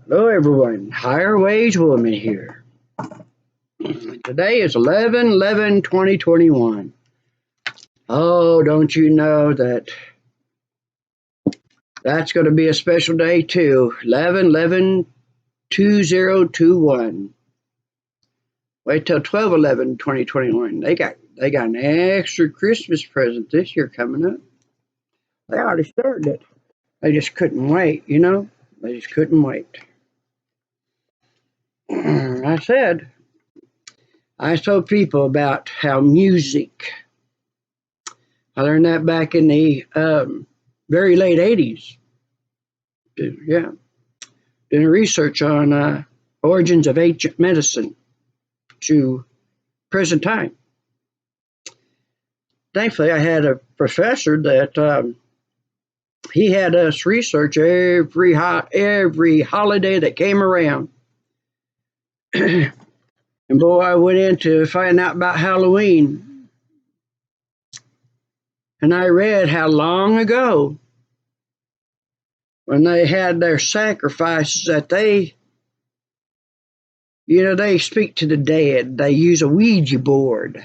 Hello everyone, Higher Wage Woman here. Today is 11/11/2021. Oh, don't you know that that's going to be a special day too. 11/11/2021. Wait till 12/11/2021. They got an extra Christmas present this year coming up. They already started it. They just couldn't wait, you know? They just couldn't wait. I told people about how music, I learned that back in the very late 80s. Yeah, doing research on origins of ancient medicine to present time. Thankfully, I had a professor that he had us research every holiday that came around. And boy, I went in to find out about Halloween. And I read how long ago, when they had their sacrifices, that they speak to the dead. They use a Ouija board.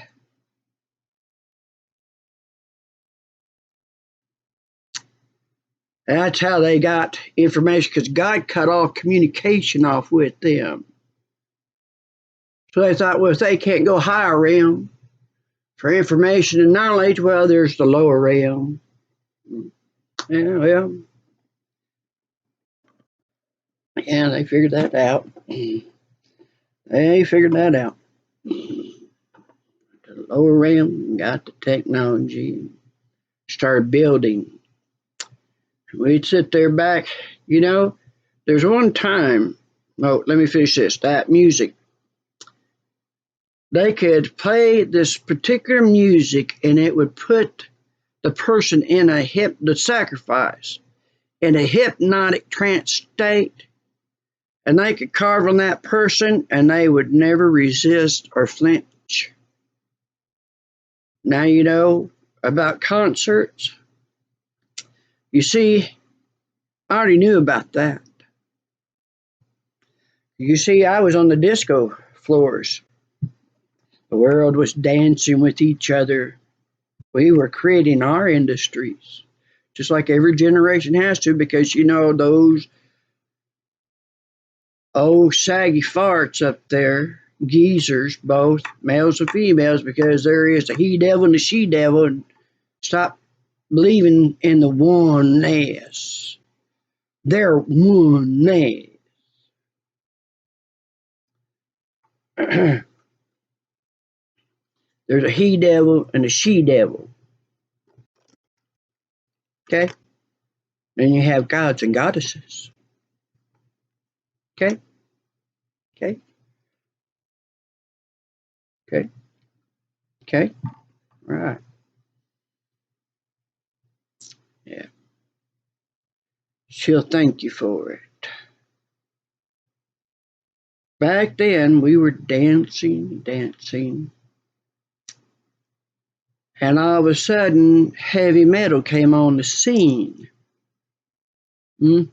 And that's how they got information, because God cut all communication off with them. So they thought, well, if they can't go higher realm for information and knowledge, well, there's the lower realm. Yeah, well, yeah, they figured that out. They figured that out. The lower realm got the technology, started building. We'd sit there back, there's one time, let me finish this, that music. They could play this particular music and it would put the person in the sacrifice, in a hypnotic trance state, and they could carve on that person and they would never resist or flinch. Now you know about concerts. You see, I already knew about that. You see, I was on the disco floors. The world was dancing with each other. We were creating our industries, just like every generation has to, because those old saggy farts up there, geezers, both males and females, because there is a he devil and a she devil, and stop believing in the oneness. They're oneness. There's a he devil and a she devil. Okay? Then you have gods and goddesses. Okay? Okay? Okay? Okay? All right. Yeah. She'll thank you for it. Back then, we were dancing, and all of a sudden, heavy metal came on the scene. And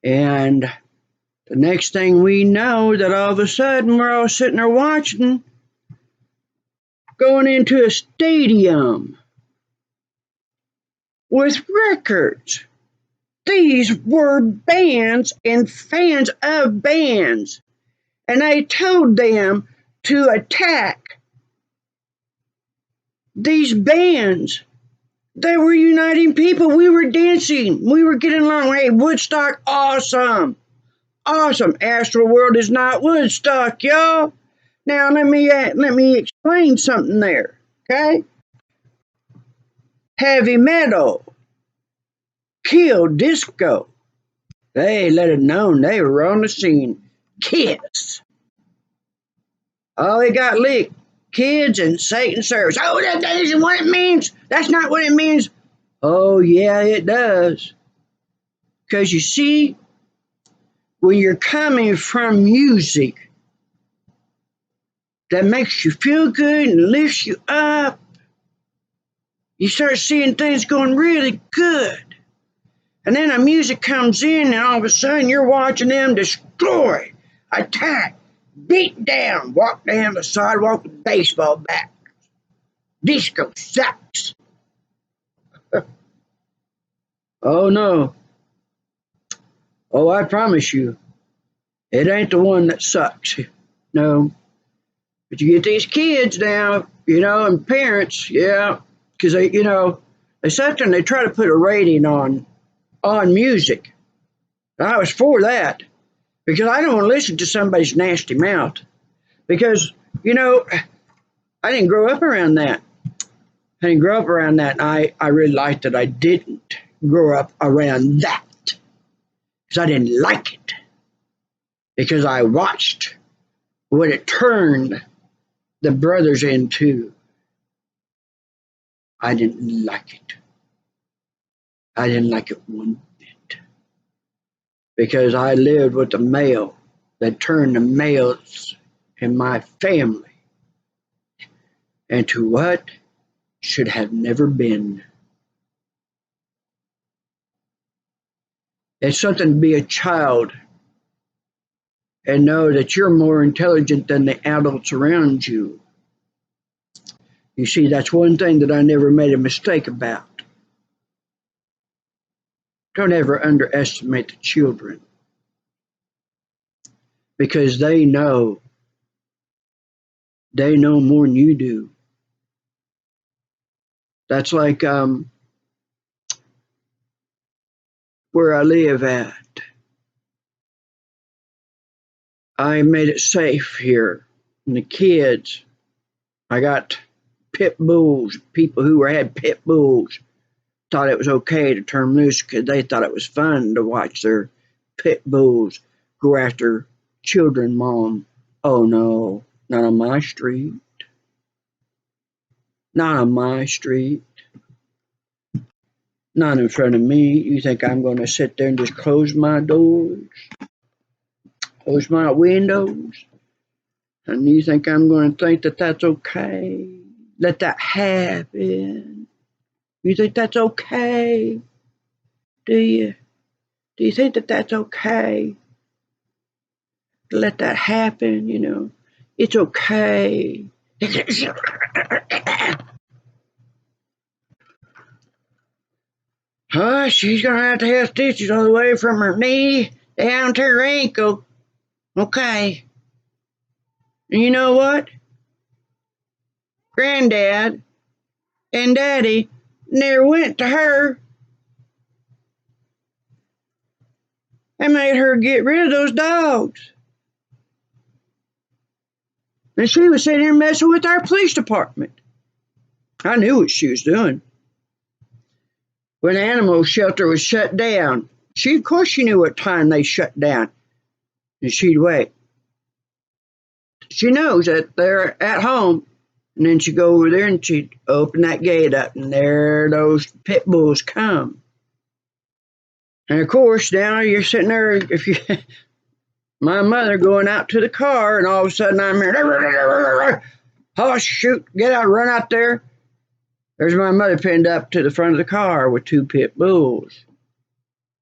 the next thing we know, that all of a sudden, we're all sitting there watching, going into a stadium with records. These were bands and fans of bands. And I told them to attack these bands. They were uniting people. We were dancing. We were getting along. Hey, Woodstock, awesome. Awesome. Astroworld is not Woodstock, y'all. Now, let me explain something there, okay? Heavy metal killed disco. They let it known they were on the scene. Kiss. Oh, they got licked. Kids and Satan serves. Oh, that isn't what it means. That's not what it means. Oh, yeah, it does. Because you see, when you're coming from music that makes you feel good and lifts you up, you start seeing things going really good. And then the music comes in, and all of a sudden you're watching them destroy, attack, beat down, walk down the sidewalk with a baseball bat. Disco sucks. Oh no. Oh, I promise you, it ain't the one that sucks. No. But you get these kids now, and parents, yeah, because they sit there and they try to put a rating on music. And I was for that because I don't want to listen to somebody's nasty mouth. Because, I didn't grow up around that. And I really liked that I didn't grow up around that because I didn't like it. Because I watched what it turned the brothers into. I didn't like it. I didn't like it one bit. Because I lived with a male that turned the males in my family into what should have never been. It's something to be a child and know that you're more intelligent than the adults around you. You see, that's one thing that I never made a mistake about. Don't ever underestimate the children because they know more than you do. That's like where I live at. I made it safe here. And the kids, I got pit bulls, people who had pit bulls thought it was okay to turn loose because they thought it was fun to watch their pit bulls go after children, Mom. Oh no, not on my street. Not on my street. Not in front of me. You think I'm going to sit there and just close my doors? Close my windows? And you think I'm going to think that that's okay? Let that happen? You think that's okay? Do you? Do you think that that's okay? To let that happen, It's okay. Oh, she's going to have stitches all the way from her knee down to her ankle. Okay. And you know what? Granddad and Daddy never went to her. They made her get rid of those dogs. And she was sitting here messing with our police department. I knew what she was doing. When the animal shelter was shut down, of course she knew what time they shut down. And she'd wait. She knows that they're at home. And then she'd go over there and she'd open that gate up. And there those pit bulls come. And of course, now you're sitting there, my mother going out to the car, and all of a sudden I'm here, oh shoot, get out, run out there. There's my mother pinned up to the front of the car with two pit bulls.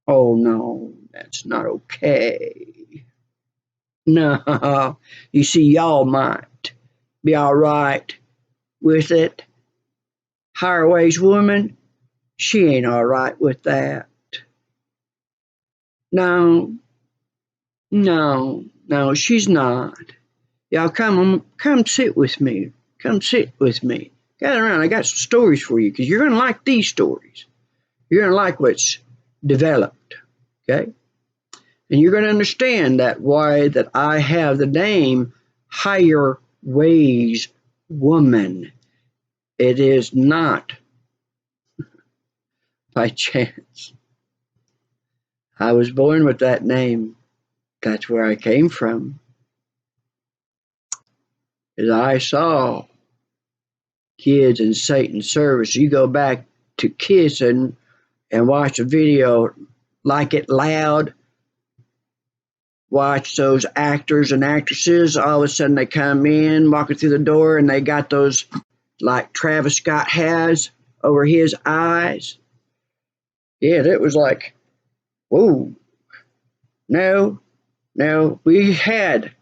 Oh no, that's not okay. No, you see, y'all might be all right with it. Higher wage woman, she ain't all right with that. No, she's not. Y'all come sit with me. Come sit with me. Gather around. I got some stories for you because you're going to like these stories. You're going to like what's developed. Okay? And you're going to understand that why that I have the name Higher Wage Woman. It is not by chance. I was born with that name. That's where I came from. As I saw kids in Satan's service, you go back to Kiss and watch a video, Like It Loud, watch those actors and actresses, all of a sudden they come in, walking through the door, and they got those, like Travis Scott has over his eyes. Yeah, it was like Whoa. No, no. We had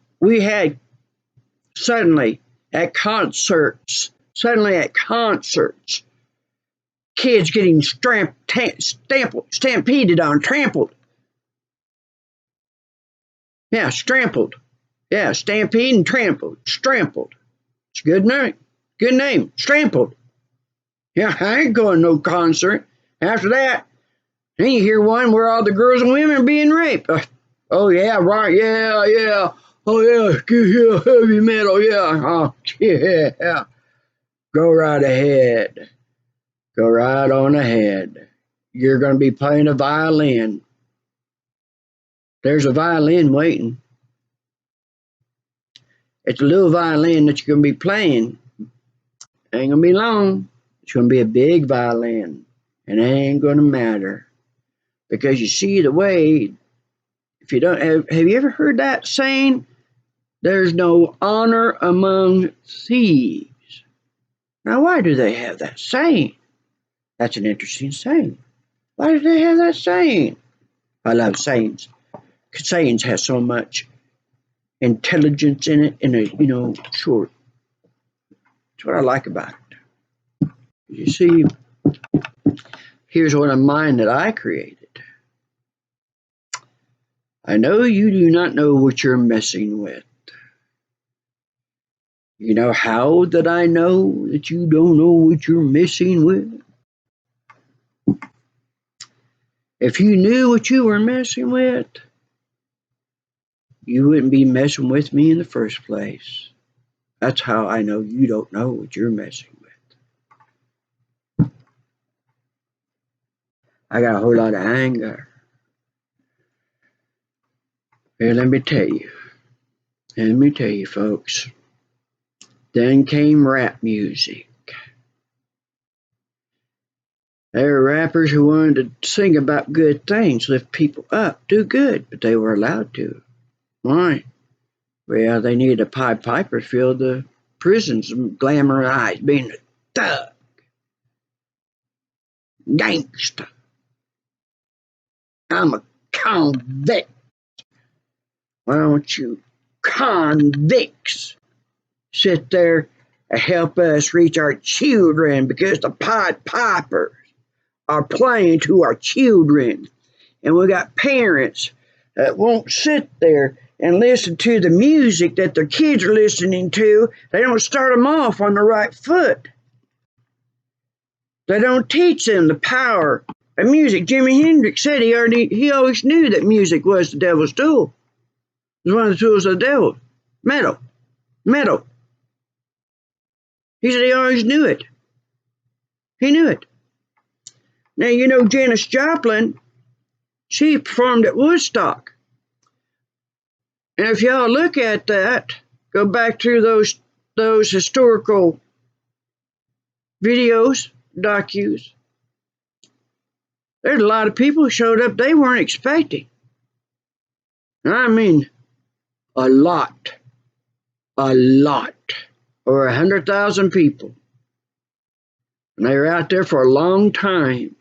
suddenly at concerts, kids getting stampeded on, trampled. Yeah, trampled. Yeah, stampede and trampled. Strampled. It's a good name. Good name. Trampled. Yeah, I ain't going to no concert. After that, then you hear one where all the girls and women are being raped. Oh, yeah, right. Yeah, yeah. Oh, yeah. Yeah, heavy metal. Yeah. Oh, yeah. Go right ahead. Go right on ahead. You're going to be playing a violin. There's a violin waiting. It's a little violin that you're going to be playing. Ain't going to be long. It's going to be a big violin. And it ain't going to matter. Because you see the way, if you don't have you ever heard that saying? There's no honor among thieves. Now, why do they have that saying? That's an interesting saying. Why do they have that saying? I love sayings. Because sayings have so much intelligence in it, in a short. That's what I like about it. You see, here's one of mine that I created. I know you do not know what you're messing with. You know how that I know that you don't know what you're messing with? If you knew what you were messing with, you wouldn't be messing with me in the first place. That's how I know you don't know what you're messing with. I got a whole lot of anger. Here, let me tell you, folks. Then came rap music. There were rappers who wanted to sing about good things, lift people up, do good, but they were allowed to. Why? Well, they needed a Pied Piper to fill the prisons and glamorize being a thug, gangster. I'm a convict. Why don't you convicts sit there and help us reach our children, because the Pied Pipers are playing to our children. And we got parents that won't sit there and listen to the music that their kids are listening to. They don't start them off on the right foot. They don't teach them the power of music. Jimi Hendrix said he always knew that music was the devil's tool. It was one of the tools of the devil. Metal. He said he always knew it. He knew it. Now, you know, Janis Joplin, she performed at Woodstock. And if y'all look at that, go back through those historical videos, docus, there's a lot of people who showed up they weren't expecting. I mean, a lot. Over 100,000 people. And they were out there for a long time.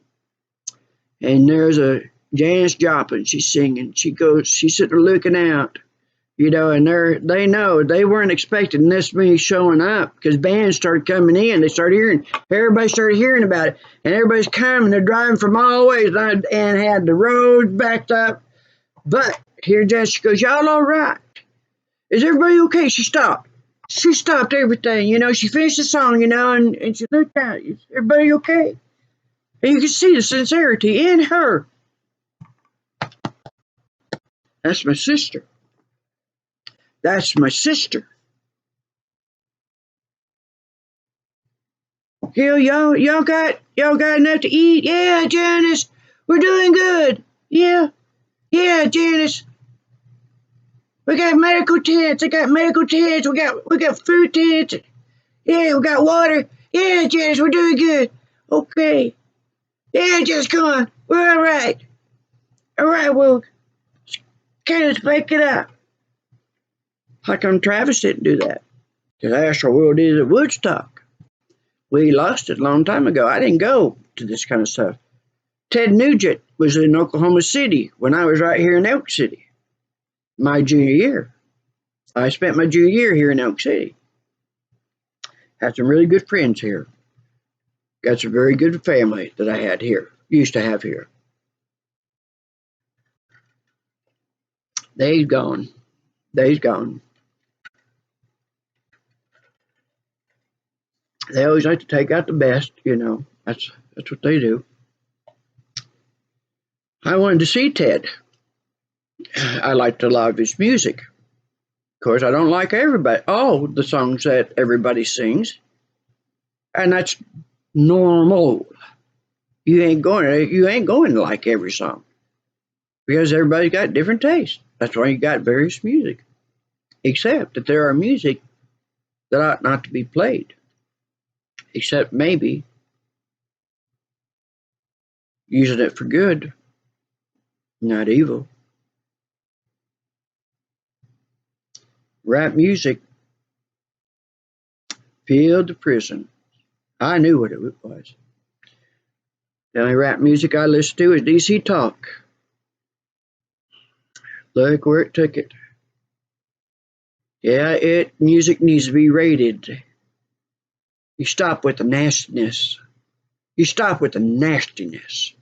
And there's a Janis Joplin, she's singing. She's sitting there looking out, and they know they weren't expecting this many showing up, because bands started coming in. Everybody started hearing about it. And everybody's coming, they're driving from all ways and had the roads backed up. But here Janis goes, y'all all right? Is everybody okay? She stopped everything, she finished the song, and she looked out. Is everybody okay? And you can see the sincerity in her. That's my sister. Y'all got enough to eat? Yeah, Janis, we're doing good. Yeah, Janis. We got medical tents. I got medical tents. We got food tents. Yeah, we got water. Yeah, Janis, we're doing good. Okay. Yeah, just come on. We're all right. All right, well, let's make it up. How come Travis didn't do that? Because Astroworld is at Woodstock. We lost it a long time ago. I didn't go to this kind of stuff. Ted Nugent was in Oklahoma City when I was right here in Elk City, my junior year. I spent my junior year here in Elk City. Had some really good friends here. Got some very good family that I had here, used to have here. They's gone. They's gone. They always like to take out the best, you know. That's what they do. I wanted to see Ted. I liked a lot of his music. Of course, I don't like all the songs that everybody sings, and that's normal. You ain't going to like every song because everybody's got different tastes. That's why you got various music. Except that there are music that ought not to be played, except maybe using it for good, not evil. Rap music filled the prison. I knew what it was. The only rap music I listen to is DC Talk. Look where it took it. Yeah, music needs to be rated. You stop with the nastiness. You stop with the nastiness.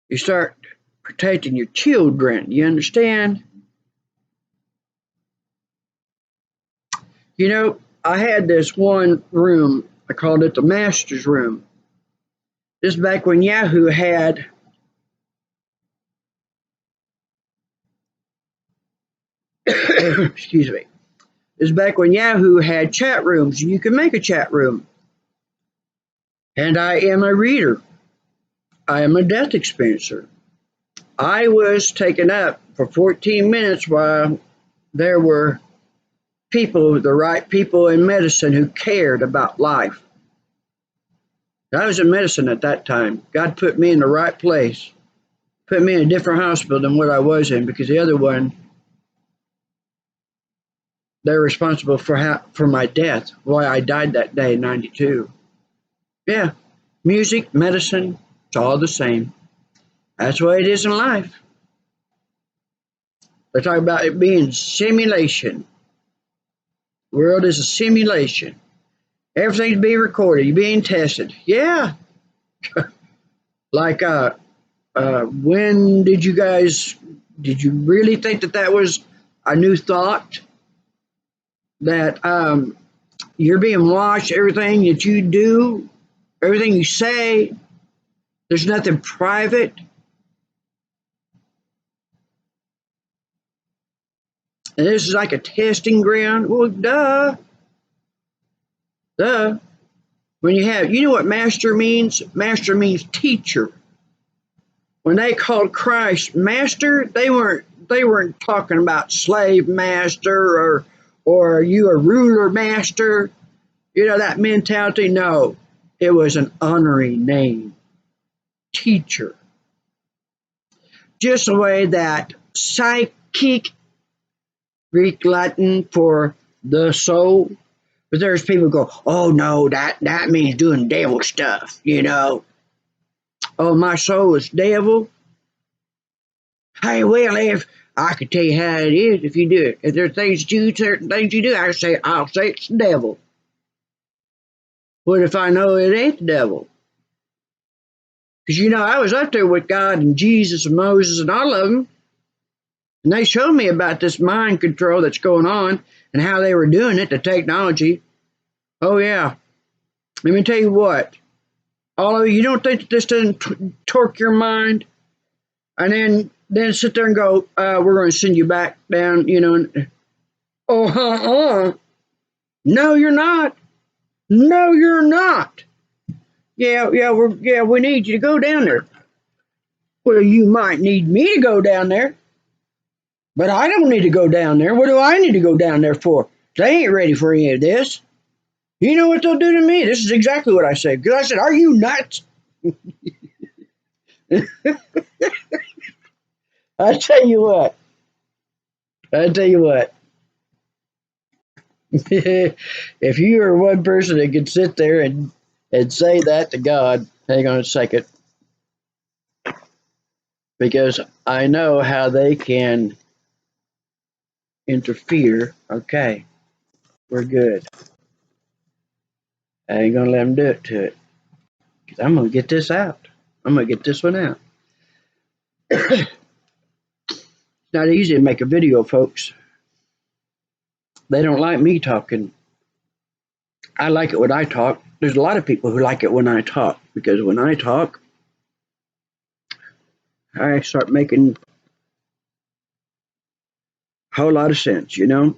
You start protecting your children. You understand? You know, I had this one room. I called it the master's room. This is back when Yahoo had excuse me. This is back when Yahoo had chat rooms. You could make a chat room. And I am a reader. I am a death experiencer. I was taken up for 14 minutes while there were people, the right people in medicine who cared about life. I was in medicine at that time. God put me in the right place, put me in a different hospital than what I was in, because the other one, they're responsible for my death, why I died that day, 92. Yeah, music, medicine, it's all the same. That's what it is in life. They talk about it being simulation. The world is a simulation. Everything's being recorded. You're being tested. Yeah. Like, when did you really think that was a new thought? That you're being watched, everything that you do, everything you say, there's nothing private. And this is like a testing ground. Well, duh. Duh. When you know what master means? Master means teacher. When they called Christ master, they weren't talking about slave master or you a ruler master. You know that mentality? No. It was an honoring name. Teacher. Just the way that psychic, Greek Latin for the soul. But there's people who go, oh no, that means doing devil stuff, you know. Oh, my soul is devil. Hey, well, if I could tell you how it is if you do it. If there's certain things you do, I'll say it's the devil. What if I know it ain't the devil? Because, you know, I was up there with God and Jesus and Moses and all of them. And they showed me about this mind control that's going on and how they were doing it, the technology. Oh, yeah. Let me tell you what. All of you don't think that this doesn't torque your mind? And then sit there and go, we're going to send you back down, you know. Oh, no, you're not. No, you're not. Yeah, we need you to go down there. Well, you might need me to go down there, but I don't need to go down there. What do I need to go down there for? They ain't ready for any of this. You know what they'll do to me? This is exactly what I said. Because I said, are you nuts? I tell you what. If you are one person that can sit there and say that to God, hang on a second. because I know how they can interfere. Okay, we're good. I ain't gonna let them do it to it. 'Cause I'm gonna get this out. I'm gonna get this one out. It's not easy to make a video, folks. They don't like me talking. I like it when I talk. There's a lot of people who like it when I talk, because when I talk, I start making a whole lot of sense, you know?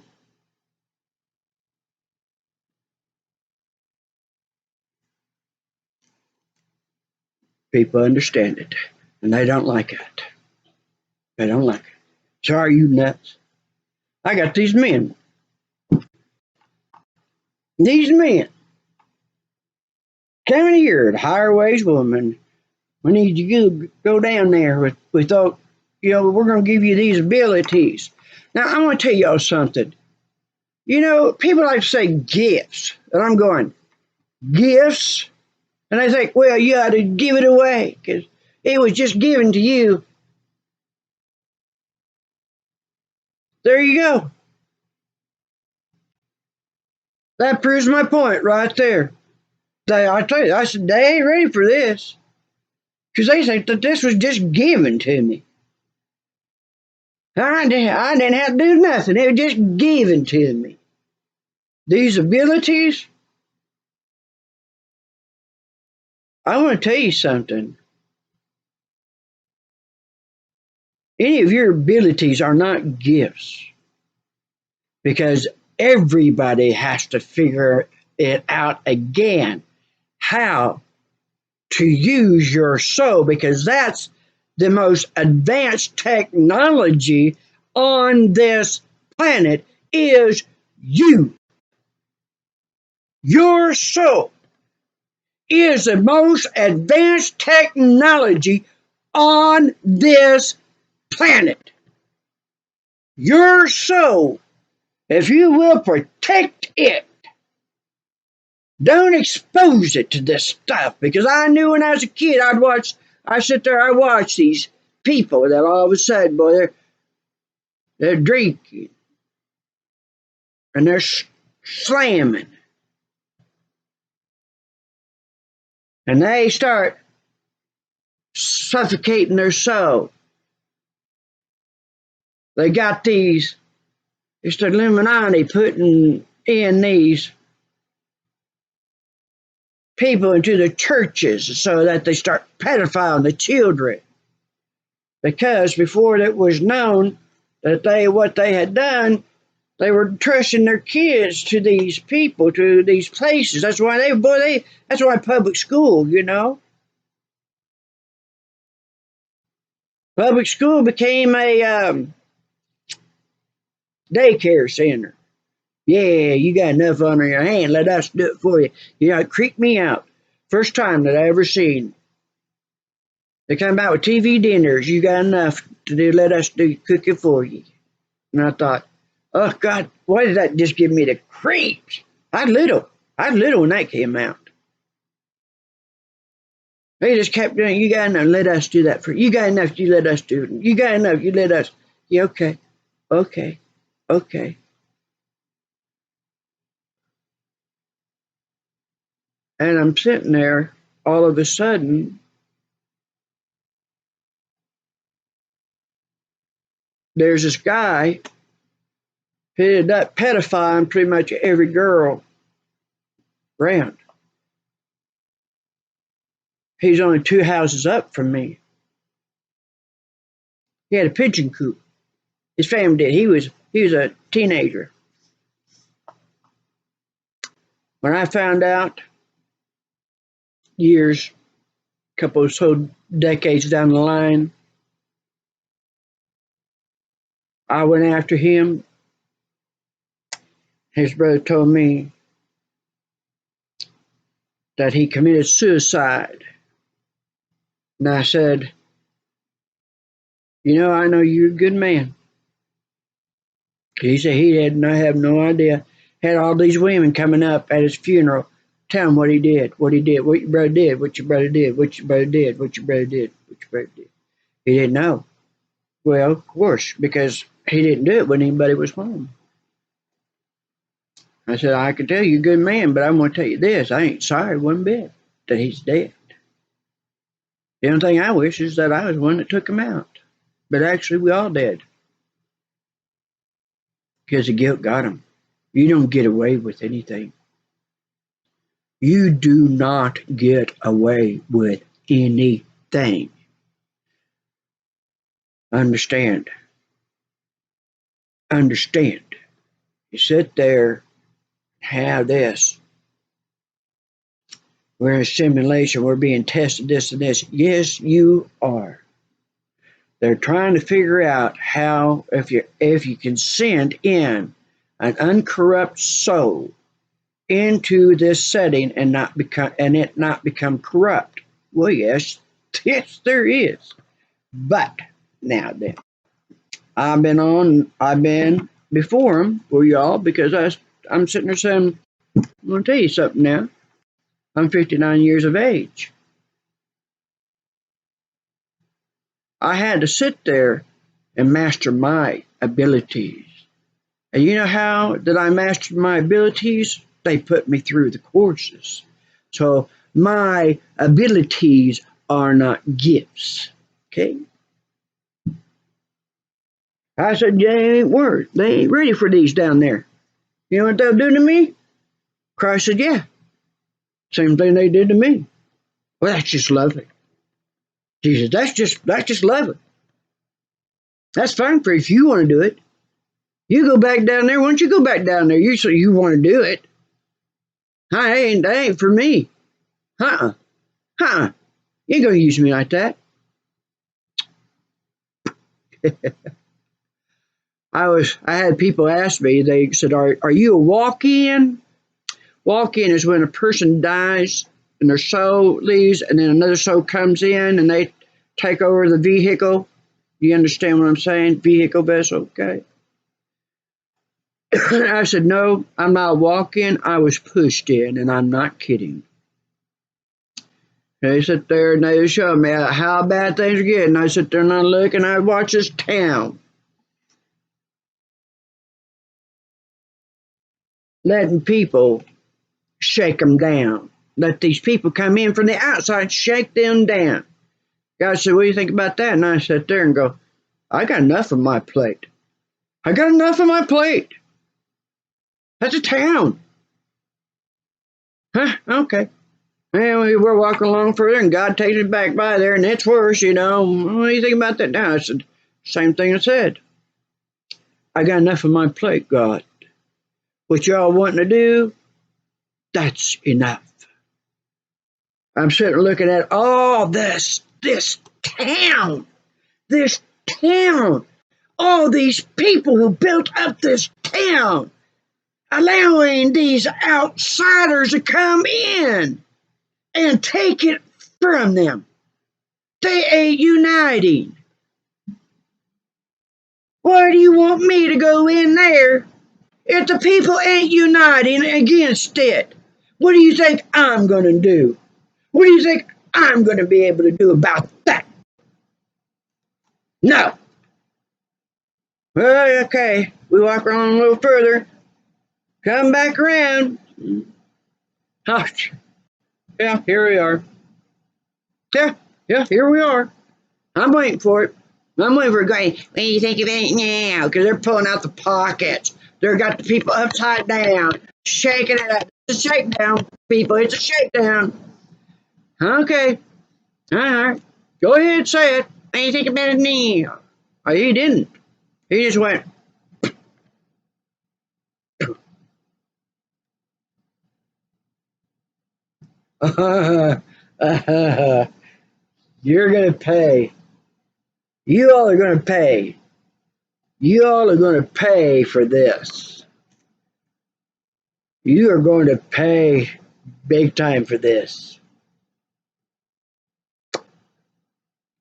People understand it, and they don't like it. They don't like it. So are you nuts? I got these men. These men coming here, the higher wage woman. We need you to go down there. We thought, we're going to give you these abilities. Now, I want to tell y'all something. People like to say gifts, and I'm going, gifts? And they think, well, you ought to give it away because it was just given to you. There you go. That proves my point right there. I tell you, I said, they ain't ready for this because they think that this was just given to me. I didn't have to do nothing. It was just given to me. These abilities, I want to tell you something. Any of your abilities are not gifts because everybody has to figure it out again how to use your soul, because that's the most advanced technology on this planet is you. Your soul is the most advanced technology on this planet. Your soul, if you will protect it, don't expose it to this stuff. Because I knew when I was a kid, I sit there, I watch these people that all of a sudden, boy, they're drinking and they're slamming. And they start suffocating their soul. They got these, it's the Illuminati putting in these people into the churches so that they start pedophiling the children. Because before it was known that what they had done, they were trusting their kids to these people, to these places. That's why that's why public school, Public school became a daycare center. Yeah, you got enough on your hand. Let us do it for you. It creeped me out. First time that I ever seen. They come out with TV dinners. You got enough to do. Let us do cooking for you. And I thought, oh God, why did that just give me the creeps? I was little when that came out. They just kept doing, you got enough, let us do that for you. You got enough, you let us do it. You got enough, you let us. Yeah, okay. And I'm sitting there, all of a sudden, there's this guy who ended up pedophiling pretty much every girl around. He's only 2 houses up from me. He had a pigeon coop. His family did. He was a teenager. When I found out, years, couple of so decades down the line, I went after him. His brother told me that he committed suicide. And I said, I know you're a good man. He said he didn't have no idea. Had all these women coming up at his funeral, tell him what he did, what your brother did, what your brother did, what your brother did, what your brother did, what your brother did. He didn't know. Well, of course, because he didn't do it when anybody was home. I said, I can tell you, good man, but I'm going to tell you this. I ain't sorry one bit that he's dead. The only thing I wish is that I was the one that took him out. But actually, we all did. Because the guilt got him. You don't get away with anything. You do not get away with anything. Understand. Understand. You sit there, have this. We're in a simulation. We're being tested, this and this. Yes, you are. They're trying to figure out how, if you can send in an uncorrupt soul into this setting and it not become corrupt. Well, yes, yes, there is. But now then, I've been before them for y'all because I'm sitting there saying, I'm going to tell you something now. I'm 59 years of age. I had to sit there and master my abilities. And you know how did I master my abilities? They put me through the courses. So my abilities are not gifts. Okay? I said, they ain't worth. They ain't ready for these down there. You know what they'll do to me? Christ said, yeah. Same thing they did to me. Well, that's just lovely. Jesus, that's just lovely. That's fine for if you want to do it. You go back down there. Why don't you go back down there? You say you want to do it. That ain't for me. Uh-uh. Uh-uh. You ain't gonna use me like that. I had people ask me, they said, are you a walk-in? Walk-in is when a person dies and their soul leaves and then another soul comes in and they take over the vehicle. You understand what I'm saying? Vehicle vessel, okay? I said, no, I'm not a walk-in. I was pushed in, and I'm not kidding. They sit there and they show me how bad things are getting. I sit there and I look and I watch this town letting people shake them down. Let these people come in from the outside, shake them down. God said, what do you think about that? And I sit there and go, I got enough on my plate. I got enough on my plate. That's a town. Huh? Okay. And we're walking along further, and God takes us back by there, and it's worse, you know. What do you think about that now? I said, same thing I said. I got enough on my plate, God. What y'all wanting to do, that's enough. I'm sitting looking at all this town, all these people who built up this town, allowing these outsiders to come in and take it from them. They ain't uniting. Why do you want me to go in there if the people ain't uniting against it? What do you think I'm going to do? What do you think I'm going to be able to do about that? No. Well, okay. We walk around a little further. Come back around. Oh, yeah, here we are. Yeah, here we are. I'm waiting for it. I'm waiting for it going, what do you think of it now? Because they're pulling out the pockets. They've got the people upside down, shaking it up. It's a shakedown, people. It's a shakedown. Okay. All right. Go ahead, say it. What do you think about it now? Oh, he didn't. He just went, you're going to pay. You all are going to pay. You all are going to pay for this. You are going to pay big time for this.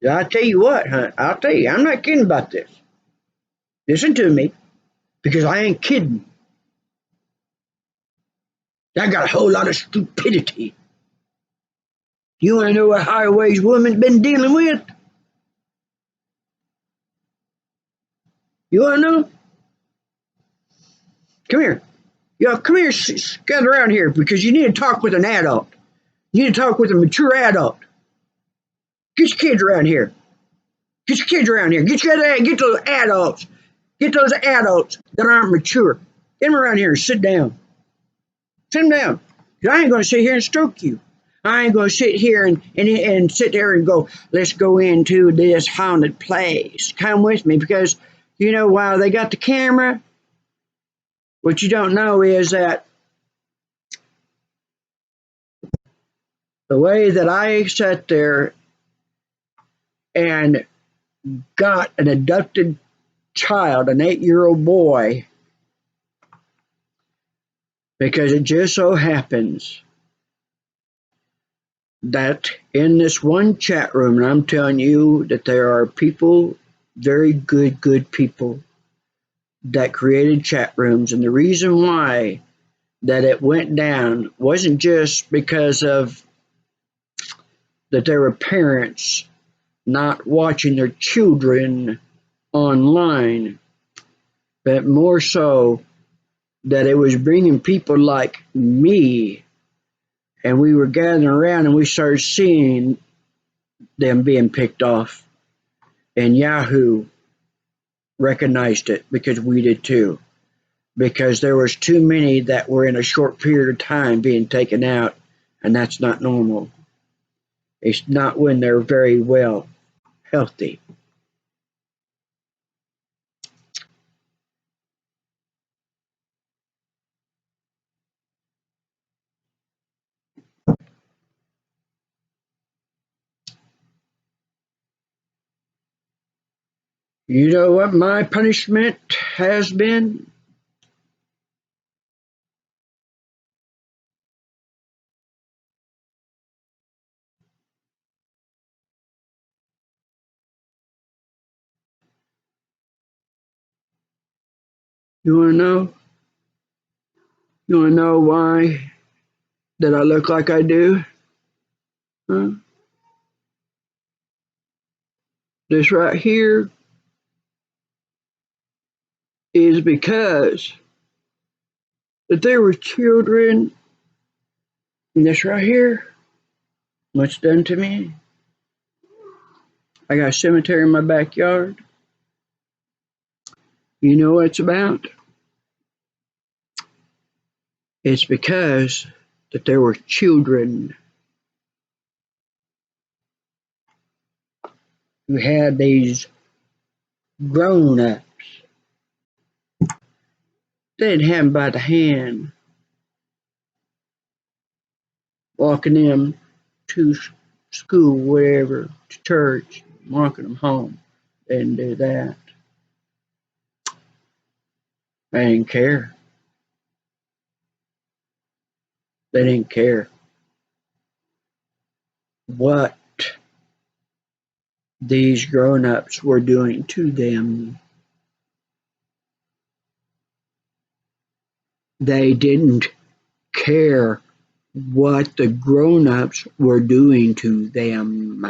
I'll tell you what, huh? I'll tell you, I'm not kidding about this. Listen to me, because I ain't kidding. I got a whole lot of stupidity. You want to know what highways woman's been dealing with? You want to know? Come here. Y'all, come here, gather around here because you need to talk with an adult. You need to talk with a mature adult. Get your kids around here. Get your kids around here. Get those adults. Get those adults that aren't mature. Get them around here and sit down. Sit them down. 'Cause I ain't going to sit here and stroke you. I ain't going to sit here and sit there and go, let's go into this haunted place. Come with me because, you know, while they got the camera, what you don't know is that the way that I sat there and got an abducted child, an 8-year-old boy, because it just so happens that in this one chat room, and I'm telling you that there are people, very good people, that created chat rooms. And the reason why that it went down wasn't just because of that there were parents not watching their children online, but more so that it was bringing people like me, and we were gathering around and we started seeing them being picked off. And Yahoo recognized it because we did too. Because there was too many that were in a short period of time being taken out, and that's not normal. It's not when they're very well healthy. You know what my punishment has been? You want to know? You want to know why that I look like I do? Huh? This right here is because that there were children, and this right here, what's done to me. I got a cemetery in my backyard. You know what it's about? It's because that there were children who had these grown ups. They didn't have them by the hand, walking them to school, whatever, to church, walking them home. They didn't do that. They didn't care. They didn't care what these grown ups were doing to them. They didn't care what the grown ups were doing to them.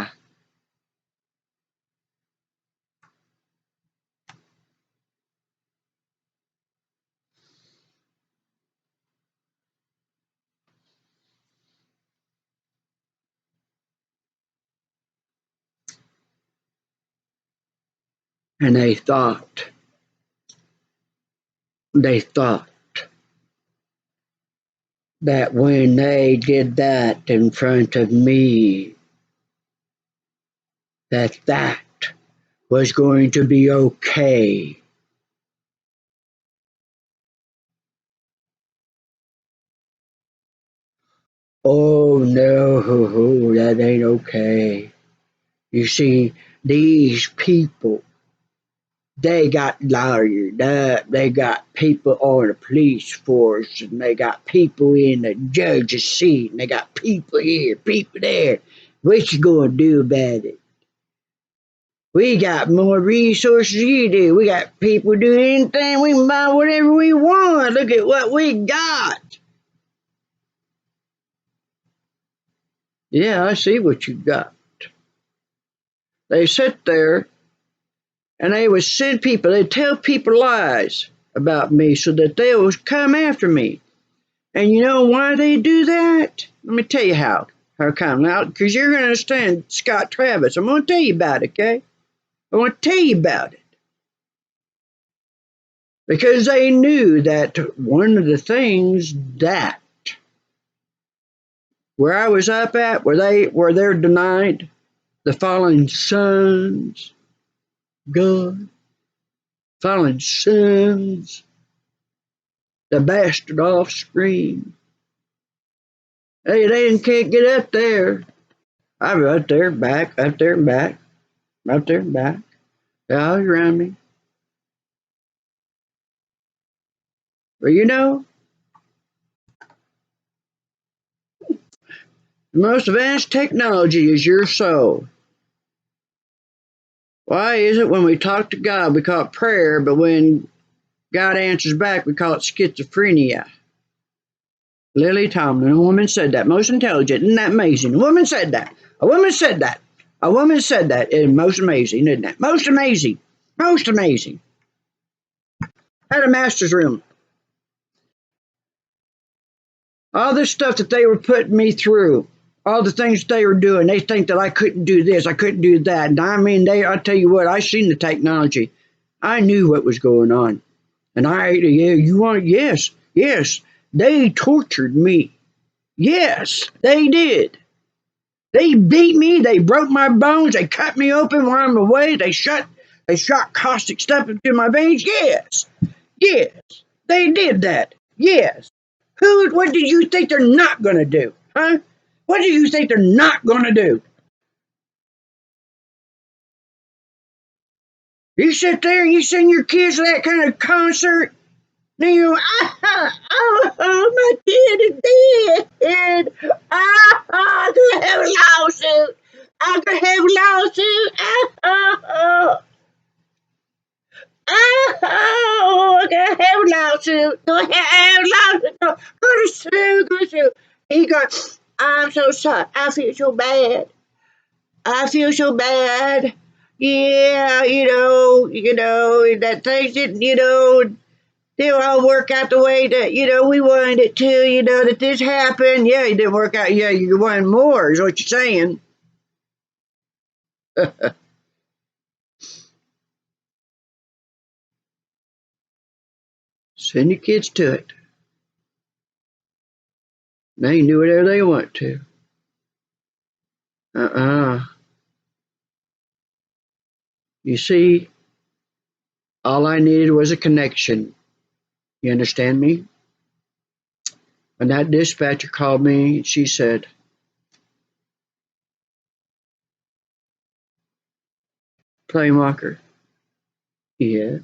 And they thought that when they did that in front of me, that was going to be okay. Oh no, that ain't okay. You see, these people, they got lawyered up, they got people on the police force, and they got people in the judge's seat, and they got people here, people there. What you gonna do about it? We got more resources than you do. We got people doing anything. We can buy whatever we want. Look at what we got. Yeah, I see what you got. They sit there And they would send people, they'd tell people lies about me so that they would come after me. And you know why they do that? Let me tell you how. How come? Now, because you're going to understand Scott Travis. I'm going to tell you about it, okay? I want to tell you about it. Because they knew that one of the things that where I was up at, where they're denied the fallen sons, God, fallen sons, the bastard offspring. Hey, they can't get up there. I'm up there, back, up there, back, up there, back. They're all around me. But you know, the most advanced technology is your soul. Why is it when we talk to God, we call it prayer, but when God answers back, we call it schizophrenia? Lily Tomlin, a woman said that. Most intelligent. Isn't that amazing? A woman said that. A woman said that. A woman said that. It's most amazing, isn't it? Most amazing. Most amazing. Had a master's room. All this stuff that they were putting me through, all the things they were doing, they think that I couldn't do this, I couldn't do that. And I mean, I'll tell you what, I seen the technology. I knew what was going on. And yes, they tortured me. Yes, they did. They beat me, they broke my bones, they cut me open while I'm away, they shot caustic stuff into my veins. Yes, yes, they did that. Yes. What do you think they're not going to do? Huh? What do you think they're not going to do? You sit there and you send your kids to that kind of concert, and you, my kid is dead. I'm going to have a lawsuit. I'm going to have a lawsuit. I'm going to have a lawsuit. Going to have a lawsuit. Going to sue. Going to sue. He goes, I'm so sorry. I feel so bad. I feel so bad. Yeah, that things didn't, didn't all work out the way that, we wanted it to, that this happened. Yeah, it didn't work out. Yeah, you wanted more, is what you're saying. Send your kids to it. They can do whatever they want to. You see, all I needed was a connection. You understand me? When that dispatcher called me, she said, Plane Walker, yes.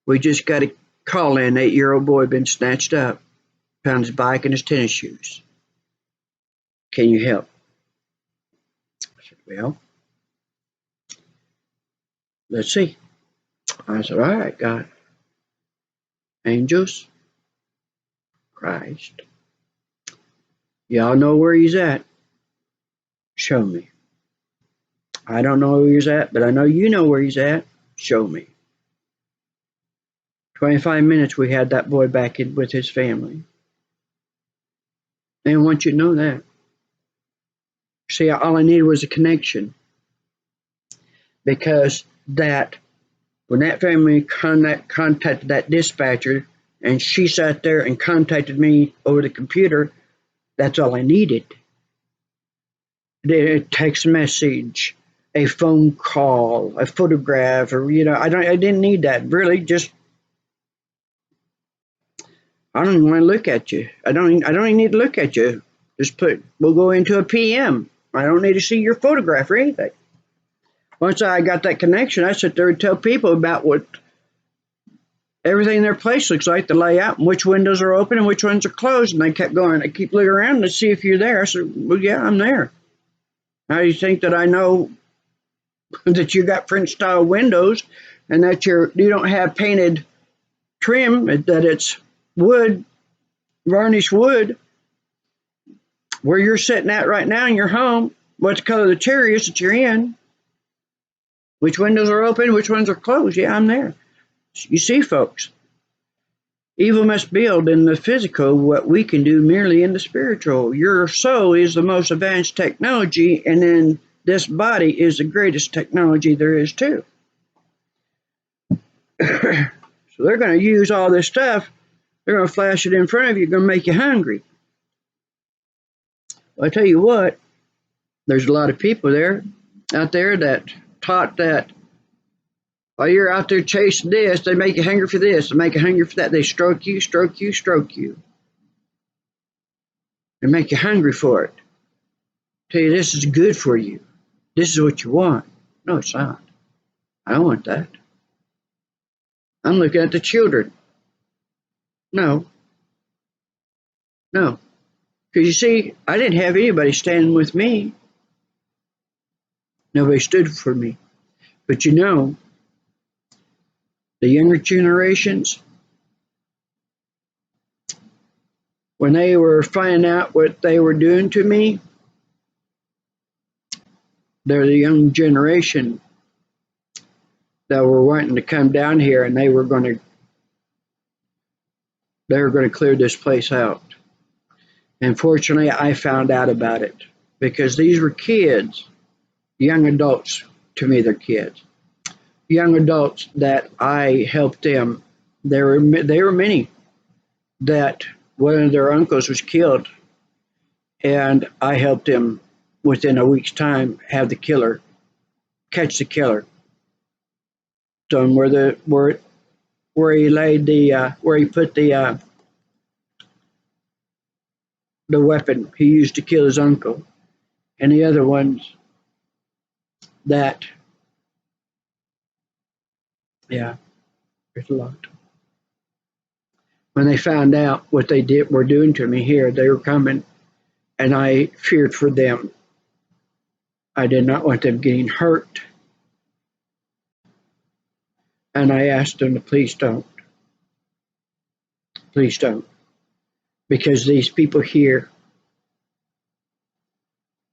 We just got a call in. 8-year-old boy been snatched up. Found his bike and his tennis shoes. Can you help? I said, well, let's see. I said, all right, God. Angels, Christ. Y'all know where he's at. Show me. I don't know where he's at, but I know you know where he's at. Show me. 25 minutes we had that boy back in with his family. They want you to know that. See, all I needed was a connection. Because when that family contacted that dispatcher and she sat there and contacted me over the computer, that's all I needed. A text message, a phone call, a photograph, or I didn't need that. Really, just I don't even want to look at you. I don't even need to look at you. We'll go into a PM. I don't need to see your photograph or anything. Once I got that connection, I sit there and tell people about what everything in their place looks like, the layout, and which windows are open and which ones are closed. And they kept going. I keep looking around to see if you're there. I said, well, yeah, I'm there. How do you think that I know that you got French style windows and that you don't have painted trim, that it's wood, varnished wood, where you're sitting at right now in your home, what the color of the chair is that you're in? Which windows are open? Which ones are closed? Yeah, I'm there. You see, folks, evil must build in the physical what we can do merely in the spiritual. Your soul is the most advanced technology, and then this body is the greatest technology there is too. So they're going to use all this stuff. They're going to flash it in front of you. Going to make you hungry. Well, I tell you what, there's a lot of people out there that taught that while you're out there chasing this, they make you hungry for this, they make you hungry for that. They stroke you, stroke you, stroke you. They make you hungry for it. Tell you this is good for you. This is what you want. No, it's not. I don't want that. I'm looking at the children. No. No. Because you see, I didn't have anybody standing with me. Nobody stood for me. But you know, the younger generations, when they were finding out what they were doing to me, they're the young generation that were wanting to come down here, and they were going to clear this place out. And fortunately, I found out about it because these were kids, young adults. To me, they're kids, young adults that I helped them. There were many that one of their uncles was killed, and I helped him within a week's time catch the killer. So where he laid where he put the weapon he used to kill his uncle, and the other ones that, yeah, there's a lot. When they found out what they were doing to me here, they were coming, and I feared for them. I did not want them getting hurt, and I asked them to please don't, because these people here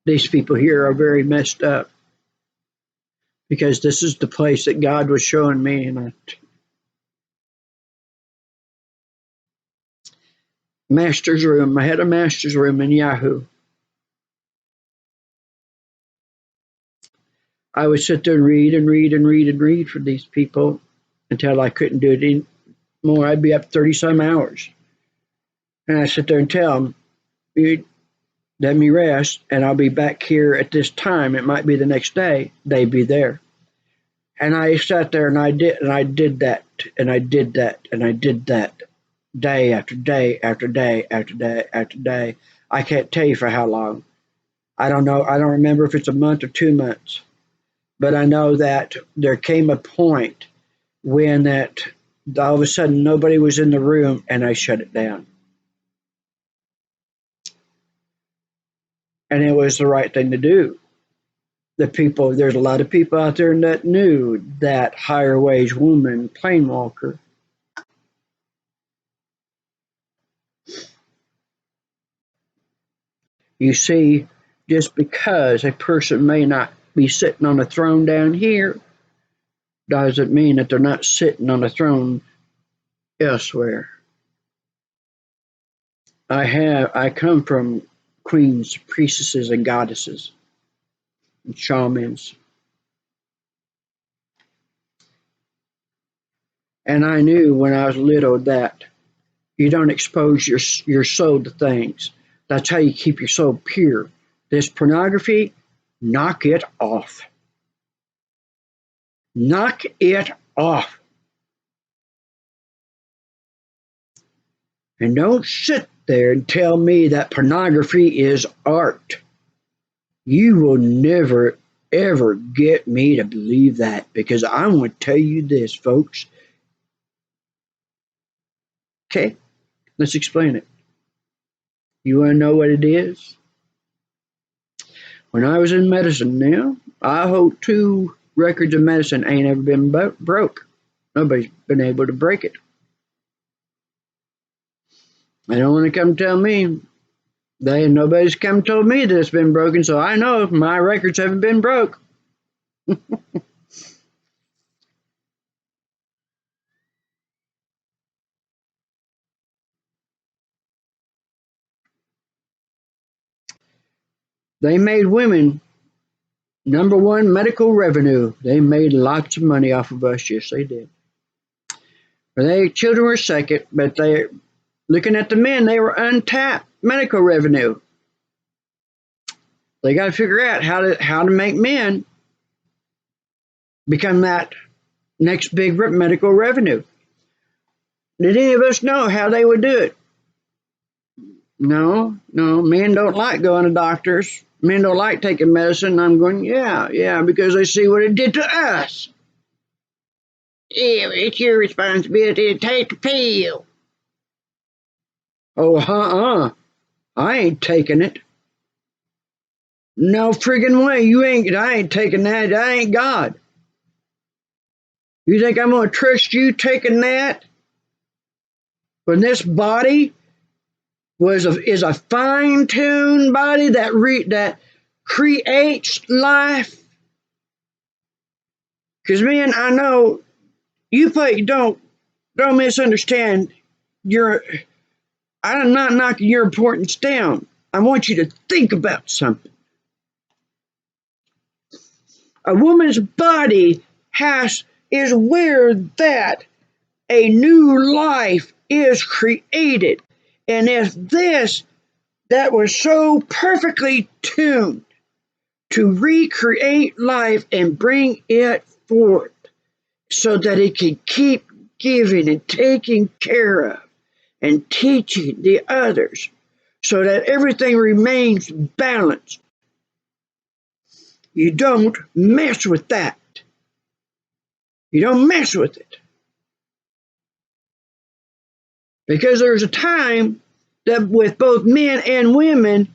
are very messed up. Because this is the place that God was showing me, and master's room. I had a master's room in Yahoo. I would sit there and read and read and read and read for these people until I couldn't do it anymore. I'd be up 30 some hours. And I sit there and tell them, you let me rest, and I'll be back here at this time. It might be the next day. They'd be there. And I sat there and I did that, and I did that, and I did that, day after day after day after day after day. I can't tell you for how long. I don't know. I don't remember if it's a month or 2 months. But I know that there came a point when that all of a sudden nobody was in the room, and I shut it down. And it was the right thing to do. There's a lot of people out there that knew that higher wage woman, plane walker. You see, just because a person may not be sitting on a throne down here doesn't mean that they're not sitting on a throne elsewhere. I come from queens, priestesses, and goddesses, and shamans. And I knew when I was little that you don't expose your soul to things. That's how you keep your soul pure. This pornography, knock it off. Knock it off. And don't sit there and tell me that pornography is art. You will never, ever get me to believe that, because I want to tell you this, folks. Okay, let's explain it. You want to know what it is? When I was in medicine now, I hold 2 records of medicine, ain't ever been broke. Nobody's been able to break it. They don't want to come tell me. Nobody's come told me that it's been broken, so I know my records haven't been broke. They made women #1 medical revenue. They made lots of money off of us. Yes, they did. Children were second, but they looking at the men, they were untapped medical revenue. They got to figure out how to make men become that next big medical revenue. Did any of us know how they would do it? No. Men don't like going to doctors. Men don't like taking medicine. I'm going, yeah, because they see what it did to us. Yeah, it's your responsibility to take the pill. Oh, I ain't taking it. No friggin' way. I ain't taking that. I ain't God. You think I'm going to trust you taking that? When this body is a fine-tuned body that creates life. Because, man, I know you don't misunderstand. I'm not knocking your importance down. I want you to think about something. A woman's body is where that a new life is created. And if that was so perfectly tuned to recreate life and bring it forth so that it can keep giving and taking care of and teaching the others so that everything remains balanced. You don't mess with that. You don't mess with it. Because there's a time that with both men and women,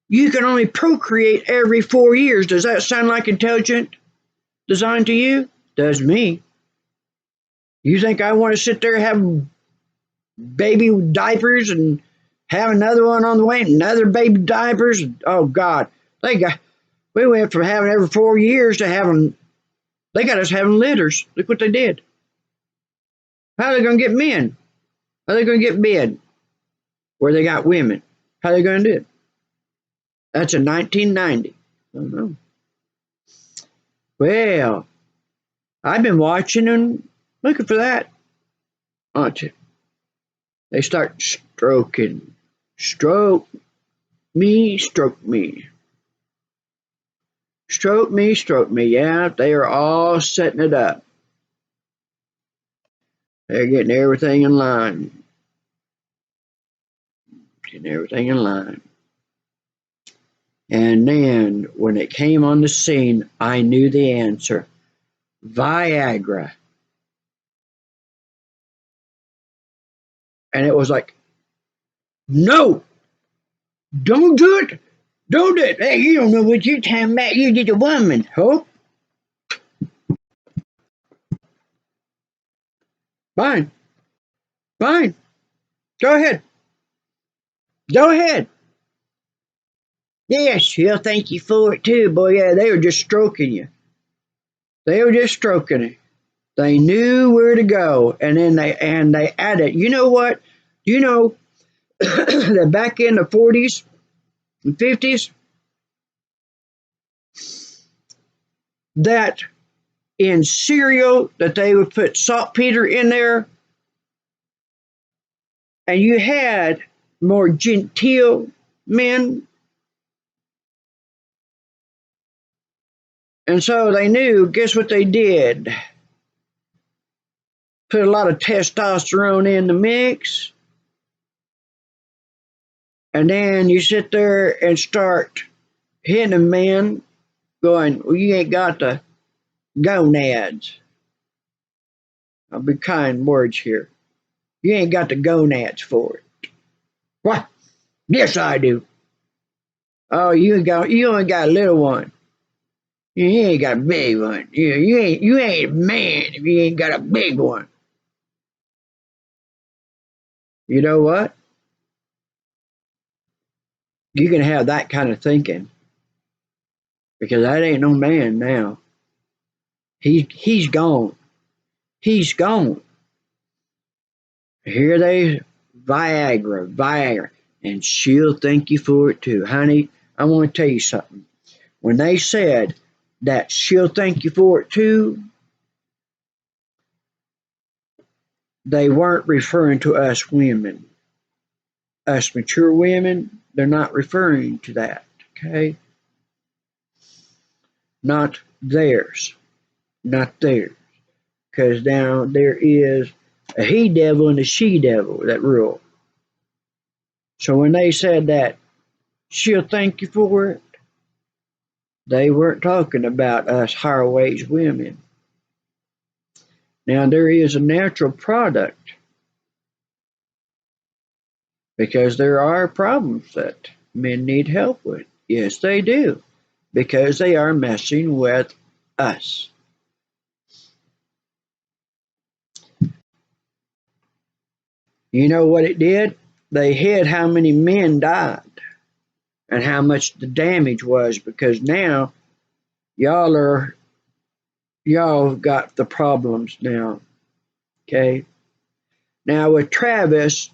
you can only procreate every 4 years. Does that sound like intelligent design to you? Does me. You think I want to sit there and have baby diapers and have another one on the way, another baby diapers? Oh, God. We went from having every 4 years to having, they got us having litters. Look what they did. How are they going to get men? How are they going to get men where they got women? How are they going to do it? That's in 1990. I don't know. Well, I've been watching and looking for that, aren't you? They start stroking. Stroke me, stroke me. Stroke me, stroke me. Yeah, they are all setting it up. They're getting everything in line. Getting everything in line. And then when it came on the scene, I knew the answer. Viagra. And it was like, no, don't do it. Don't do it. Hey, you don't know what you're talking about. You're just a woman, Hope. Fine. Fine. Go ahead. Go ahead. Yes, she'll thank you for it too, boy. Yeah, they were just stroking you. They were just stroking it. They knew where to go, and then they added. You know what? You know that back in the 40s and 50s, that in cereal that they would put saltpeter in there, and you had more genteel men. And so they knew, guess what they did? Put a lot of testosterone in the mix. And then you sit there and start hitting a man going, well, you ain't got the gonads. I'll be kind words here. You ain't got the gonads for it. What? Yes, I do. Oh, you only got a little one. You ain't got a big one. You ain't a man if you ain't got a big one. You know what? You can have that kind of thinking because that ain't no man now. He's gone. He's gone. Here they Viagra, and she'll thank you for it too, honey. I want to tell you something. When they said that she'll thank you for it too, they weren't referring to us women. Us mature women, they're not referring to that, okay? Not theirs. Not theirs. Because now there is a he devil and a she devil that rule. So when they said that she'll thank you for it, they weren't talking about us higher wage women. Now there is a natural product because there are problems that men need help with. Yes, they do. Because they are messing with us. You know what it did? They hid how many men died and how much the damage was because now y'all got the problems now. Okay. Now with Travis,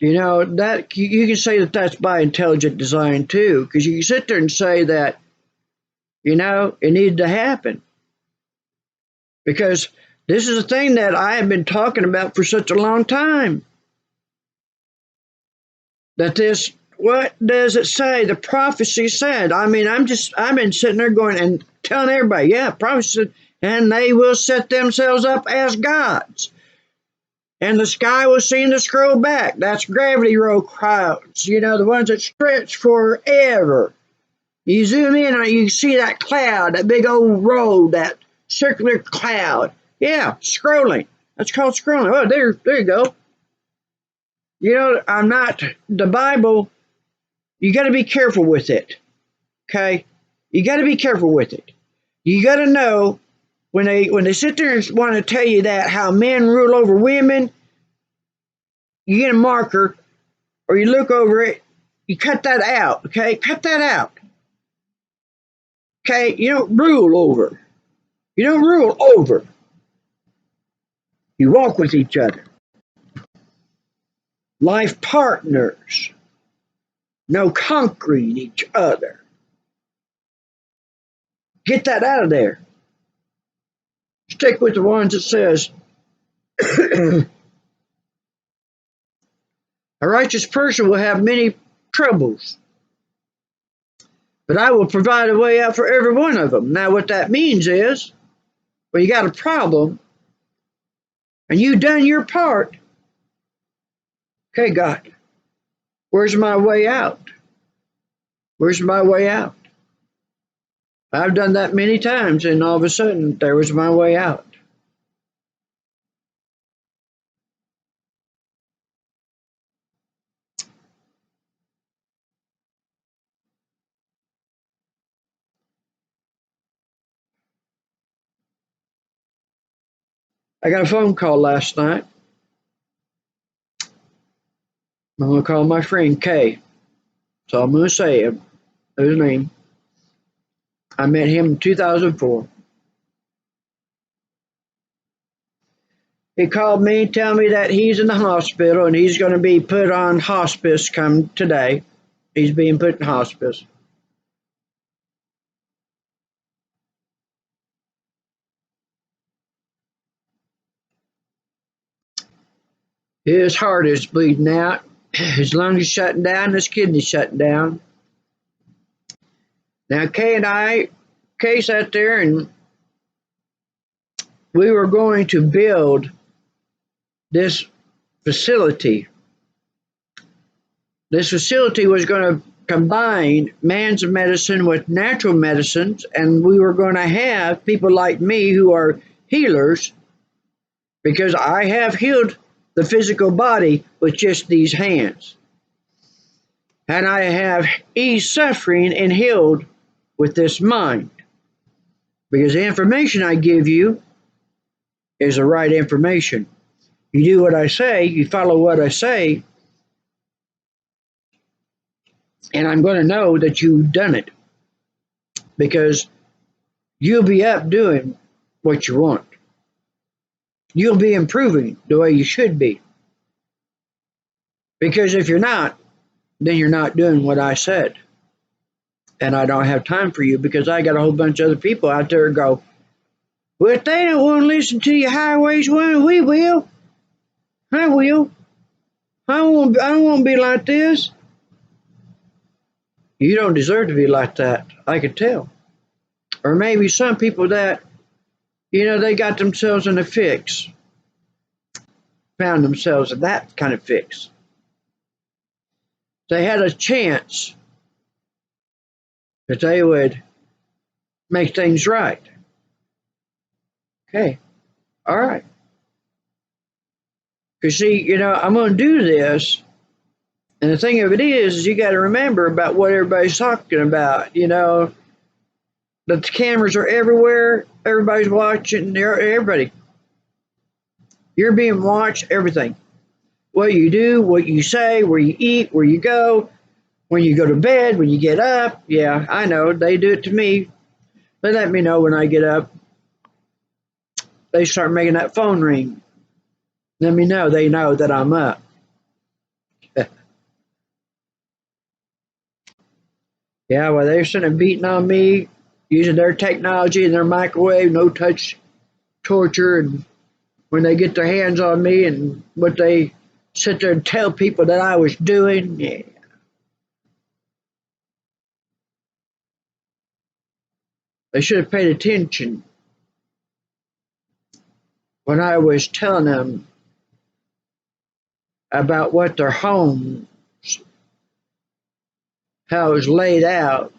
that you can say that that's by intelligent design too, because you can sit there and say that it needed to happen because this is a thing that I have been talking about for such a long time. That this, what does it say? The prophecy said. I mean, I've been sitting there going and telling everybody, yeah, prophecy said, and they will set themselves up as gods. And the sky will seem to scroll back. That's gravity roll clouds, the ones that stretch forever. You zoom in and you see that cloud, that big old roll, that circular cloud. Yeah, scrolling. That's called scrolling. Oh, there you go. I'm not, the Bible, you got to be careful with it. Okay? You got to be careful with it. You got to know when they sit there and want to tell you that how men rule over women, you get a marker or you look over it, you cut that out. Okay? Cut that out. Okay? You don't rule over. You don't rule over. You walk with each other. Life partners. No conquering each other. Get that out of there. Stick with the ones that says, a righteous person will have many troubles, but I will provide a way out for every one of them. Now, what that means is, when you got a problem and you done your part, okay, God, where's my way out? Where's my way out? I've done that many times, and all of a sudden, there was my way out. I got a phone call last night. I'm going to call my friend Kay. So I'm going to say his name. I met him in 2004. He called me, tell me that he's in the hospital and he's going to be put on hospice come today. He's being put in hospice. His heart is bleeding out. His lungs are shutting down. His kidney's shutting down. Now, Kay sat there and we were going to build this facility. This facility was going to combine man's medicine with natural medicines, and we were going to have people like me who are healers, because I have healed the physical body with just these hands. And I have eased suffering and healed with this mind. Because the information I give you is the right information. You do what I say, you follow what I say, and I'm going to know that you've done it. Because you'll be up doing what you want. You'll be improving the way you should be. Because if you're not, then you're not doing what I said. And I don't have time for you because I got a whole bunch of other people out there who go, well, if they don't want to listen to your highways one, we will. I will. I don't want to be like this. You don't deserve to be like that. I could tell. Or maybe some people that, they got themselves in a fix, found themselves in that kind of fix. They had a chance that they would make things right. Okay. All right. Because, see, I'm going to do this. And the thing of it is you got to remember about what everybody's talking about. That the cameras are everywhere. Everybody's watching. Everybody. You're being watched, everything. What you do, what you say, where you eat, where you go, when you go to bed, when you get up. Yeah, I know. They do it to me. They let me know when I get up. They start making that phone ring. Let me know. They know that I'm up. Yeah, well, they're sitting there beating on me, using their technology and their microwave, no touch torture. And when they get their hands on me and what they sit there and tell people that I was doing, yeah. They should have paid attention when I was telling them about what their home, how it was laid out,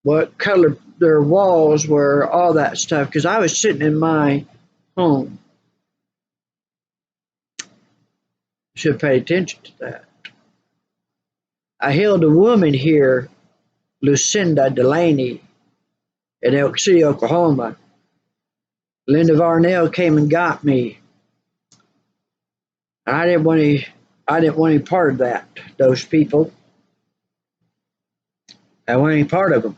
what color their walls were, all that stuff, because I was sitting in my home. Should have paid attention to that. I held a woman here, Lucinda Delaney, in Elk City, Oklahoma. Linda Varnell came and got me. I didn't want any part of that. Those people. I didn't want any part of them.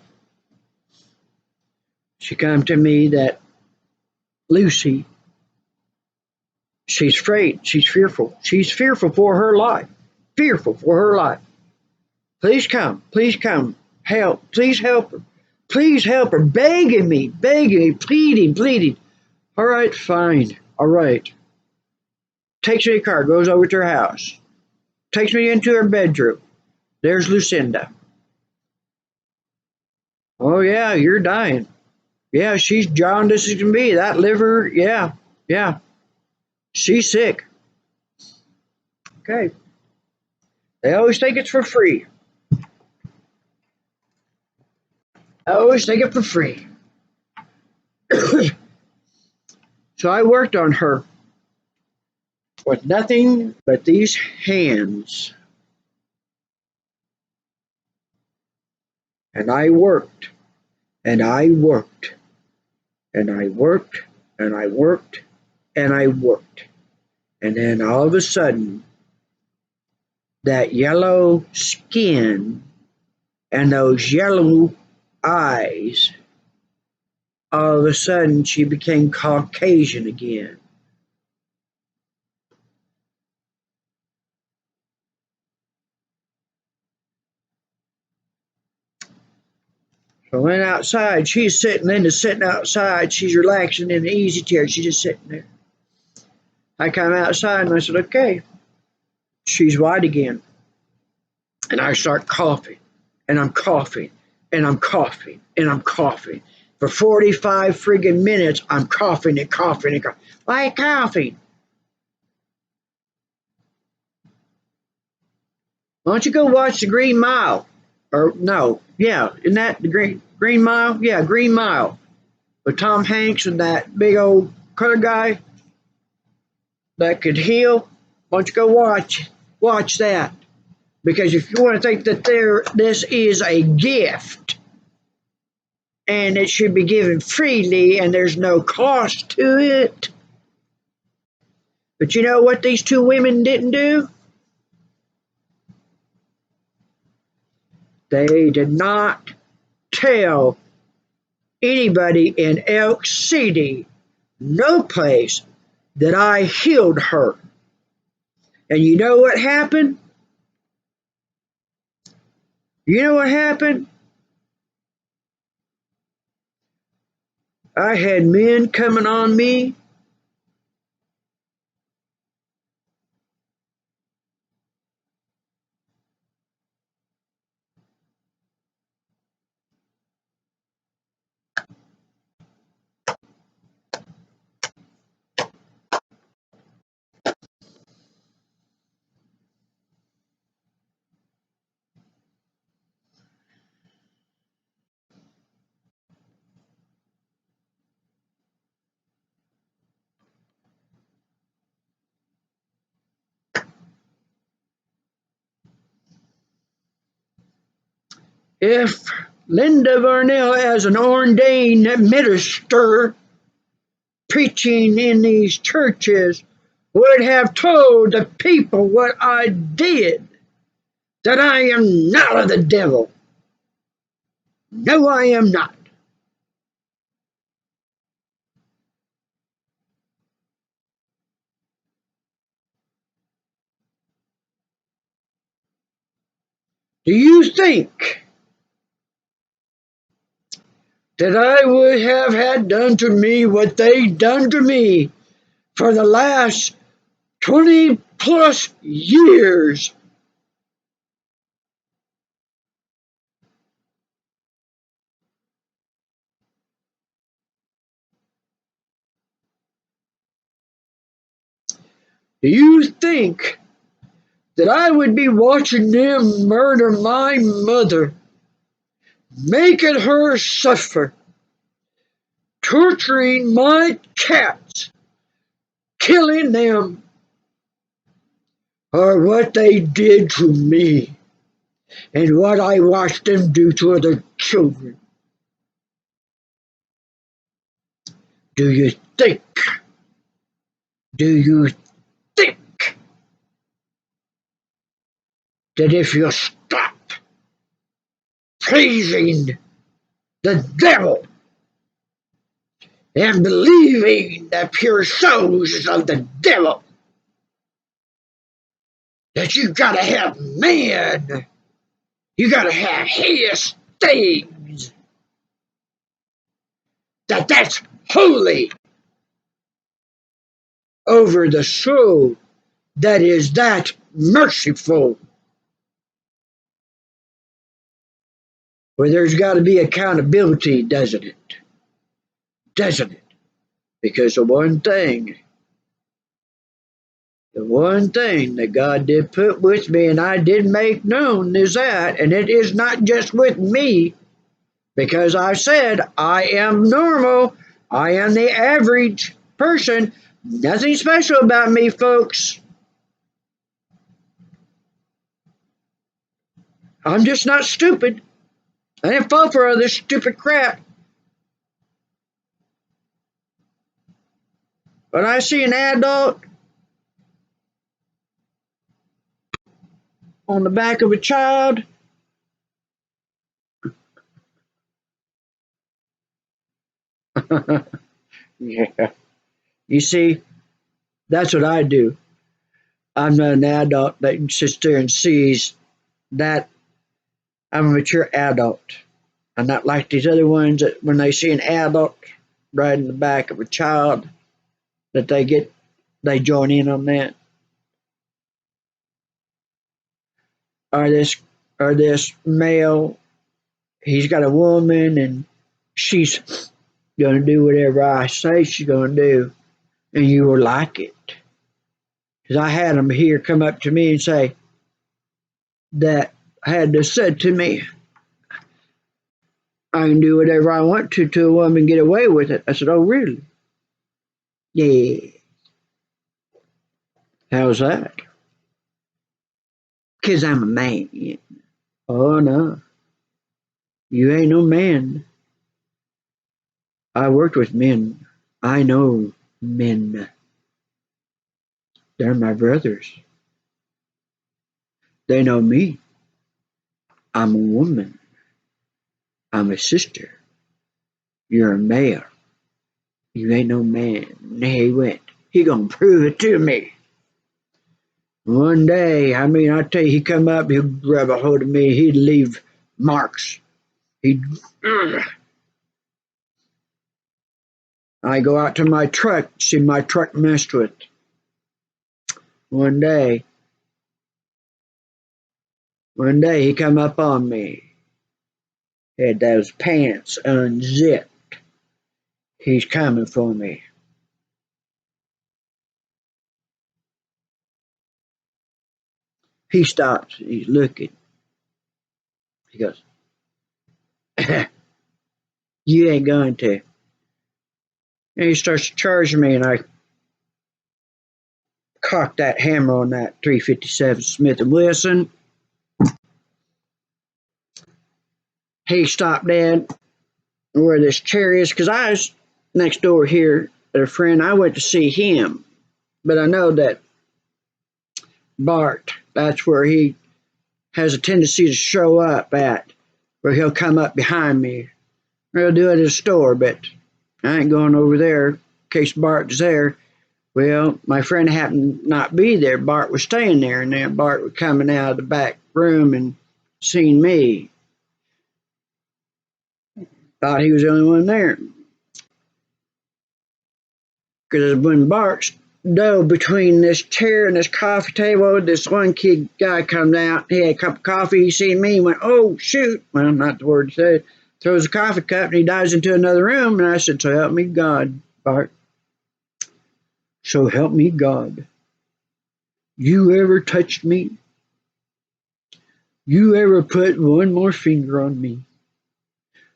She come to me that Lucy, she's afraid, she's fearful. She's fearful for her life. Fearful for her life. Please come, help, please help her. Please help her, begging me, pleading. All right, fine, all right. Takes me a car, goes over to her house. Takes me into her bedroom. There's Lucinda. Oh yeah, you're dying. Yeah, she's jaundiced as can be. That liver, yeah. She's sick. Okay. They always think it's for free. I always take it for free. So I worked on her with nothing but these hands. And I worked, and I worked, and I worked, and I worked, and I worked. And then all of a sudden, that yellow skin and those yellow eyes, all of a sudden she became Caucasian again. So I went outside. Linda's sitting outside. She's relaxing in the easy chair. She's just sitting there. I come outside and I said, okay. She's white again. And I start coughing. And I'm coughing. And I'm coughing. And I'm coughing. For 45 friggin' minutes, I'm coughing and coughing and coughing. Why are you coughing? Why don't you go watch the Green Mile? Or no, yeah, isn't that the Green Mile? Yeah, Green Mile. With Tom Hanks and that big old color guy that could heal. Why don't you go watch that? Because if you want to think that this is a gift and it should be given freely and there's no cost to it. But you know what these two women didn't do? They did not tell anybody in Elk City, no place, that I healed her. And you know what happened? You know what happened? I had men coming on me. If Linda Varnell, as an ordained minister preaching in these churches, would have told the people what I did, that I am not of the devil. No, I am not. Do you think that I would have had done to me what they done to me for the last 20 plus years? Do you think that I would be watching them murder my mother, making her suffer, torturing my cats, killing them, or what they did to me and what I watched them do to other children? Do you think, do you think that if you stop praising the devil and believing that pure souls is of the devil, that you gotta have man, you gotta have his things, that's holy over the soul that is that merciful? Well, there's got to be accountability, doesn't it? Doesn't it? Because the one thing that God did put with me and I did make known is that, and it is not just with me, because I said I am normal, I am the average person, nothing special about me, folks. I'm just not stupid. I didn't fall for all this stupid crap. When I see an adult on the back of a child, yeah, you see, that's what I do. I'm not an adult that sits there and sees that. I'm a mature adult. I'm not like these other ones that when they see an adult riding the back of a child, that they join in on that. Or this male, he's got a woman and she's gonna do whatever I say she's gonna do, and you will like it. Because I had them here come up to me and say that had this said to me, I can do whatever I want to a woman and get away with it. I said, oh, really? Yeah. How's that? Because I'm a man. Oh, no. You ain't no man. I worked with men. I know men. They're my brothers. They know me. I'm a woman. I'm a sister. You're a male. You ain't no man. And he went. He gonna prove it to me. One day, I tell you, he'd come up, he'd grab a hold of me, he'd leave marks. He'd, I go out to my truck, see my truck messed with. One day he come up on me. Had those pants unzipped. He's coming for me. He stops. He's looking. He goes, "You ain't going to." And he starts to charge me, and I cocked that hammer on that 357 Smith & Wesson. He stopped dead where this chair is, because I was next door here at a friend. I went to see him, but I know that Bart, that's where he has a tendency to show up at, where he'll come up behind me. Or he'll do it at a store, but I ain't going over there in case Bart's there. Well, my friend happened not to be there. Bart was staying there, and then Bart was coming out of the back room and seen me. Thought he was the only one there. Because when Bart dove between this chair and this coffee table, this one guy comes out. He had a cup of coffee. He seen me. He went, "Oh, shoot." Well, not the word he said. Throws a coffee cup, and he dives into another room. And I said, "So help me God, Bart. So help me God. You ever touched me? You ever put one more finger on me?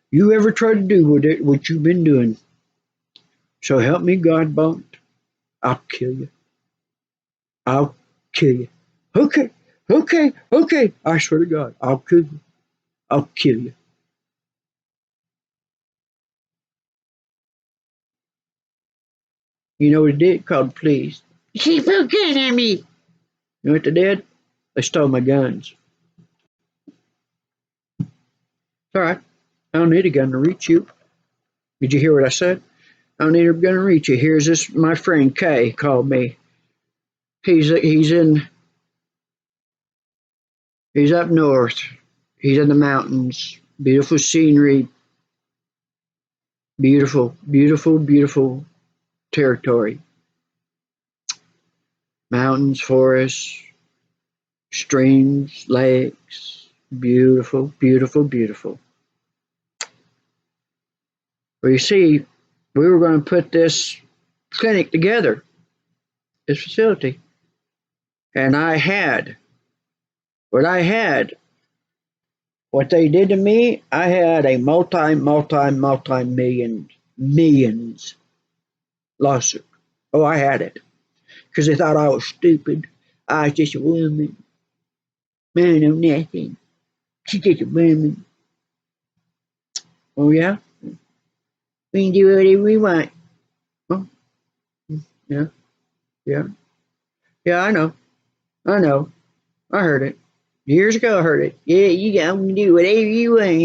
You ever try to do what you've been doing? So help me God, Bart. I'll kill you. I'll kill you." "Okay, okay, okay. I swear to God, I'll kill you. I'll kill you." You know what he did? Called the police. "She put a gun on me." You know what they did? They stole my guns. It's all right. I don't need a gun to reach you. Did you hear what I said? I don't need a gun to reach you. Here's this, my friend Kay called me. He's up north. He's in the mountains. Beautiful scenery. Beautiful, beautiful, beautiful territory. Mountains, forests, streams, lakes. Beautiful, beautiful, beautiful. Well, you see, we were going to put this clinic together, this facility. And what they did to me, I had a millions lawsuit. Oh, I had it. Because they thought I was stupid. I was just a woman. Man, know nothing. She's just a woman. Oh, yeah? We can do whatever we want. Oh, yeah, yeah. Yeah, I know. I know. I heard it. Years ago, I heard it. Yeah, you got to do whatever you want.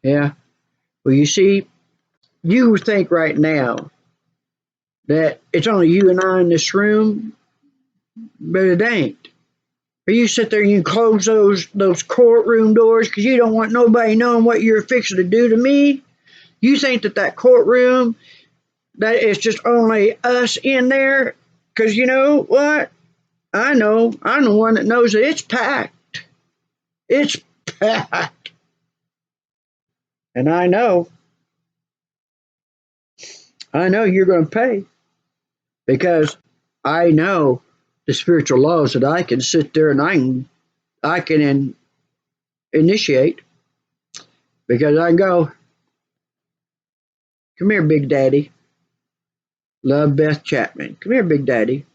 Yeah. Well, you see, you think right now that it's only you and I in this room, but it ain't. Or you sit there and you close those courtroom doors because you don't want nobody knowing what you're fixing to do to me. You think that courtroom, that it's just only us in there? Because you know what? I know. I'm the one that knows that it's packed. It's packed. And I know you're going to pay because I know the spiritual laws that I can sit there and I can initiate because I can go, "Come here, Big Daddy. Love, Beth Chapman. Come here, Big Daddy.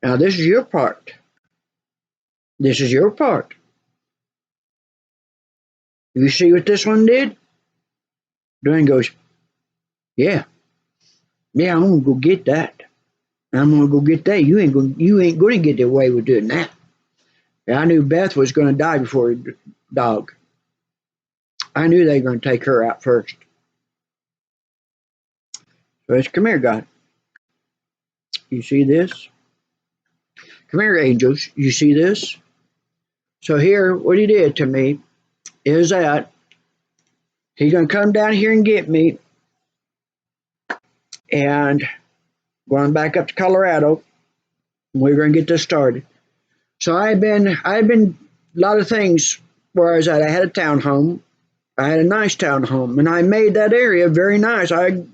Now this is your part. This is your part. You see what this one did?" Dwayne goes, "Yeah, yeah, I'm gonna go get that. I'm gonna go get that. You ain't gonna get away with doing that." And I knew Beth was gonna die before the dog. I knew they were gonna take her out first. So it's, "Come here, God. You see this? Come here, angels. You see this?" So here, what he did to me, is that he's going to come down here and get me, and going back up to Colorado. We're going to get this started. So I've been a lot of things where I was at. I had a townhome. I had a nice townhome, and I made that area very nice. I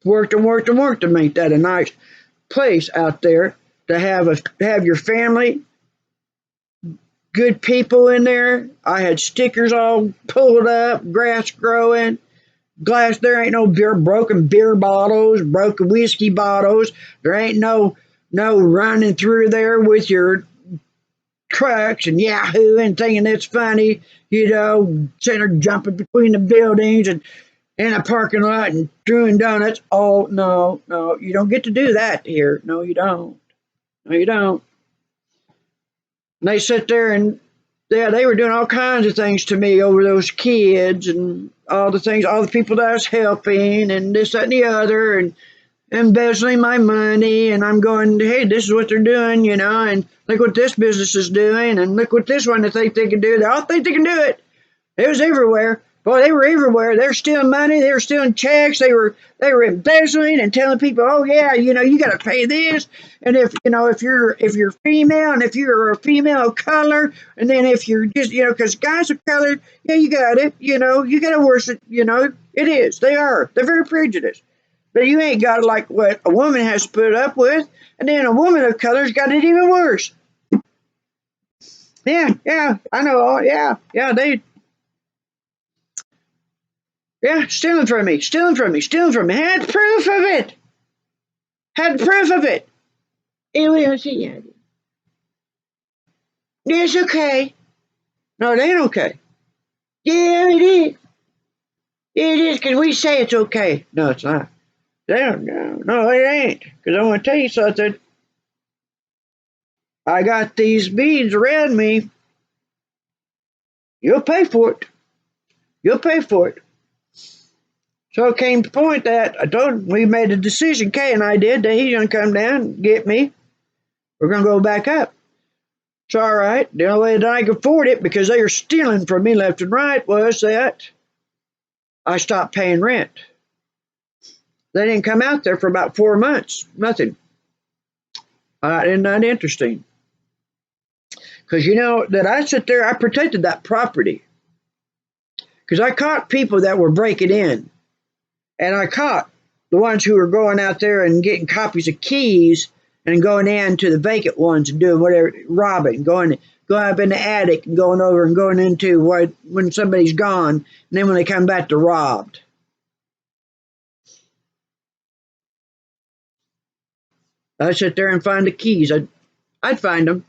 worked and worked and worked to make that a nice place out there to have your family, good people in there. I had stickers all pulled up, grass growing, glass. There ain't no broken beer bottles, broken whiskey bottles. There ain't no running through there with your trucks and yahoo and thinking it's funny, sitting there jumping between the buildings and in a parking lot and doing donuts. Oh, no, you don't get to do that here. No, you don't. No, you don't. And they sit there and, yeah, they were doing all kinds of things to me over those kids and all the things, all the people that I was helping and this, that, and the other, and embezzling my money. And I'm going, hey, this is what they're doing, and look what this business is doing, and look what this one they think they can do. They all think they can do it. It was everywhere. Boy, they were everywhere. They were stealing money. They were stealing checks. They were embezzling and telling people, oh yeah, you got to pay this. And if you're female, and if you're a female of color, and then if you're just because guys of color, yeah, you got it. You got to worship. It is. They're very prejudiced. But you ain't got like what a woman has to put up with, and then a woman of color's got it even worse. Yeah, I know. Yeah, stealing from me. Had proof of it. It's okay. No, it ain't okay. Yeah, it is. It is, because we say it's okay. No, it's not. They don't know. No, it ain't. Because I want to tell you something. I got these beads around me. You'll pay for it. So it came to the point that we made a decision, Kay and I did, that he's going to come down and get me. We're going to go back up. It's all right. The only way that I could afford it, because they were stealing from me left and right, was that I stopped paying rent. They didn't come out there for about 4 months. Nothing. Isn't that interesting? Because that I sit there, I protected that property. Because I caught people that were breaking in. And I caught the ones who were going out there and getting copies of keys and going into the vacant ones and doing whatever, robbing, going up in the attic and going over and going into when somebody's gone, and then when they come back, they're robbed. I'd sit there and find the keys. I'd find them.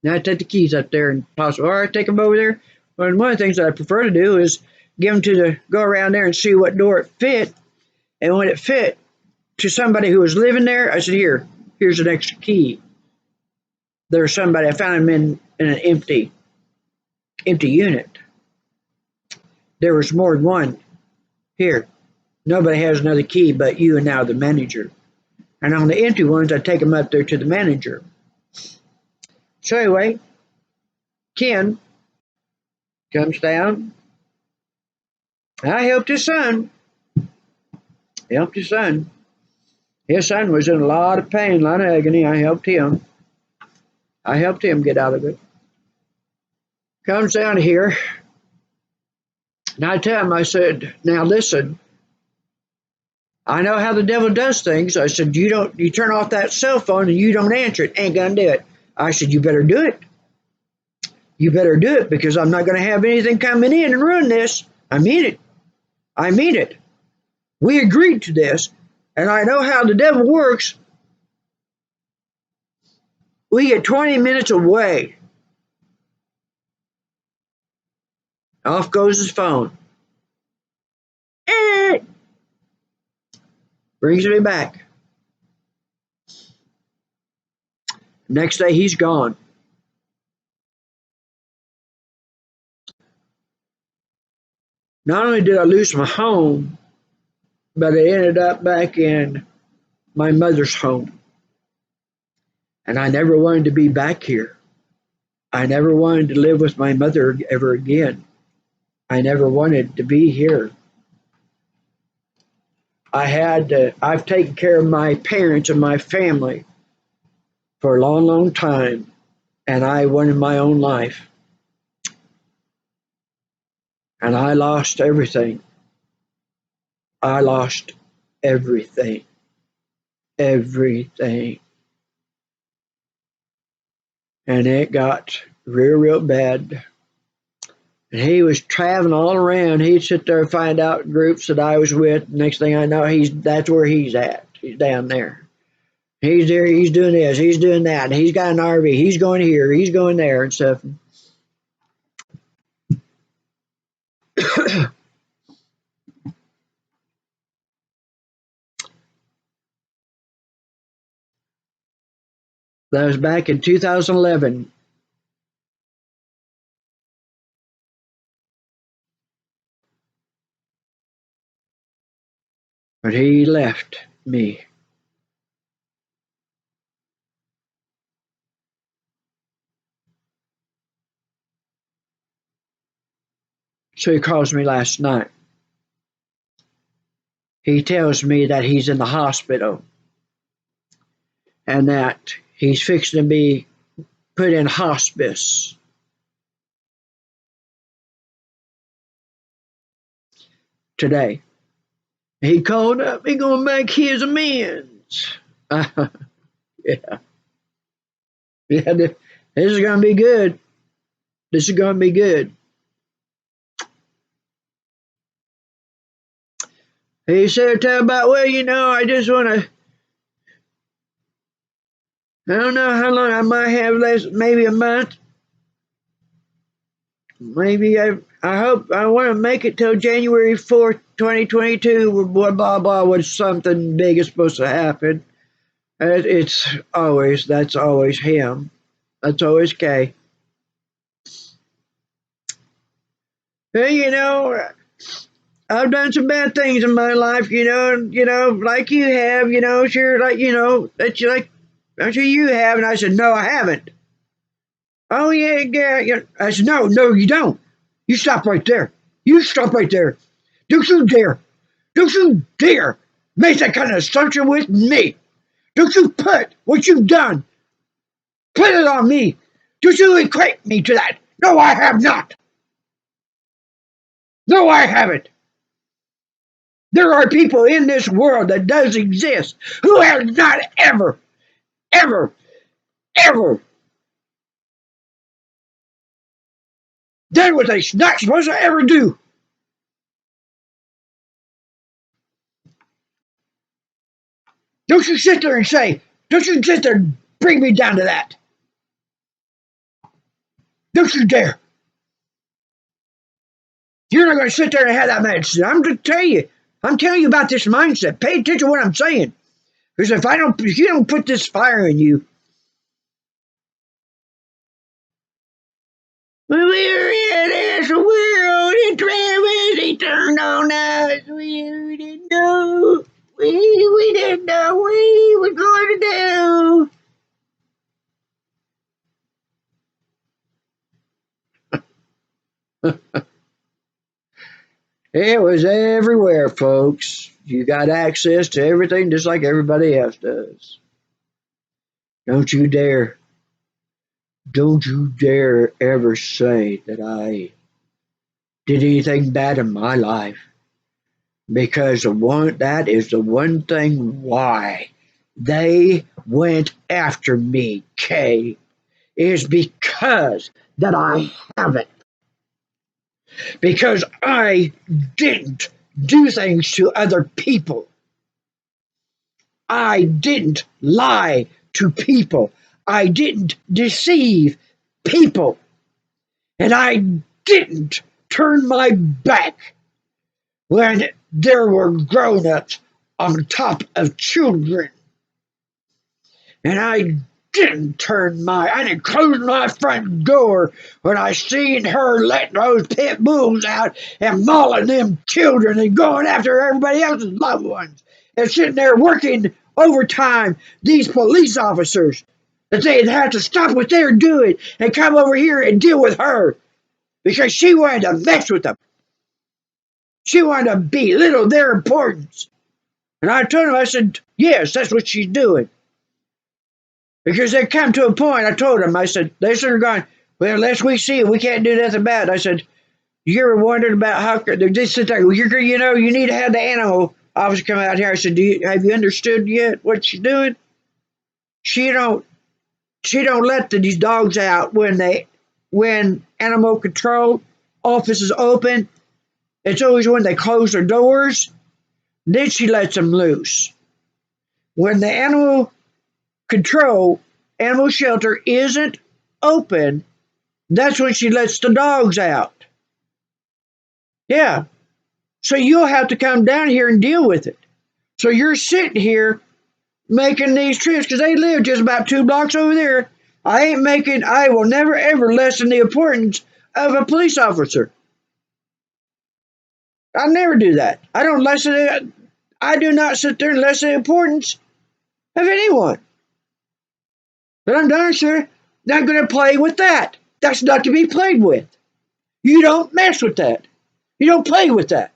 And I'd take the keys up there and possibly, or I'd take them over there. But one of the things that I prefer to do is go around there and see what door it fit. And when it fit to somebody who was living there, I said, here's an extra key. There's somebody, I found him in an empty unit. There was more than one. Here, nobody has another key but you and now the manager. And on the empty ones, I take them up there to the manager. So anyway, Ken comes down. I helped his son. His son was in a lot of pain, a lot of agony. I helped him get out of it. Comes down here, and I tell him, I said, now listen, I know how the devil does things. I said, you turn off that cell phone and you don't answer it, ain't gonna do it. I said, you better do it. You better do it, because I'm not gonna have anything coming in and ruin this. I mean it. We agreed to this, and I know how the devil works. We get 20 minutes away. Off goes his phone. Brings me back. Next day, he's gone. Not only did I lose my home, but I ended up back in my mother's home. And I never wanted to be back here. I never wanted to live with my mother ever again. I never wanted to be here. I've taken care of my parents and my family for a long, long time, and I wanted my own life. And I lost everything. I lost everything. Everything. And it got real, real bad. And he was traveling all around. He'd sit there and find out groups that I was with. Next thing I know, that's where he's at. He's down there. He's there, he's doing this, he's doing that, and he's got an RV, he's going here, he's going there and stuff. That was back in 2011. But he left me. So he calls me last night. He tells me that he's in the hospital and that he's fixing to be put in hospice. Today. He called up, he gonna make his amends. Yeah. Yeah, this is gonna be good. This is gonna be good. He said about, well, I just wanna, I don't know how long I might have left, maybe a month. Maybe I hope I want to make it till January 4th, 2022, blah, blah, blah, when something big is supposed to happen. That's always him. That's always Kay. Hey, I've done some bad things in my life, like you have, sure, I'm sure you have. And I said, no, I haven't. Oh, yeah. I said, no, you don't. You stop right there. You stop right there. Don't you dare. Don't you dare make that kind of assumption with me. Don't you put what you've done, put it on me. Don't you equate me to that. No, I have not. No, I haven't. There are people in this world that does exist who have not ever, ever, ever done what they're not supposed to ever do. Don't you sit there and say, don't you sit there and bring me down to that. Don't you dare. You're not going to sit there and have that mindset. I'm telling you about this mindset. Pay attention to what I'm saying. Because if you don't put this fire in you, we're in this world, and gravity turned on us. We didn't know. We didn't know what we were going to do. It was everywhere, folks. You got access to everything just like everybody else does. Don't you dare ever say that I did anything bad in my life. Because that is the one thing why they went after me, Kay, is because that I haven't. Because I didn't do things to other people. I didn't lie to people. I didn't deceive people. And I didn't turn my back when there were grown-ups on top of children. And I didn't close my front door when I seen her letting those pit bulls out and mauling them children and going after everybody else's loved ones and sitting there working overtime, these police officers, that they'd have to stop what they were doing and come over here and deal with her because she wanted to mess with them. She wanted to belittle their importance. And I told him, I said, yes, that's what she's doing. Because there come to a point, I told them, I said, they started going, well, unless we see it, we can't do nothing about it. I said, you ever wondered about how they just sit there, well, you know, you need to have the animal officer come out here. I said, have you understood yet what she's doing? She don't let these dogs out when animal control office is open. It's always when they close their doors. Then she lets them loose. When the animal shelter isn't open, that's when she lets the dogs out. Yeah. So you'll have to come down here and deal with it. So you're sitting here making these trips because they live just about 2 blocks over there. I will never ever lessen the importance of a police officer. I never do that. I don't lessen it. I do not sit there and lessen the importance of anyone. But I'm darn sure not going to play with that. That's not to be played with. You don't mess with that. You don't play with that.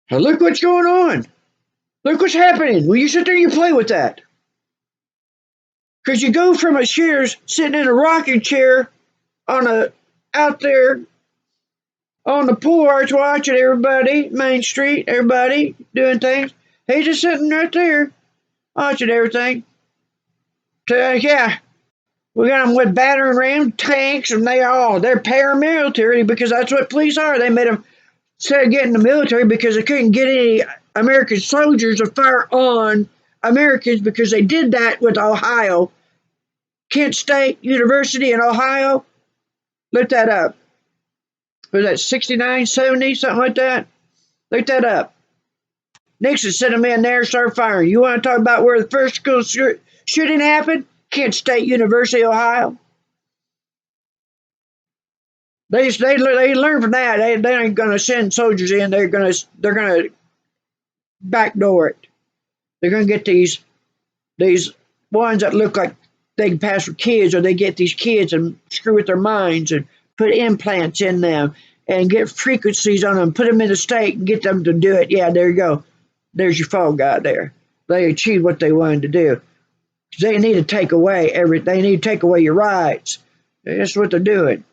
Now look what's going on. Look what's happening when you sit there and you play with that. Because you go from a chair sitting in a rocking chair out there on the porch watching everybody, Main Street, everybody doing things. He's just sitting right there watching everything. Yeah, we got them with battering ram tanks, and they're paramilitary because that's what police are. They made them instead of getting the military because they couldn't get any American soldiers to fire on Americans because they did that with Ohio. Kent State University in Ohio. Look that up. Was that 69, 70, something like that? Look that up. Nixon sent them in there and started firing. You want to talk about where the first school shooting happened? Kent State University, Ohio. They learn from that. They ain't gonna send soldiers in. They're gonna backdoor it. They're gonna get these ones that look like they can pass for kids, or they get these kids and screw with their minds and put implants in them and get frequencies on them, put them in a state and get them to do it. Yeah, there you go. There's your fall guy there. They achieved what they wanted to do. They need to take away they need to take away your rights. That's what they're doing.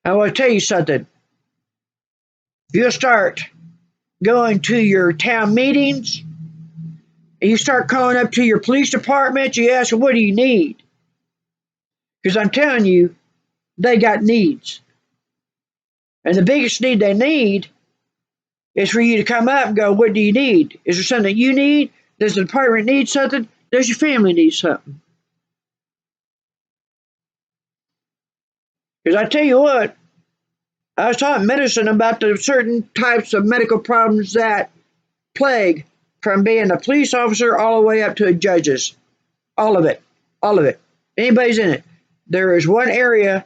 I want to tell you something. If you start going to your town meetings and you start calling up to your police department, you ask them, what do you need? Because I'm telling you, they got needs. And the biggest need they need is for you to come up and go, what do you need? Is there something you need? Does the department need something? Does your family need something? Because I tell you what, I was taught in medicine about the certain types of medical problems that plague from being a police officer all the way up to judges. All of it. All of it. Anybody's in it. There is one area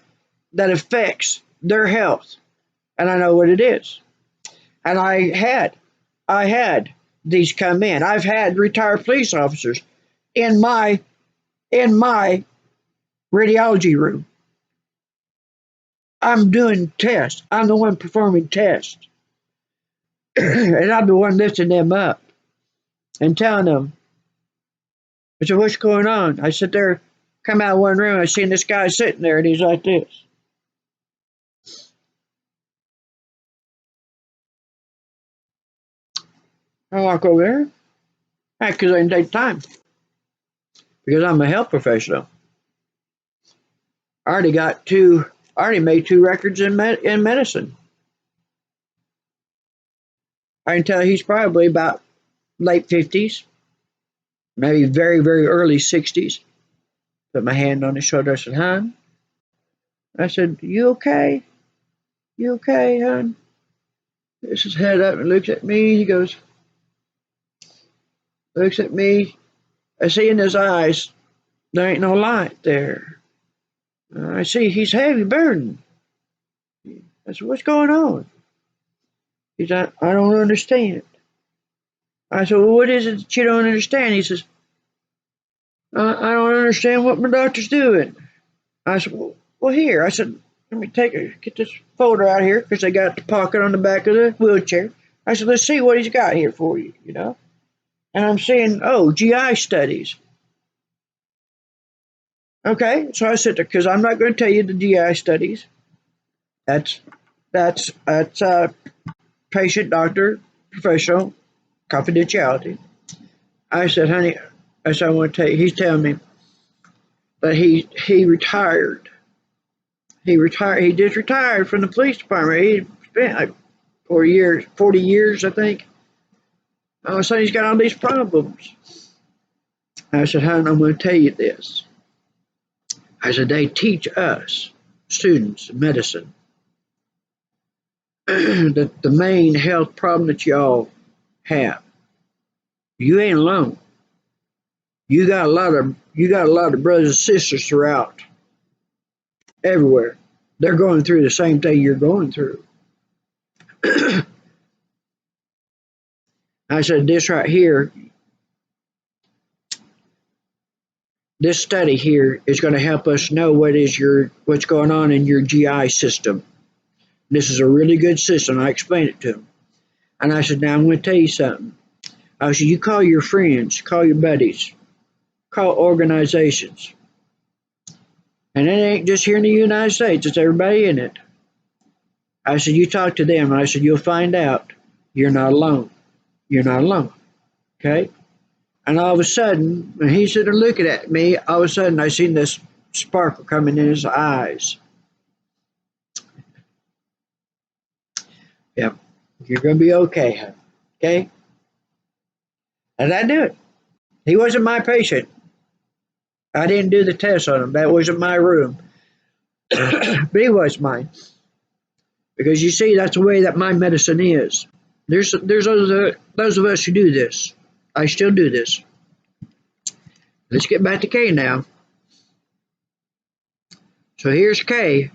that affects their health, and I know what it is. And I had these come in. I've had retired police officers in my radiology room. I'm doing tests. I'm the one performing tests. And I'm the one lifting them up and telling them. I said, what's going on? I sit there, come out of one room, I seen this guy sitting there, and he's like this. I walk over there. Because I didn't take time. Because I'm a health professional. I already made 2 records in medicine. I can tell he's probably about late 50s, maybe very, very early 60s. Put my hand on his shoulder. I said, hon. I said, you okay? You okay, hon? Puts his head up and looks at me. He goes, looks at me. I see in his eyes, there ain't no light there. I see he's heavy burden. I said, what's going on? He said, I don't understand. I said, well, what is it that you don't understand? He says, I don't understand what my doctor's doing. I said, well, here. I said, let me get this folder out here because they got the pocket on the back of the wheelchair. I said, let's see what he's got here for you, you know. And I'm seeing, oh, GI studies. Okay, so I said, because I'm not going to tell you the GI studies. That's patient, doctor, professional confidentiality. I said, honey, I want to tell you. He's telling me that he retired. He retired. He just retired from the police department. He spent like 40 years, I think. All of a sudden, he's got all these problems. I said, honey, I'm going to tell you this. I said, they teach us, students of medicine, that the main health problem that y'all have, you ain't alone. You got a lot of brothers and sisters throughout everywhere. They're going through the same thing you're going through. I said, this right here, this study here is going to help us know what's going on in your GI system. This is a really good system. I explained it to him. And I said, now I'm going to tell you something. I said, you call your friends, call your buddies, call organizations. And it ain't just here in the United States, it's everybody in it. I said, you talk to them. And I said, you'll find out you're not alone. You're not alone. Okay? And all of a sudden, when he's sitting there looking at me, all of a sudden I seen this sparkle coming in his eyes. Yep. You're going to be okay, honey. Okay? And I knew it. He wasn't my patient. I didn't do the test on him. That wasn't my room. But he was mine. Because you see, that's the way that my medicine is. There's those of us who do this. I still do this. Let's get back to Kay now. So here's Kay.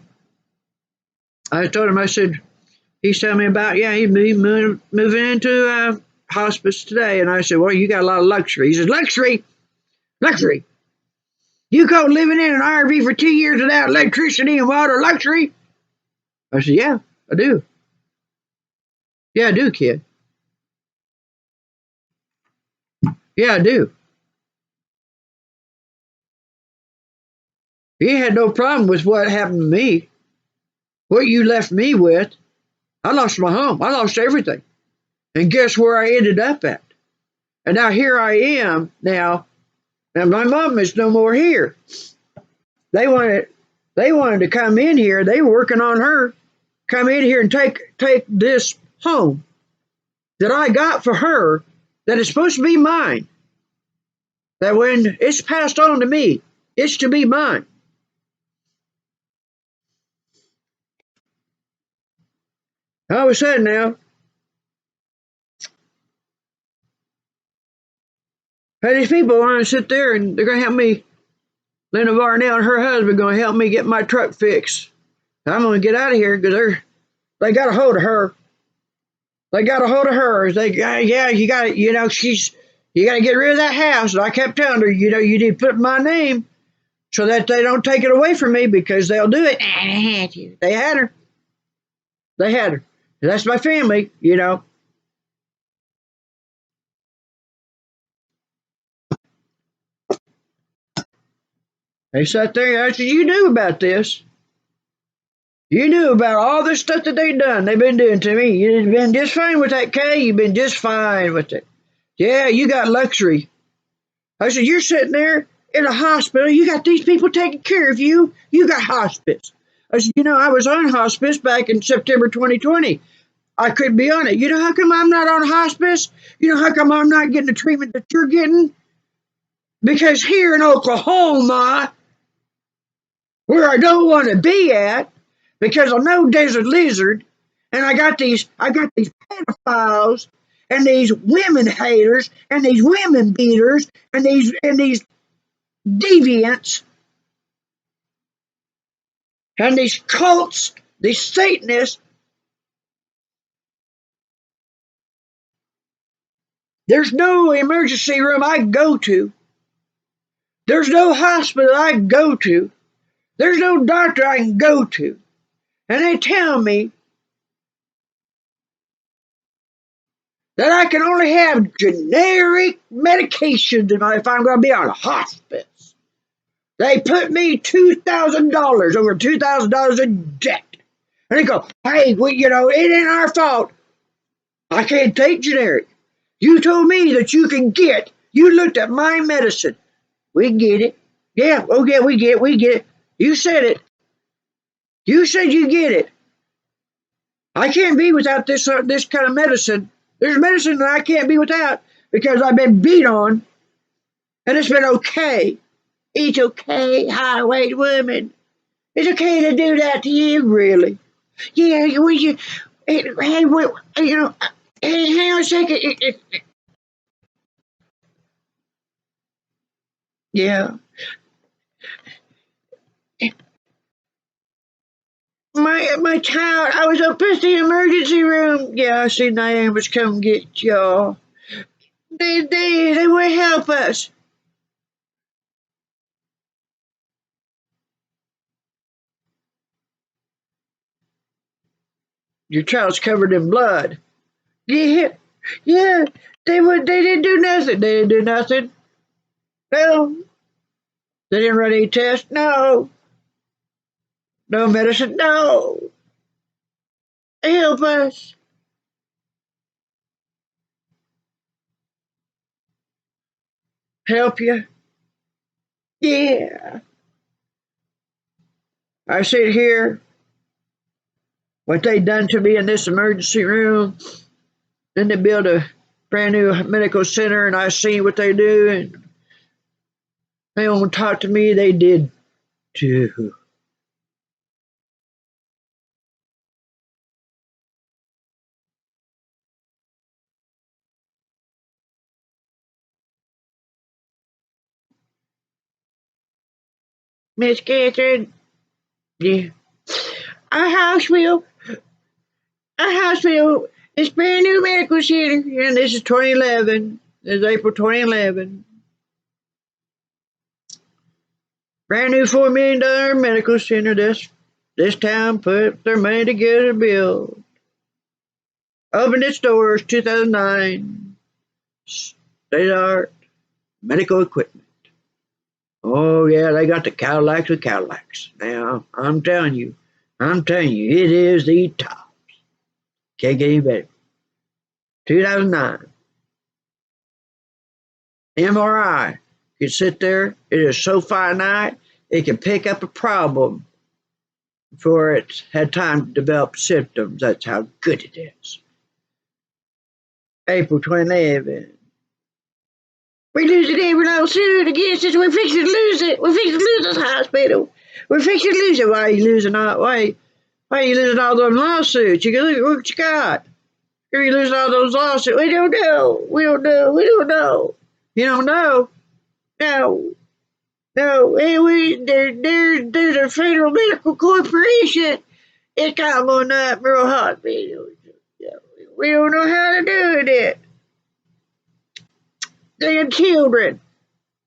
I told him, I said, he's telling me about, yeah, he'd be moving into hospice today. And I said, well, you got a lot of luxury. He says, luxury? Luxury? You go living in an RV for 2 years without electricity and water, luxury? I said, yeah, I do. Yeah, I do, kid. Yeah, I do. He had no problem with what happened to me. What you left me with. I lost my home. I lost everything. And guess where I ended up at? And now here I am now. And my mom is no more here. They wanted to come in here. They were working on her. Come in here and take this home that I got for her that is supposed to be mine. That when it's passed on to me, it's to be mine. All of a sudden now, hey, these people want to sit there and they're going to help me. Linda Varnell and her husband are going to help me get my truck fixed. I'm going to get out of here because they got a hold of her. They got a hold of her. Yeah, you got to, you got to get rid of that house. And I kept telling her, you need to put my name so that they don't take it away from me because they'll do it. They had her. They had her. That's my family, They sat there. I said, you knew about this. You knew about all this stuff that they've done. They've been doing to me. You've been just fine with that, Kay. You've been just fine with it. Yeah, you got luxury. I said, you're sitting there in a hospital. You got these people taking care of you. You got hospice. I said, I was on hospice back in September 2020. I couldn't be on it. You know how come I'm not on hospice? You know how come I'm not getting the treatment that you're getting? Because here in Oklahoma, where I don't want to be at, because I'm no desert lizard, and I got these pedophiles and these women haters and these women beaters and these deviants and these cults, these Satanists. There's no emergency room I can go to. There's no hospital I can go to. There's no doctor I can go to and they tell me that I can only have generic medications if I'm going to be on hospice. They put me $2,000, over $2,000 in debt. And they go, hey, well, it ain't our fault. I can't take generic. You told me that you looked at my medicine. We get it. Yeah, okay, we get it. You said it. You said you get it. I can't be without this kind of medicine. There's medicine that I can't be without because I've been beat on, and it's been okay. It's okay, highway woman. It's okay to do that to you, really. Yeah, hey, hey, hang on a second. Yeah. My child, I was up at the emergency room. Yeah, I seen the ambulance come get y'all. They will help us. Your child's covered in blood. Yeah, yeah. They didn't do nothing. They didn't do nothing. No. They didn't run any tests. No. No medicine. No. Help us. Help you. Yeah. I sit here, what they done to me in this emergency room. Then they build a brand new medical center, and I seen what they do, and they won't talk to me. They did too. Miss Catherine, yeah. Our hospital, our hospital is brand new medical center, and this is 2011. This is April 2011. Brand new $4 million medical center. This town put their money together to build. Opened its doors 2009. State of art medical equipment. Oh yeah, they got the Cadillacs with Cadillacs. Now I'm telling you, it is the top. Can't get any better. 2009. MRI. You can sit there. It is so finite. It can pick up a problem before it's had time to develop symptoms. That's how good it is. April 2011. We lose it every little soon again since we're fixing to lose it. We're fixing to lose this hospital. We're fixing to lose it. Why are you losing all? Why are you losing all those lawsuits? You can look at what you got. You're losing all those lawsuits. We don't know. We don't know. We don't know. You don't know? No. No. Hey, there's a Federal Medical Corporation. It's coming up real hot. We don't know how to do it. They're children.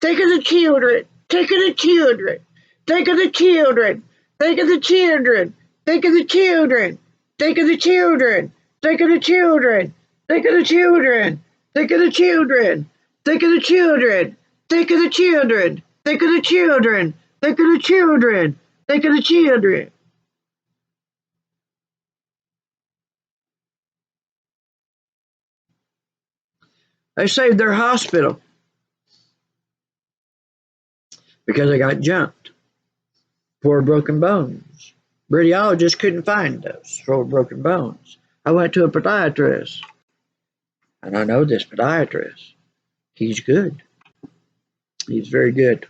Think of the children. Think of the children. Think of the children. Think of the children. Think of the children. Think of the children. Think of the children. Think of the children. Think of the children. Think of the children. Think of the children. Think of the children. Think of the children. Think of the children. They saved their hospital because they got jumped for broken bones. Radiologists couldn't find those for broken bones. I went to a podiatrist, and I know this podiatrist. He's good. He's very good.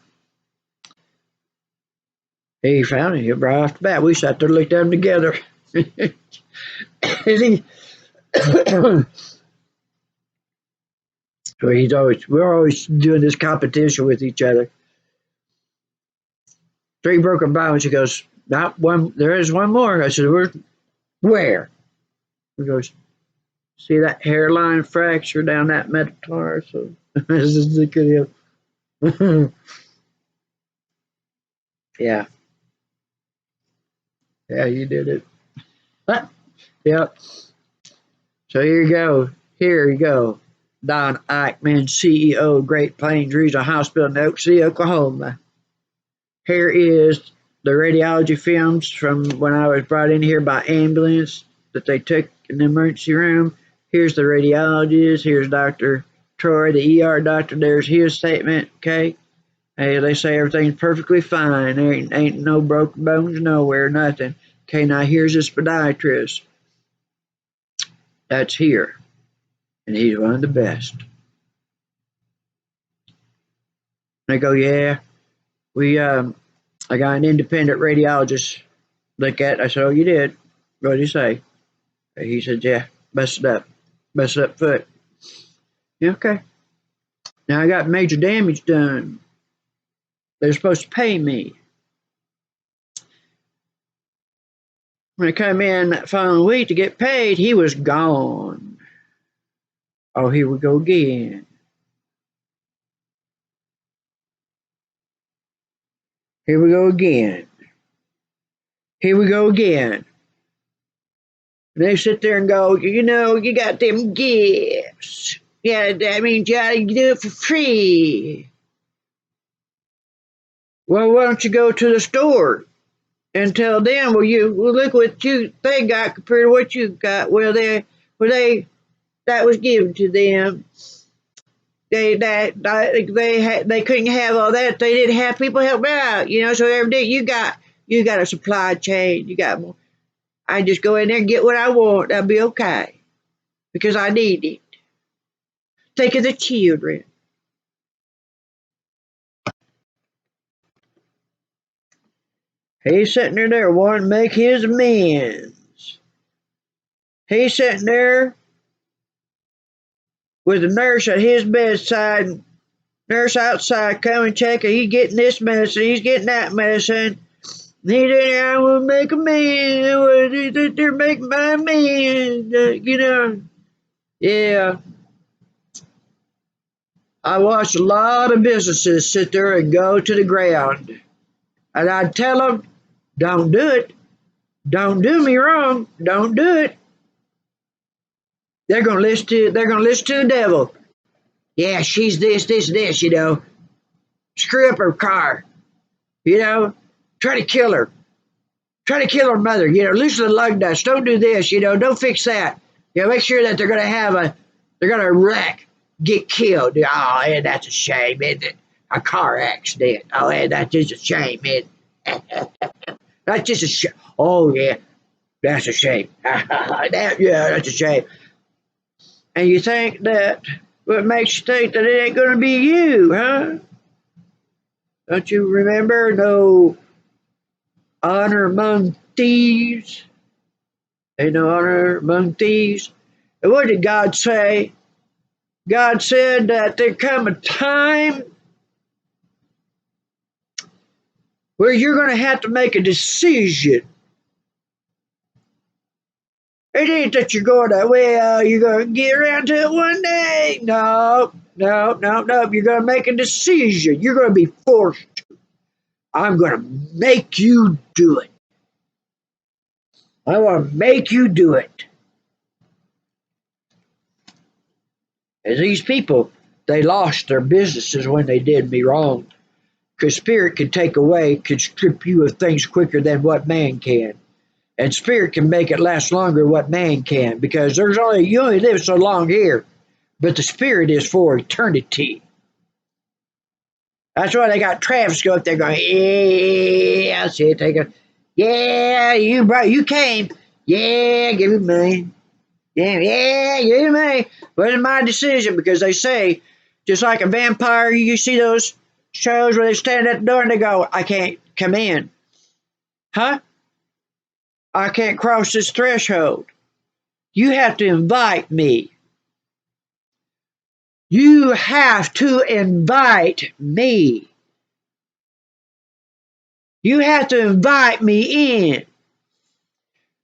He found it right off the bat. We sat there and looked at them together. We're always doing this competition with each other. 3 broken bones. He goes, not one. There is one more. I said, where? He goes, see that hairline fracture down that metatarsal? This is look at him. Yeah. Yeah, you did it. Ah, yep. So here you go. Here you go. Don Eichmann, CEO of Great Plains Regional Hospital in Oak City, Oklahoma. Here is the radiology films from when I was brought in here by ambulance that they took in the emergency room. Here's the radiologist. Here's Dr. Troy, the ER doctor. There's his statement. Okay. Hey, they say everything's perfectly fine. There ain't no broken bones nowhere, nothing. Okay, now here's this podiatrist. That's here. And he's one of the best. They go, yeah, I got an independent radiologist look at it. I said, oh, you did? What did he say? He said, yeah, busted up foot. Yeah, okay. Now I got major damage done. They're supposed to pay me. When I come in that following week to get paid, he was gone. Oh, here we go again. Here we go again. Here we go again. And they sit there and go, you got them gifts. Yeah, that means you gotta do it for free. Well, why don't you go to the store and tell them, look what they got compared to what you got. That was given to them. They couldn't have all that. They didn't have people help out, So every day you got a supply chain. You got more. I just go in there and get what I want. That'll be okay because I need it. Think of the children. He's sitting there wanting to make his amends. He's sitting there with a nurse at his bedside, nurse outside coming checking. He's getting this medicine. He's getting that medicine. He didn't. I will make amends. They're making my amends. Yeah. I watched a lot of businesses sit there and go to the ground. And I'd tell them, don't do it. Don't do me wrong. Don't do it. They're gonna listen to the devil. Yeah, she's this. Screw up her car. Try to kill her. Try to kill her mother. Loosen the lug nuts. Don't do this. Don't fix that. Make sure that they're gonna wreck, get killed. Oh, and that's a shame, isn't it? A car accident. Oh, and that's just a shame, isn't it? That's just a shame. Oh, yeah, that's a shame. That's a shame. And you think that, what makes you think that it ain't going to be you, huh? Don't you remember no honor among thieves? Ain't no honor among thieves. And what did God say? God said that there come a time where you're going to have to make a decision. It ain't that you're going to, you're going to get around to it one day. No. You're going to make a decision. You're going to be forced to. I'm going to make you do it. I want to make you do it. And these people, they lost their businesses when they did me wrong. Because spirit can take away, can strip you of things quicker than what man can. And spirit can make it last longer than what man can. Because you only live so long here. But the spirit is for eternity. That's why they got Travis go up there going, yeah, I see it. They go, yeah, you came. Yeah, give me money. Yeah, give me money. Wasn't my decision because they say, just like a vampire, you see those shows where they stand at the door and they go, I can't come in. Huh? I can't cross this threshold. You have to invite me. You have to invite me. You have to invite me in.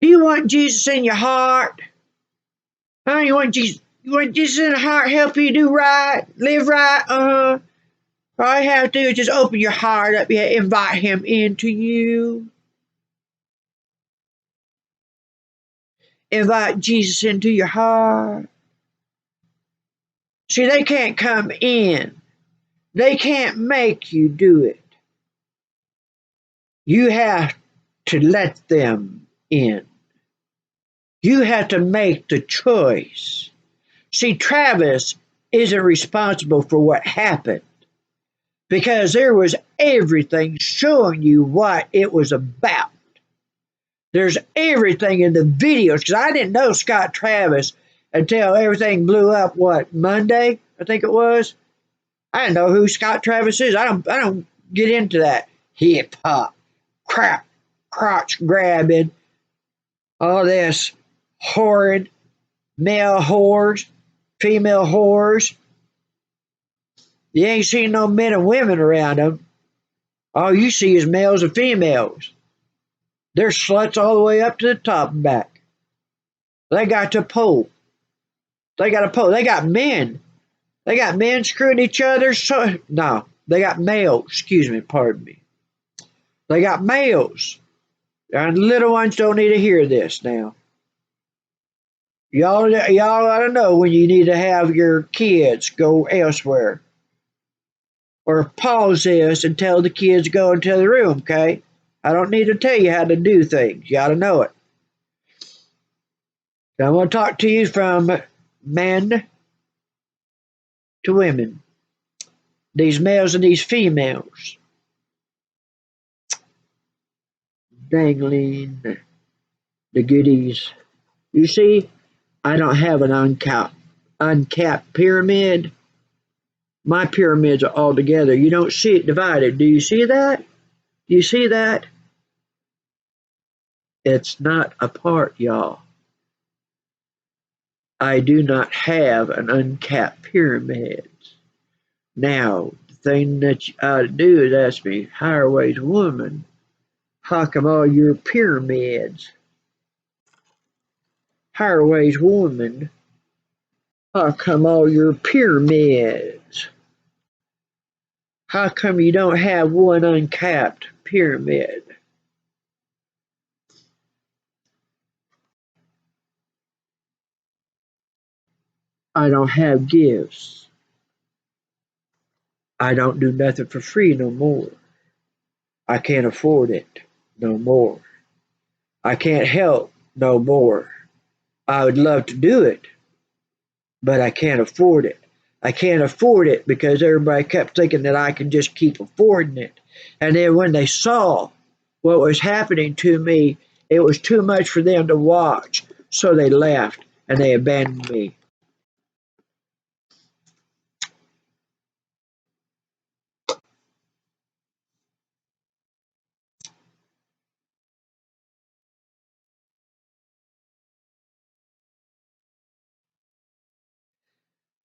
Do you want Jesus in your heart? Huh? You want Jesus in your heart, help you do right, live right? All you have to do is just open your heart up, invite him into you. invite Jesus into your heart. See, they can't come in. They can't make you do it. You have to let them in. You have to make the choice. See, Travis isn't responsible for what happened because there was everything showing you what it was about. There's everything in the videos because I didn't know Scott Travis until everything blew up. What, Monday? I think it was. I didn't know who Scott Travis is. I don't get into that hip hop crap, crotch grabbing, all this horrid male whores, female whores. You ain't seen no men and women around them. All you see is males and females. They're sluts all the way up to the top and back. They got to pole. They got a pole. They got men. They got men screwing each other. So no, they got males. Excuse me, pardon me. They got males. And little ones don't need to hear this now. Y'all ought to know when you need to have your kids go elsewhere. Or pause this and tell the kids to go into the room, okay? I don't need to tell you how to do things. You ought to know it. So I'm going to talk to you from men to women. These males and these females. Dangling the goodies. You see, I don't have an uncapped pyramid. My pyramids are all together. You don't see it divided. Do you see that? Do you see that? It's not apart, y'all. I do not have an uncapped pyramid. Now, the thing that you ought to do is ask me, Highway's woman, how come all your pyramids? Highway's woman, how come all your pyramids? How come you don't have one uncapped pyramid? I don't have gifts. I don't do nothing for free no more. I can't afford it no more. I can't help no more. I would love to do it, but I can't afford it. I can't afford it because everybody kept thinking that I could just keep affording it. And then when they saw what was happening to me, it was too much for them to watch. So they left and they abandoned me.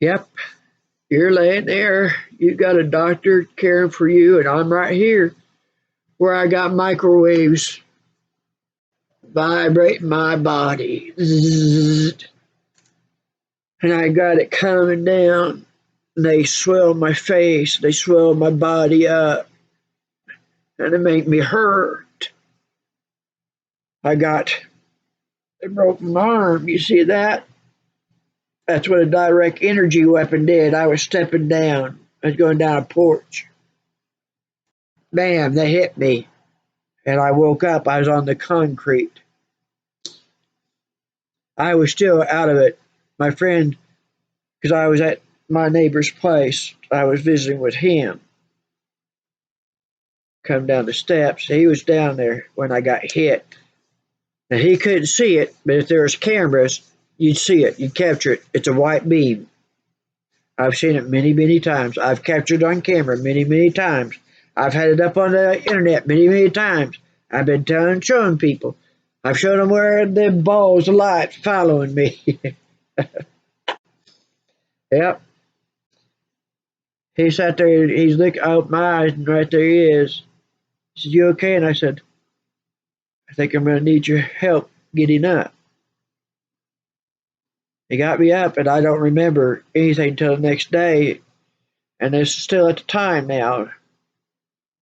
Yep, you're laying there. You got a doctor caring for you, and I'm right here where I got microwaves vibrating my body. Zzz. And I got it coming down. And they swell my face. They swell my body up. And it make me hurt. It broke my arm. You see that? That's what a direct energy weapon did. I was stepping down. I was going down a porch. Bam, they hit me. And I woke up. I was on the concrete. I was still out of it. My friend, because I was at my neighbor's place, I was visiting with him. Come down the steps. He was down there when I got hit. And he couldn't see it, but if there was cameras, you'd see it. You'd capture it. It's a white beam. I've seen it many, many times. I've captured it on camera many, many times. I've had it up on the internet many, many times. I've been showing people. I've shown them where the balls of light following me. Yep. He sat there, he's looking out my eyes, and right there he is. He said, "You okay?" And I said, "I think I'm going to need your help getting up." He got me up, and I don't remember anything until the next day. And it's still at the time now.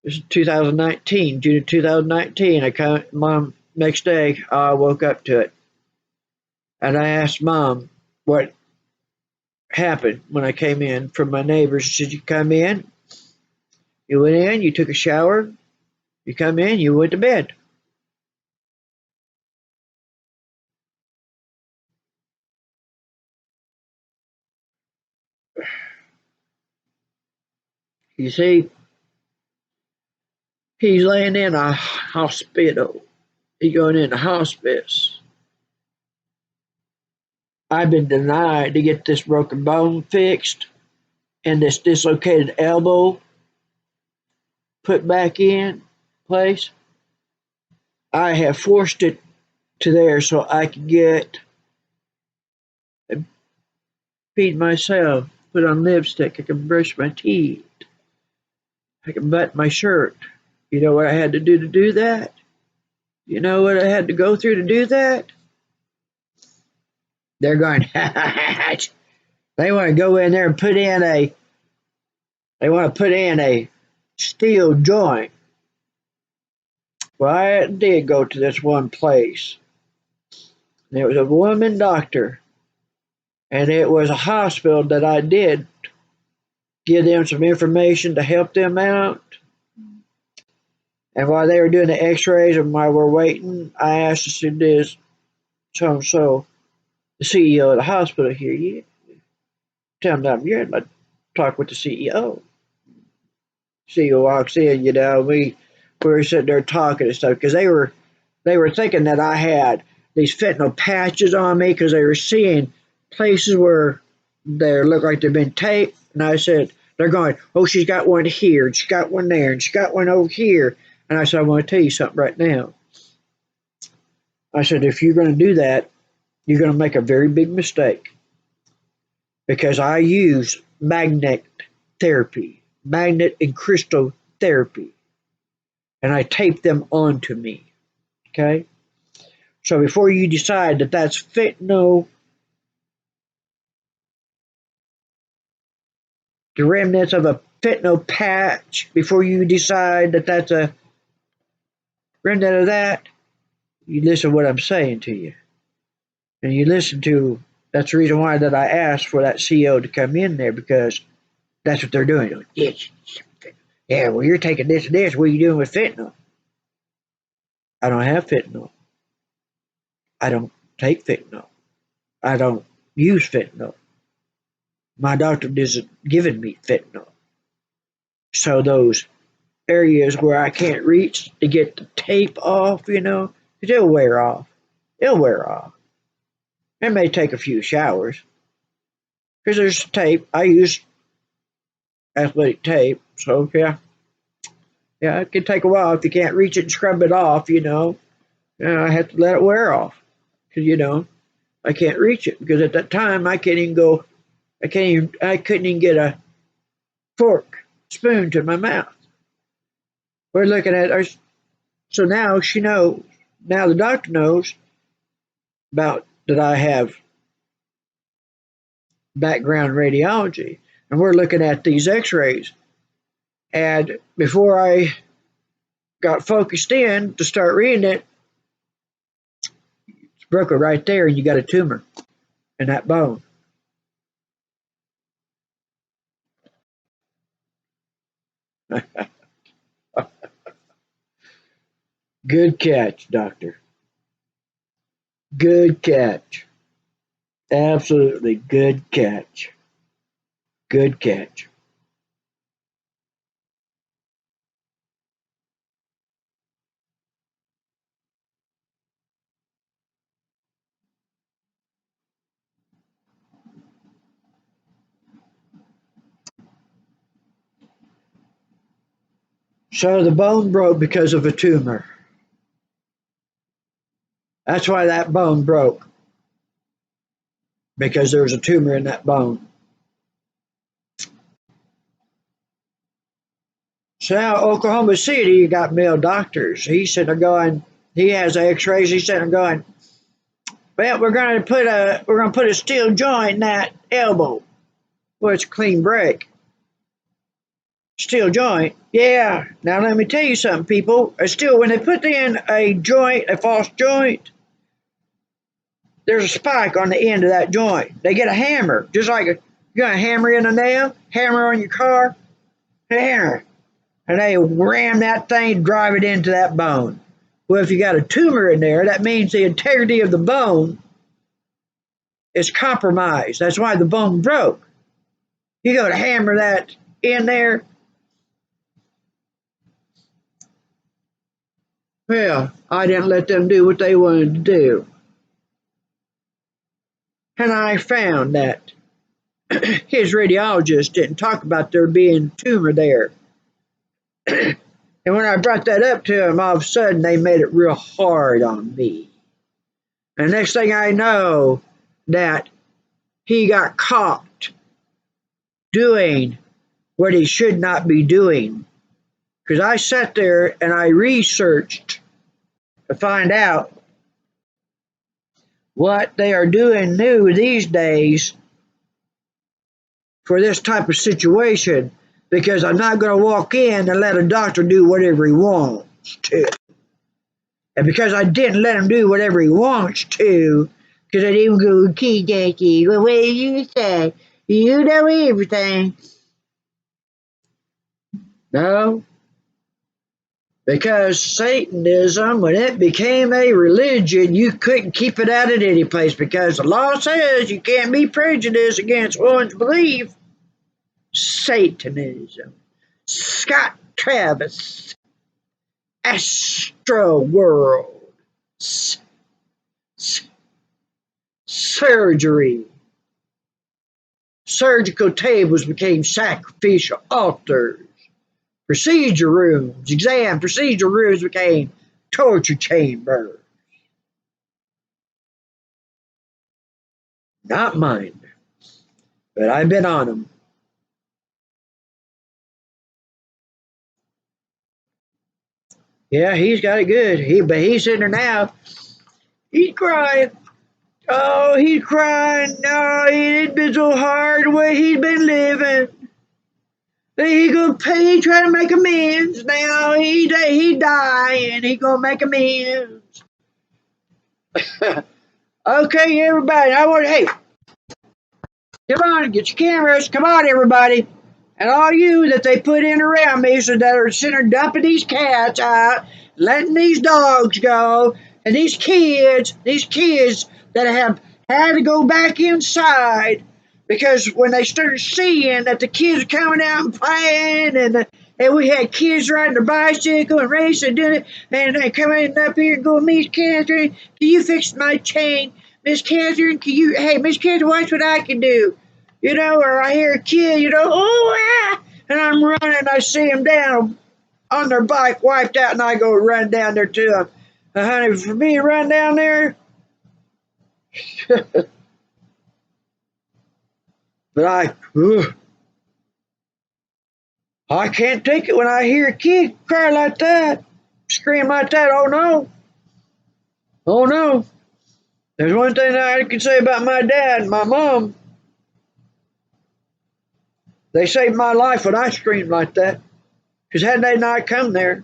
This is 2019, June of 2019. Next day, I woke up to it. And I asked Mom what happened when I came in from my neighbors. She said, you come in, you went in, you took a shower, you come in, you went to bed. You see, he's laying in a hospital. He's going into hospice. I've been denied to get this broken bone fixed and this dislocated elbow put back in place. I have forced it to there so I can get feed myself, put on lipstick, I can brush my teeth, I can button my shirt. You know what I had to do that? You know what I had to go through to do that? They're going, they want to go in there and they want to put in a steel joint. Well, I did go to this one place. And it was a woman doctor, and it was a hospital that I did give them some information to help them out. And while they were doing the x-rays and while we're waiting, I asked us to do this so the CEO of the hospital here, you tell them I'm here, let's talk with the CEO. CEO walks in, we were sitting there talking and stuff because they were thinking that I had these fentanyl patches on me because they were seeing places where they looked like they've been taped. And I said, they're going, oh, she's got one here, and she's got one there, and she's got one over here. And I said, I want to tell you something right now. I said, if you're going to do that, you're going to make a very big mistake because I use magnet therapy, magnet and crystal therapy, and I tape them onto me. Okay? So before you decide that that's fentanyl, the remnants of a fentanyl patch, before you decide that that's a remnant of that, you listen to what I'm saying to you. And you listen to, that's the reason why that I asked for that CO to come in there because that's what they're doing. Yes, yeah, well, you're taking this and this. What are you doing with fentanyl? I don't have fentanyl. I don't take fentanyl. I don't use fentanyl. My doctor isn't giving me fentanyl. So those areas where I can't reach to get the tape off, because it'll wear off. It'll wear off. It may take a few showers because there's tape. I use athletic tape, so yeah, it can take a while if you can't reach it and scrub it off. I have to let it wear off because I can't reach it because at that time I can't even go. I couldn't even get a fork, spoon to my mouth. We're looking at our, so now she knows. Now the doctor knows about that I have background radiology, and we're looking at these X-rays. And before I got focused in to start reading it, it's broken right there, and you got a tumor in that bone. Good catch, doctor. Good catch. Absolutely good catch. Good catch. So the bone broke because of a tumor. That's why that bone broke, because there was a tumor in that bone. So now Oklahoma City, you got male doctors. He's sitting there going, he has X-rays. He's sitting there going, well, we're going to put a steel joint in that elbow. Well, it's a clean break. Steel joint. Yeah. Now let me tell you something, people. When they put in a joint, a false joint, there's a spike on the end of that joint. They get a hammer, just like you're going to hammer in a nail, hammer on your car, hammer. And they ram that thing, drive it into that bone. Well, if you got a tumor in there, that means the integrity of the bone is compromised. That's why the bone broke. You go to hammer that in there. Well, I didn't let them do what they wanted to do. And I found that his radiologist didn't talk about there being a tumor there. And when I brought that up to him, all of a sudden they made it real hard on me. And next thing I know, that he got caught doing what he should not be doing. Because I sat there and I researched to find out what they are doing new these days for this type of situation, because I'm not going to walk in and let a doctor do whatever he wants to. And because I didn't let him do whatever he wants to, because I didn't go, okay, Jackie, what do you say? You know everything. No. Because Satanism, when it became a religion, you couldn't keep it out at any place, because the law says you can't be prejudiced against one's belief. Satanism. Scott Travis. Astroworld. Surgery. Surgical tables became sacrificial altars. Procedure rooms, exam procedure rooms became torture chambers. Not mine, but I've been on them. Yeah, he's got it good. But he's sitting there now. He's crying. Oh, he's crying. No, it's been so hard the way he's been living. He gonna pay, try to make amends. Now he dying. He gonna make amends. Okay, everybody. Hey, come on, get your cameras. Come on, everybody. And all you that they put in around me, so that are sitting there dumping these cats out, letting these dogs go, and these kids that have had to go back inside, because when they started seeing that the kids are coming out and playing, and we had kids riding their bicycle and racing and doing it, and they coming up here and going, Miss Catherine, can you fix my chain? Miss Catherine, hey, Miss Catherine, watch what I can do. Or I hear a kid, and I'm running, I see them down on their bike, wiped out, and I go run down there to them. Honey, for me to run down there, but I can't take it when I hear a kid cry like that, scream like that. Oh no. There's one thing that I can say about my dad and my mom. They saved my life when I screamed like that. Because had they not come there,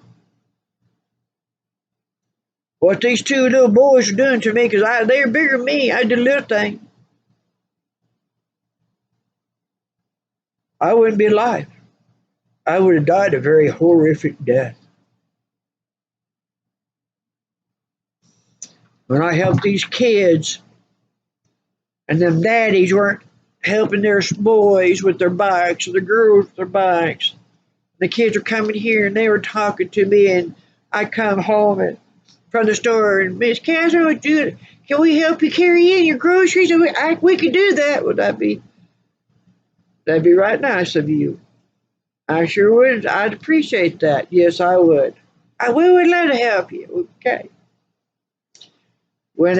what these two little boys are doing to me, because they're bigger than me, I did a little thing, I wouldn't be alive. I would have died a very horrific death. When I helped these kids, and them daddies weren't helping their boys with their bikes, or the girls with their bikes, the kids were coming here and they were talking to me, and I come home from the store, and Miss Catherine, can we help you carry in your groceries? We could do that. Would that'd be right nice of you. I sure would. I'd appreciate that. Yes, I would. We would love to help you. Okay. When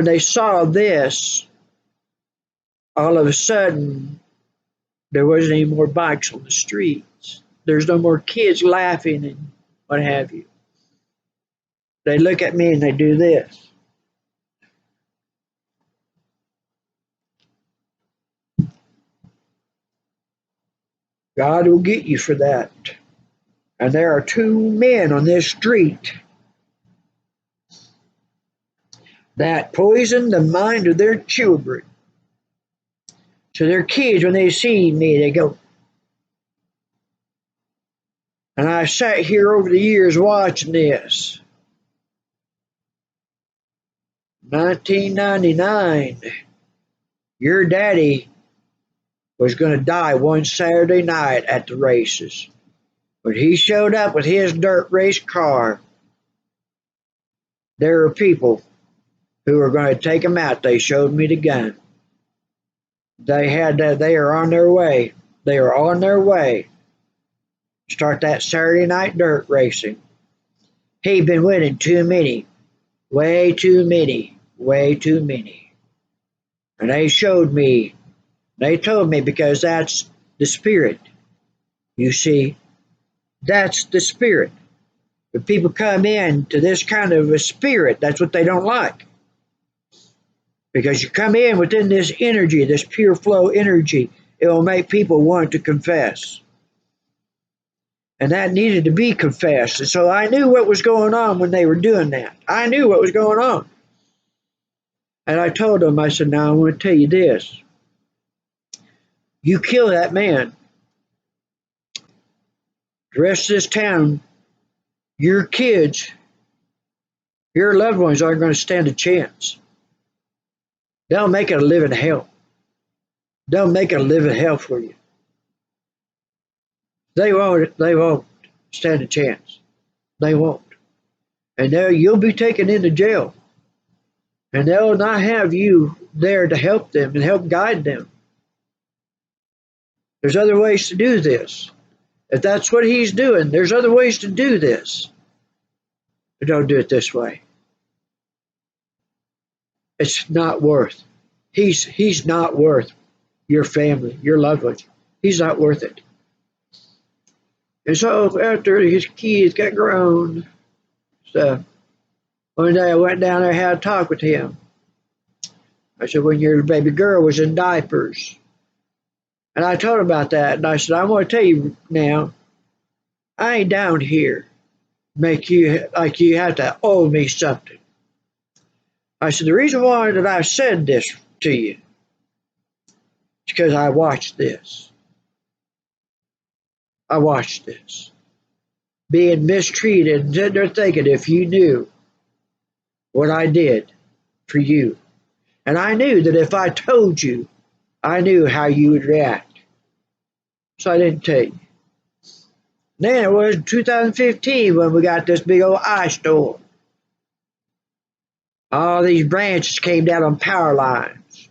they saw this, all of a sudden there wasn't any more bikes on the streets. There's no more kids laughing and what have you. They look at me and they do this. God will get you for that. And there are two men on this street that poison the mind of their children. So their kids, when they see me, they go. And I sat here over the years watching this. 1999, your daddy was going to die one Saturday night at the races. When he showed up with his dirt race car, there were people who were going to take him out. They showed me the gun. They are on their way. They are on their way to start that Saturday night dirt racing. He'd been winning too many. Way too many. Way too many. And they showed me. They told me, because that's the spirit. You see, that's the spirit. When people come in to this kind of a spirit, that's what they don't like. Because you come in within this energy, this pure flow energy, it will make people want to confess. And that needed to be confessed. And so I knew what was going on when they were doing that. I knew what was going on. And I told them, I said, now I want to tell you this. You kill that man, the rest of this town, your kids, your loved ones aren't going to stand a chance. They'll make it a living hell. They'll make it a living hell for you. They won't stand a chance. They won't. And there you'll be taken into jail. And they'll not have you there to help them and help guide them. There's other ways to do this. If that's what he's doing, there's other ways to do this. But don't do it this way. It's not worth. He's not worth your family, your loved ones. He's not worth it. And so after his kids got grown, so one day I went down there and had a talk with him. I said, when your baby girl was in diapers. And I told him about that. And I said, I want to tell you now, I ain't down here make you like you have to owe me something. I said, the reason why that I said this to you is because I watched this. I watched this. Being mistreated, and then they're thinking, if you knew what I did for you. And I knew that if I told you, I knew how you would react. So I didn't tell you. Then it was 2015 when we got this big old ice storm. All these branches came down on power lines.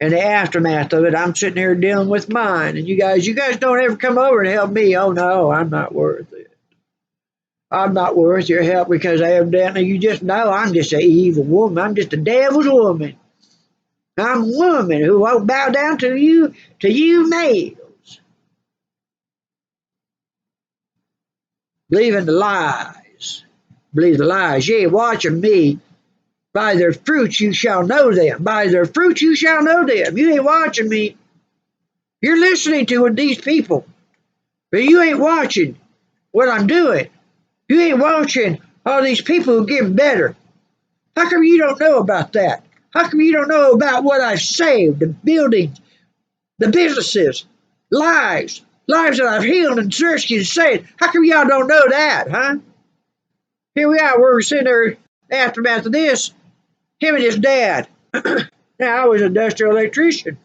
In the aftermath of it, I'm sitting here dealing with mine. And you guys don't ever come over and help me. Oh no, I'm not worth it. I'm not worth your help because evidently you just know I'm just an evil woman. I'm just a devil's woman. I'm a woman who won't bow down to you males. Believing the lies. Believe the lies. You ain't watching me. By their fruits you shall know them. By their fruits you shall know them. You ain't watching me. You're listening to these people. But you ain't watching what I'm doing. You ain't watching all these people who get better. How come you don't know about that? How come you don't know about what I've saved? The buildings, the businesses, lives that I've healed and searched and saved. How come y'all don't know that, huh? Here we are, we're sitting there aftermath of this. Him and his dad. Now, I was an industrial electrician.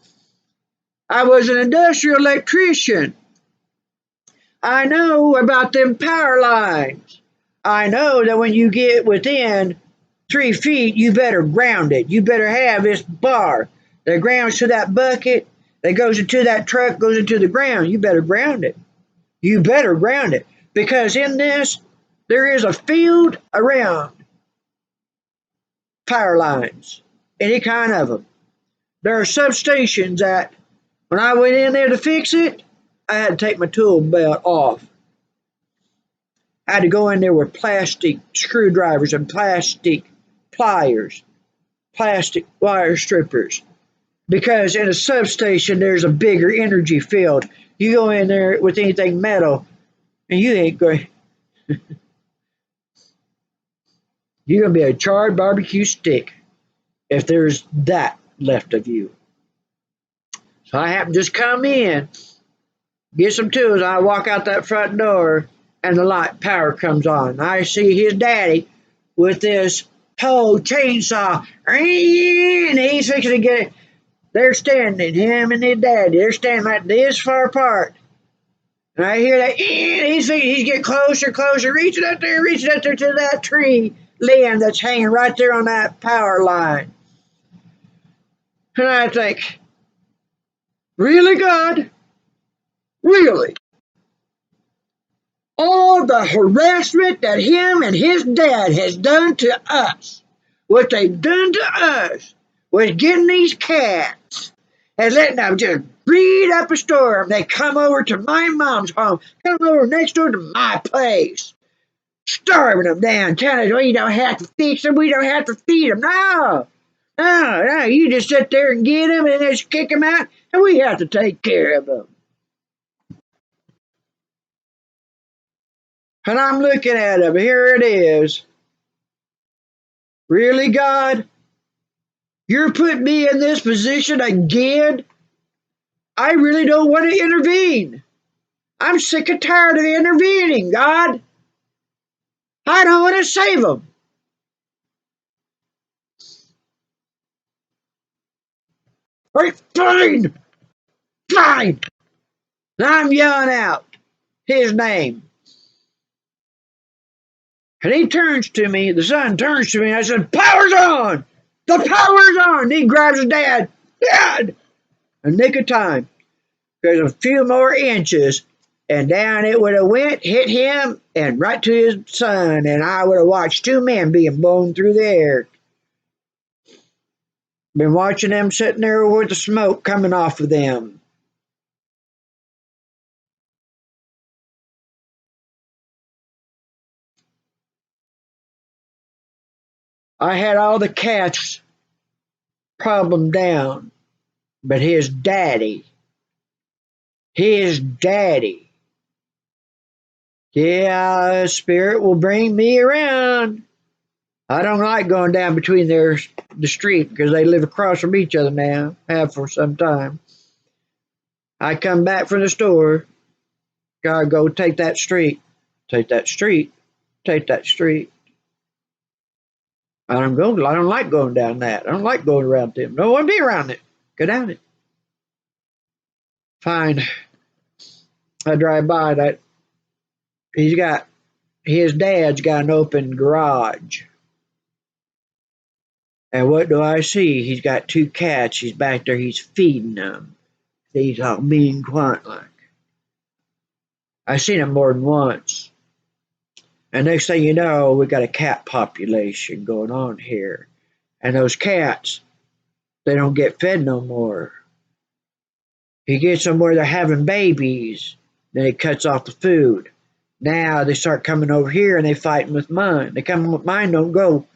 I know about them power lines. I know that when you get within 3 feet, you better ground it. You better have this bar that grounds to that bucket, that goes into that truck, goes into the ground. You better ground it. You better ground it. Because in this, there is a field around power lines, any kind of them. There are substations that when I went in there to fix it, I had to take my tool belt off. I had to go in there with plastic screwdrivers and plastic pliers, plastic wire strippers. Because in a substation, there's a bigger energy field. You go in there with anything metal, and you ain't going. You're going to be a charred barbecue stick. if there's that left of you. So I happen to just come in, get some tools. I walk out that front door, and the light power comes on. I see his daddy with this pole chainsaw, and he's fixing to get it. They're standing, him and his daddy. They're standing like this far apart. And I hear that, he's getting closer, closer, reaching up there to that tree limb that's hanging right there on that power line. And I think, really, God? Really? All the harassment that him and his dad has done to us, what they've done to us, was getting these cats and letting them just breed up a storm. They come over to my mom's home, come over next door to my place, starving them down, telling us we don't have to fix them, we don't have to feed them. No, no, no, you just sit there and get them and just kick them out, and we have to take care of them. And I'm looking at them. Here it is. Really, God? You're putting me in this position again? I really don't want to intervene. I'm sick and tired of intervening, God. I don't want to save them. All right, fine. Fine. And I'm yelling out his name. And he turns to me, the son turns to me, and I said, power's on! The power's on! And he grabs his dad. Dad! A nick of time. There's a few more inches, and down it would have went, hit him, and right to his son, and I would have watched two men being blown through the air. Been watching them sitting there with the smoke coming off of them. I had all the cats problem down, but his daddy, yeah, spirit will bring me around. I don't like going down between the street because they live across from each other now, have for some time. I come back from the store, gotta go take that street, take that street, take that street. I don't like going down that. I don't like going around them. Don't want to be around it. Go down it. Fine. I drive by that. His dad's got an open garage. And what do I see? He's got two cats. He's back there. He's feeding them. He's all mean and quiet like. I seen him more than once. And next thing you know, we got a cat population going on here. And those cats, they don't get fed no more. He gets them where they're having babies. Then he cuts off the food. Now they start coming over here and they fighting with mine. They come with mine, don't go.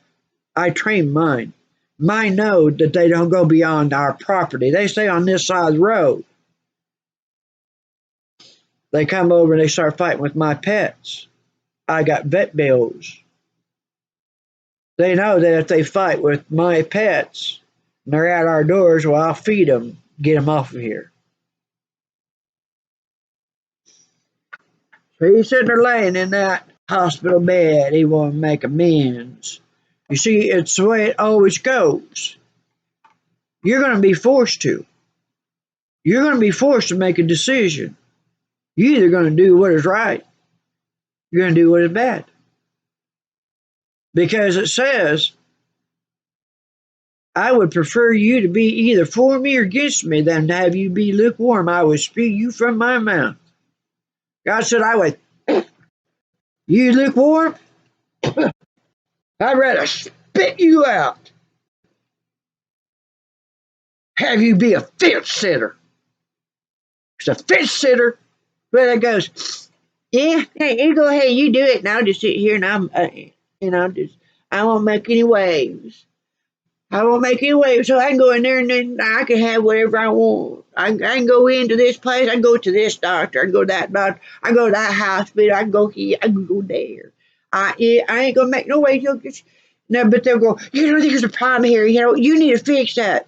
I train mine. Mine know that they don't go beyond our property. They stay on this side of the road. They come over and they start fighting with my pets. I got vet bills. They know that if they fight with my pets and they're at our doors, well, I'll feed them, get them off of here. So he's sitting there laying in that hospital bed. He won't make amends. You see, it's the way it always goes. You're going to be forced to. You're going to be forced to make a decision. You're either going to do what is right, you're going to do what is bad. Because it says, I would prefer you to be either for me or against me than to have you be lukewarm. I would spew you from my mouth. God said, I would. You lukewarm? I'd rather spit you out. Have you be a fence sitter. Because a fence sitter, well, it goes, yeah, hey, you go ahead, you do it, and I'll just sit here and I won't make any waves. I won't make any waves, so I can go in there and then I can have whatever I want. I can go into this place, I can go to this doctor, I can go to that doctor, I can go to that hospital, I can go here, I can go there. I ain't gonna make no waves. No, but they'll go, you know, there's a problem here. You know, you need to fix that.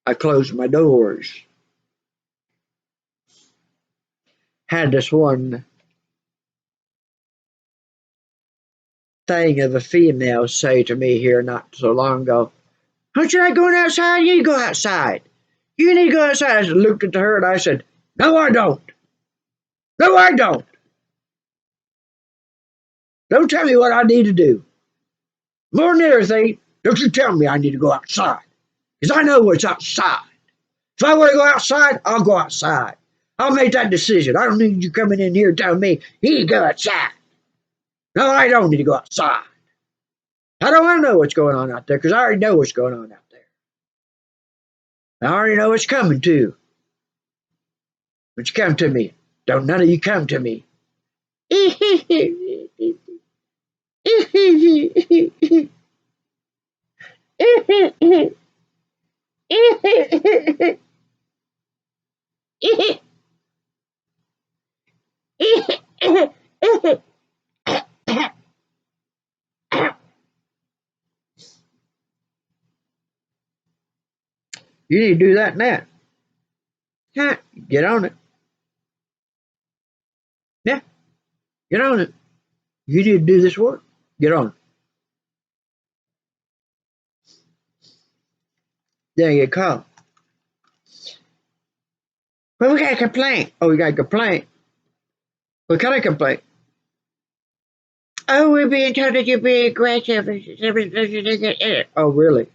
I closed my doors. Had this one thing of a female say to me here not so long ago, aren't you not going outside? You need to go outside. You need to go outside. I looked at her and I said, no, I don't. No, I don't. Don't tell me what I need to do. More than anything, don't you tell me I need to go outside. Because I know what's outside. If I want to go outside, I'll go outside. I'll make that decision. I don't need you coming in here telling me you need to go outside. No, I don't need to go outside. I don't want to know what's going on out there because I already know what's going on out there. I already know what's coming too. But you come to me. Don't none of you come to me. You need to do that now. Yeah, get on it. Yeah, get on it. You need to do this work. Get on it. Then you get called. Well, we got a complaint. Oh, we got a complaint. What kind of complaint? Oh, we're being told that you're being aggressive. Oh, really?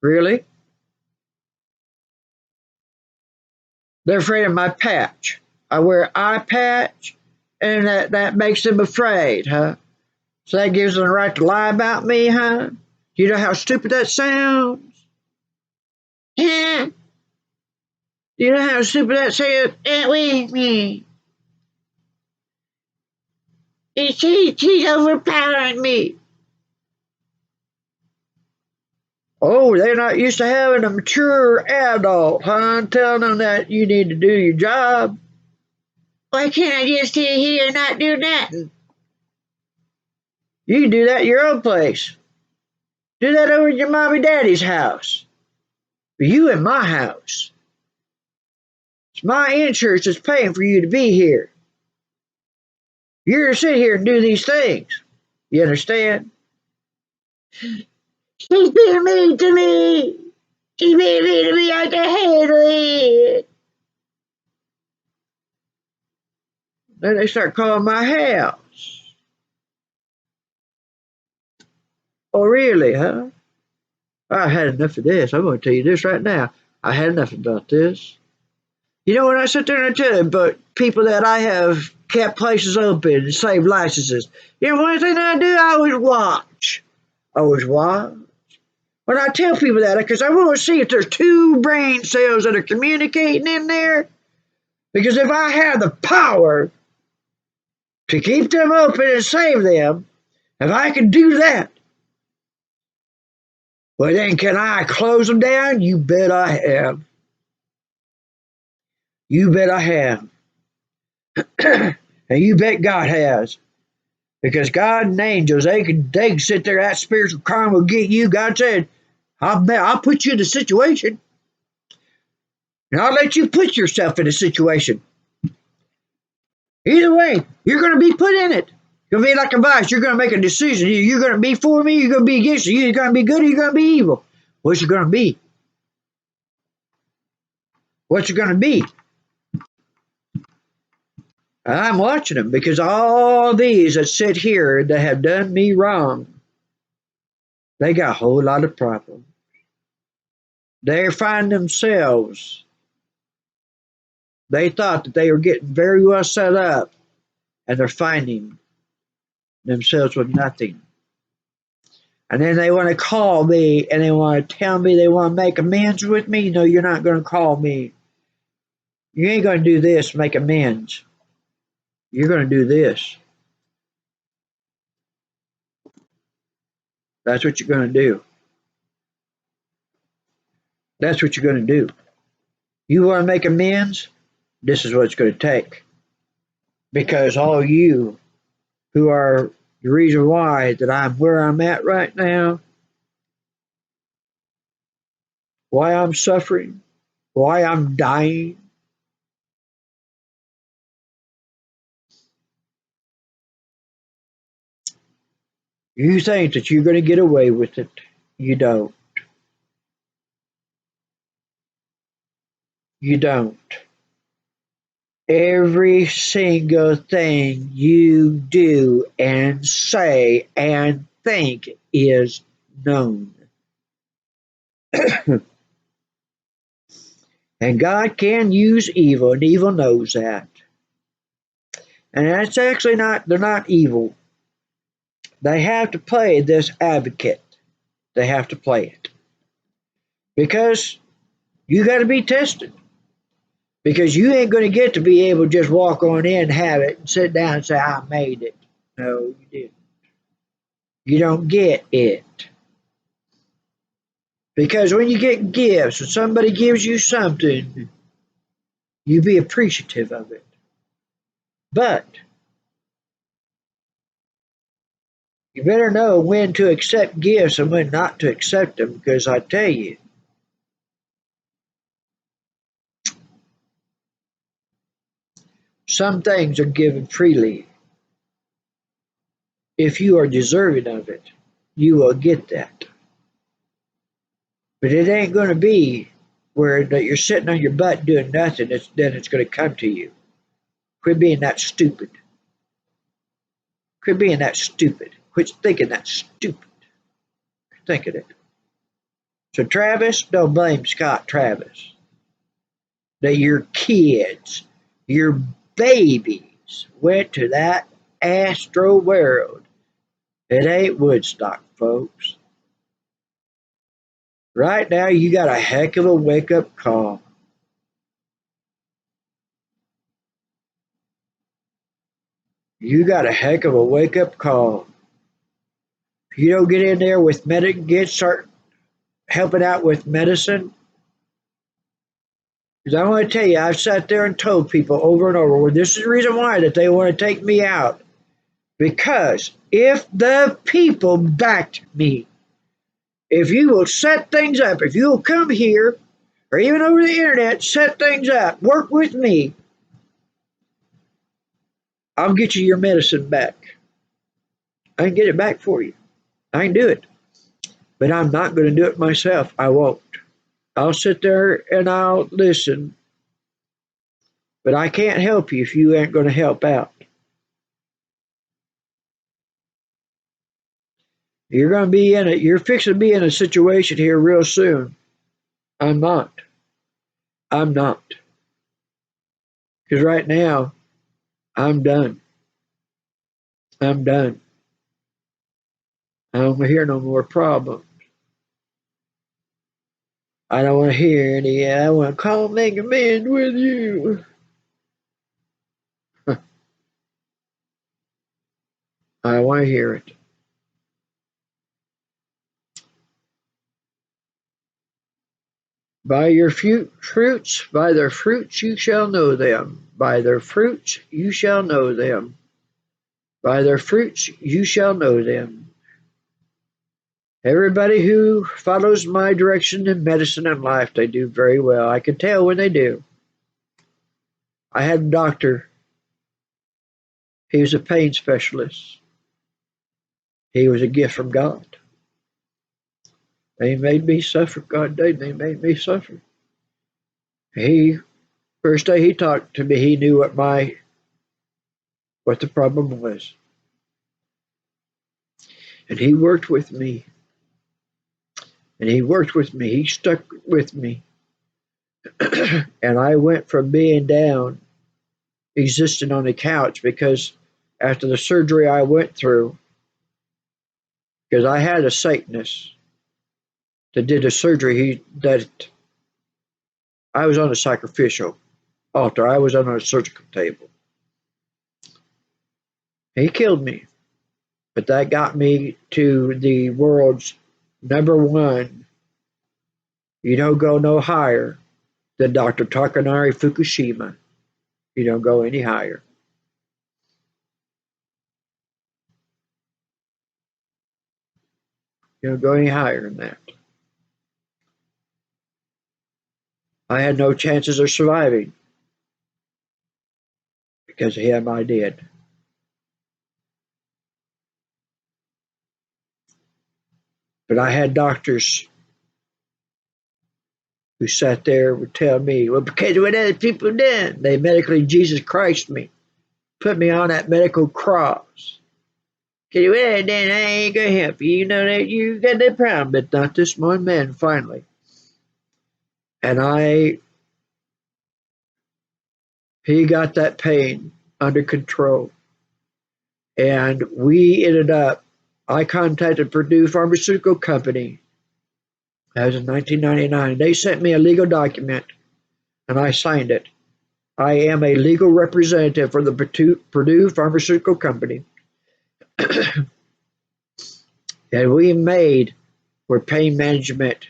Really? They're afraid of my patch. I wear an eye patch, and that makes them afraid, huh? So that gives them the right to lie about me, huh? You know how stupid that sounds? Huh? You know how stupid that sounds? She's overpowering me. Oh, they're not used to having a mature adult, huh? Telling them that you need to do your job. Why can't I just sit here and not do nothing? You can do that at your own place. Do that over at your mommy daddy's house. But you in my house. It's my insurance that's paying for you to be here. You're to sit here and do these things. You understand? She's being mean to me. She's being mean to me. I can handle it. Then they start calling my house. Oh, really, huh? I had enough of this. I'm going to tell you this right now. I had enough about this. You know, when I sit there and I tell you about people that I have kept places open and saved licenses, you know, one thing that I do, I always watch. I always watch. When I tell people that, because I want to see if there's two brain cells that are communicating in there. Because if I have the power to keep them open and save them, if I can do that, well, then can I close them down? You bet I have. You bet I have. And you bet God has. Because God and angels, they can sit there, that spiritual crime will get you. God said, I'll put you in a situation. And I'll let you put yourself in a situation. Either way, you're going to be put in it. You're going to be like a vice. You're going to make a decision. You're going to be for me. You're going to be against me. You're going to be good or you're going to be evil. What's it going to be? What's it going to be? I'm watching them because all these that sit here that have done me wrong, they got a whole lot of problems. They find themselves. They thought that they were getting very well set up, and they're finding themselves with nothing. And then they want to call me and they want to tell me they want to make amends with me. No, you're not going to call me. You ain't going to do this, make amends. You're going to do this. That's what you're going to do. That's what you're going to do. You want to make amends? This is what it's going to take. Because all you who are the reason why that I'm where I'm at right now, why I'm suffering, why I'm dying, you think that you're going to get away with it. You don't. You don't. Every single thing you do and say and think is known. And God can use evil, and evil knows that. And that's actually not, they're not evil. They have to play this advocate. They have to play it. Because you got to be tested. Because you ain't going to get to be able to just walk on in, have it, and sit down and say, I made it. No, you didn't. You don't get it. Because when you get gifts, when somebody gives you something, you be appreciative of it. But you better know when to accept gifts and when not to accept them, because I tell you, some things are given freely. If you are deserving of it, you will get that. But it ain't going to be where that you're sitting on your butt doing nothing, then it's going to come to you. Quit being that stupid. Quit being that stupid. Quit thinking that stupid. Quit thinking it. So Travis, don't blame Scott Travis. That your kids, your babies went to that Astroworld. It ain't Woodstock, folks. Right now, you got a heck of a wake-up call. You got a heck of a wake-up call. If you don't get in there with start helping out with medicine, because I want to tell you, I've sat there and told people over and over, well, this is the reason why that they want to take me out. Because if the people backed me, if you will set things up, if you will come here, or even over the internet, set things up, work with me, I'll get you your medicine back. I can get it back for you. I can do it. But I'm not going to do it myself. I won't. I'll sit there and I'll listen. But I can't help you if you ain't going to help out. You're going to be in it. You're fixing to be in a situation here real soon. I'm not. I'm not. Because right now, I'm done. I'm done. I don't want to hear no more problems. I don't want to hear any. I want to call make amends with you. I want to hear it. By your fruits, by their fruits you shall know them. By their fruits you shall know them. By their fruits you shall know them. Everybody who follows my direction in medicine and life, they do very well. I can tell when they do. I had a doctor. He was a pain specialist. He was a gift from God. They made me suffer. God did. They made me suffer. He first day he talked to me, he knew what the problem was, and he worked with me. And he worked with me. He stuck with me, and I went from being down, existing on the couch because after the surgery I went through, because I had a Satanist that did the surgery, that I was on a sacrificial altar. I was on a surgical table. He killed me, but that got me to the world's number one. You don't go no higher than Dr. Takanori Fukushima. You don't go any higher. You don't go any higher than that. I had no chances of surviving because of him. I did. But I had doctors who sat there would tell me, well, because of what other people done, they medically Jesus Christ me, put me on that medical cross. Because well, then I ain't gonna help you. You know that you got that problem, but not this one man. Finally, and he got that pain under control, and we ended up. I contacted Purdue Pharmaceutical Company. That was in 1999. They sent me a legal document, and I signed it. I am a legal representative for the Purdue Pharmaceutical Company. And we made for pain management.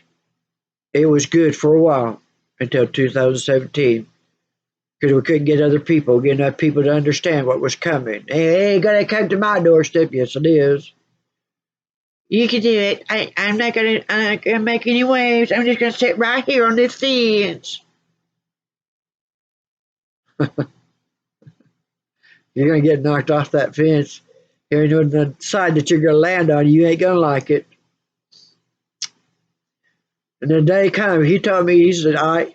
It was good for a while until 2017 because we couldn't get enough people to understand what was coming. Hey, gotta come to my doorstep. Yes, it is. You can do it. I'm not gonna make any waves. I'm just gonna sit right here on this fence. You're gonna get knocked off that fence. You're on the side that you're gonna land on. You ain't gonna like it. And the day came, he told me, he said,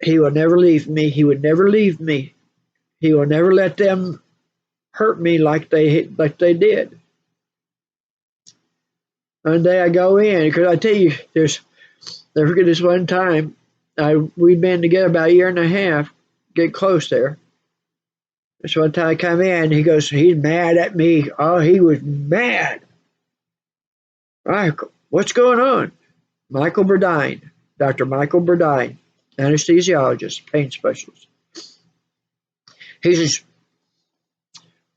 he will never leave me. He would never leave me. He will never let them hurt me like they did. One day I go in, because I tell you, never forget this one time. We'd been together about a year and a half, get close there. This one time I come in, he goes, he's mad at me. Oh, he was mad. What's going on? Michael Burdine, Dr. Michael Burdine, anesthesiologist, pain specialist. He says,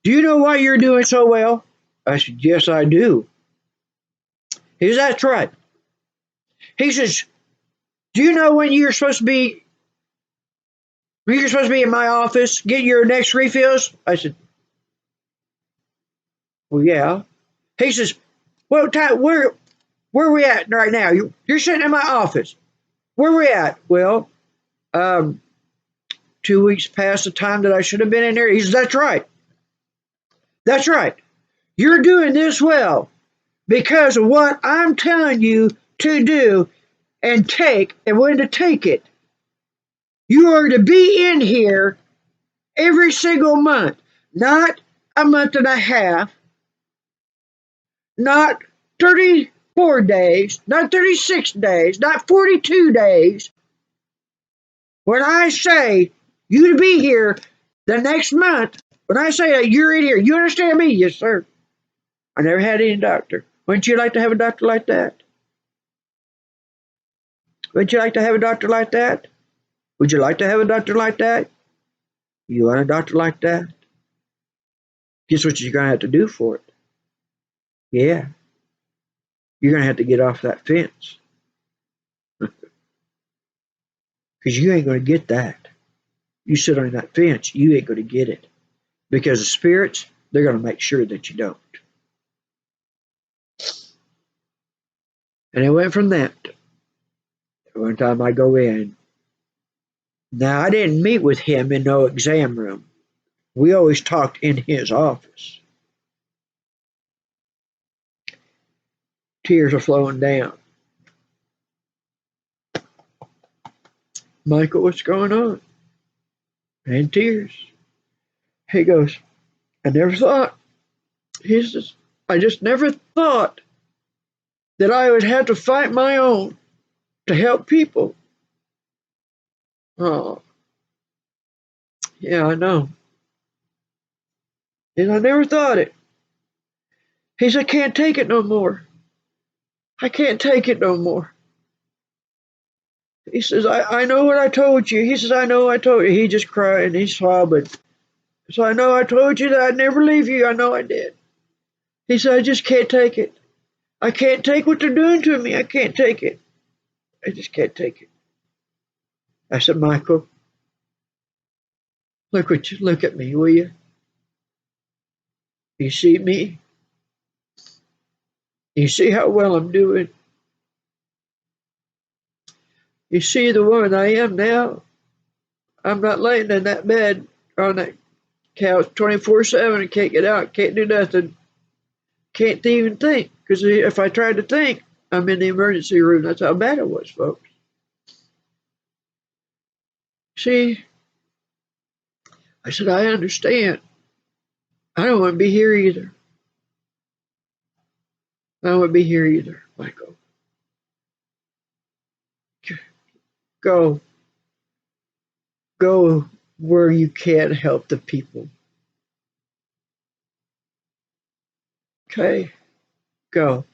do you know why you're doing so well? I said, yes, I do. He says, that's right. He says, do you know when you're supposed to be in my office getting your next refills? I said, well, yeah. He says, well, where are we at right now? You're sitting in my office. Where are we at? Well, 2 weeks past the time that I should have been in there. He says, that's right. That's right. You're doing this well because of what I'm telling you to do and take and when to take it. You are to be in here every single month, not a month and a half, not 34 days, not 36 days, not 42 days. When I say you to be here the next month, when I say that you're in here, you understand me? Yes, sir. I never had any doctor. Wouldn't you like to have a doctor like that? Wouldn't you like to have a doctor like that? Would you like to have a doctor like that? You want a doctor like that? Guess what you're going to have to do for it? Yeah, you're going to have to get off that fence. Because you ain't going to get that. You sit on that fence, you ain't going to get it. Because the spirits, they're going to make sure that you don't. And it went from that. One time I go in. Now, I didn't meet with him in no exam room. We always talked in his office. Tears are flowing down. Michael, what's going on? And tears. He goes, I never thought. He says, I just never thought that I would have to fight my own to help people. Oh, yeah, I know. And I never thought it. He said, I can't take it no more. I can't take it no more. He says, I know what I told you. He says, I know I told you. He just cried and he's sobbing. So I know I told you that I'd never leave you. I know I did. He said, I just can't take it. I can't take what they're doing to me. I can't take it. I just can't take it. I said, Michael, look at me, will you? You see me? You see how well I'm doing? You see the woman I am now? I'm not laying in that bed on that couch 24/7 and can't get out, can't do nothing, can't even think. Because if I tried to think, I'm in the emergency room. That's how bad it was, folks. See, I said, I understand. I don't want to be here either. I don't want to be here either, Michael. Go. Go where you can't help the people. Okay? Go.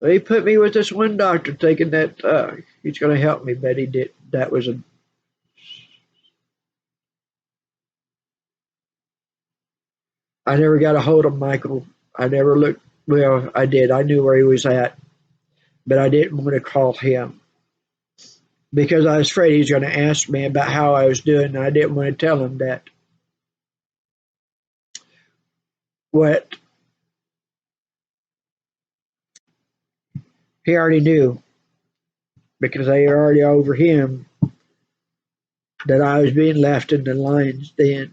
They put me with this one doctor thinking that he's going to help me, but he did. That was a. I never got a hold of Michael. I never looked. Well, I did. I knew where he was at, but I didn't want to call him because I was afraid he was going to ask me about how I was doing, and I didn't want to tell him that what he already knew because they were already over him that I was being left in the lion's den.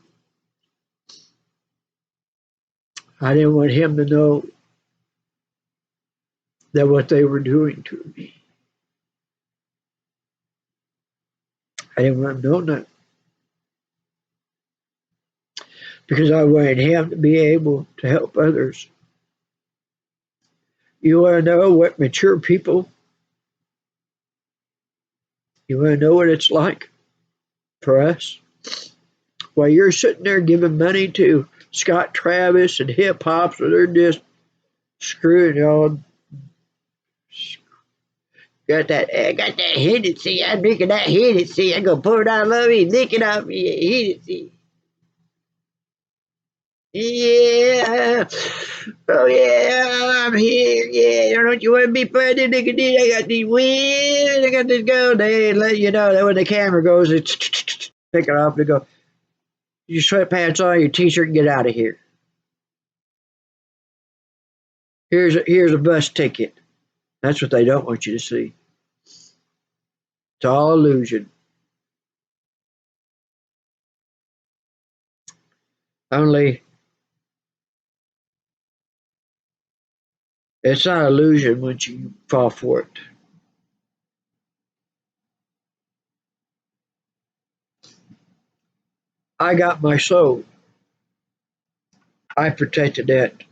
I didn't want him to know that what they were doing to me. I didn't want him to know that because I wanted him to be able to help others. You want to know what mature people, you want to know what it's like for us? While you're sitting there giving money to Scott Travis and hip hops, where they're just screwing y'all. Got that Hennessy. I'm drinking that Hennessy. I'm gonna pour it out of me, lick it off me, Hennessy. Yeah. Oh yeah, I'm here. Yeah, don't you want to be president? I got these wins. I got this gold. They let you know that when the camera goes, it's take it off. They go, your sweatpants on, your t-shirt, and get out of here. Here's a bus ticket. That's what they don't want you to see. It's all illusion. Only it's not illusion once you fall for it. I got my soul. I protected it.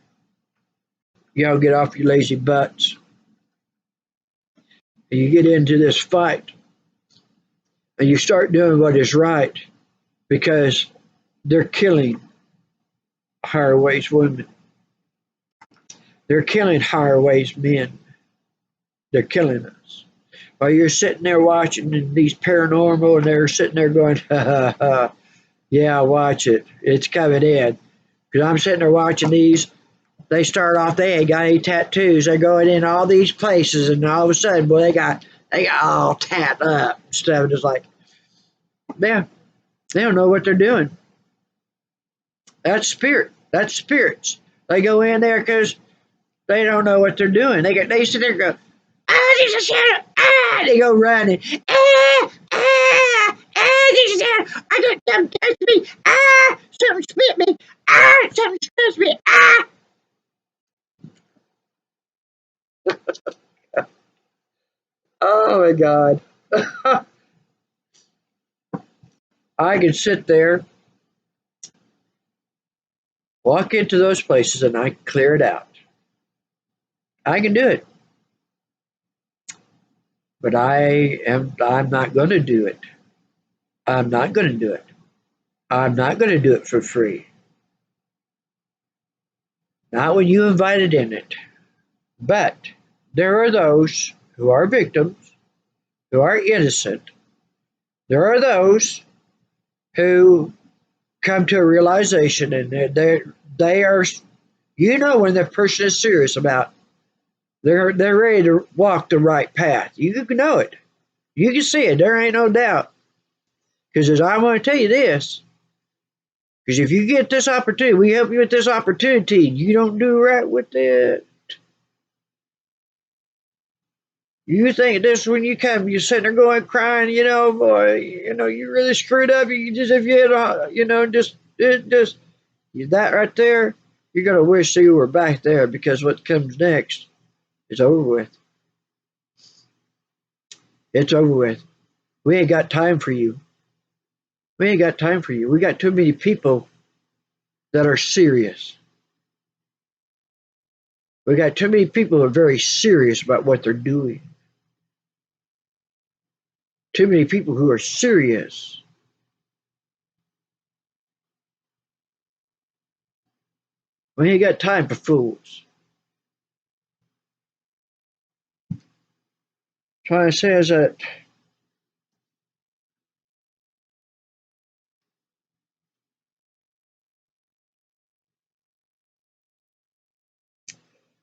Y'all get off your lazy butts. And you get into this fight and you start doing what is right because they're killing higher wage women. They're killing higher wage men. They're killing us. While you're sitting there watching these paranormal and they're sitting there going, ha ha ha, yeah, watch it. It's coming in. Because I'm sitting there watching these. They start off, they ain't got any tattoos. They're going in all these places, and all of a sudden, boy, they got all tat up and stuff. Just like, man, they don't know what they're doing. That's spirit. That's spirits. They go in there because they don't know what they're doing. They sit there and go, ah, there's a shadow. Ah, they go running. Ah, ah, ah, there's a shadow. I got something touch me. Ah, something spit me. Ah, something touch me. Ah. Oh my God. I can sit there, walk into those places, and I clear it out. I can do it, but I'm not going to do it. I'm not going to do it. I'm not going to do it for free. Not when you invited in it. But there are those who are victims, who are innocent. There are those who come to a realization and they are, you know, when the person is serious about, they're ready to walk the right path. You can know it. You can see it. There ain't no doubt. Because I want to tell you this, Because if you get this opportunity, we help you with this opportunity, you don't do right with it. You think this when you come, you're sitting there going crying, boy, you really screwed up. You just, if you had, just that right there, you're going to wish you were back there because what comes next is over with. It's over with. We ain't got time for you. We ain't got time for you. We got too many people that are serious. We got too many people who are very serious about what they're doing. Too many people who are serious. We ain't got time for fools. Trying to say is that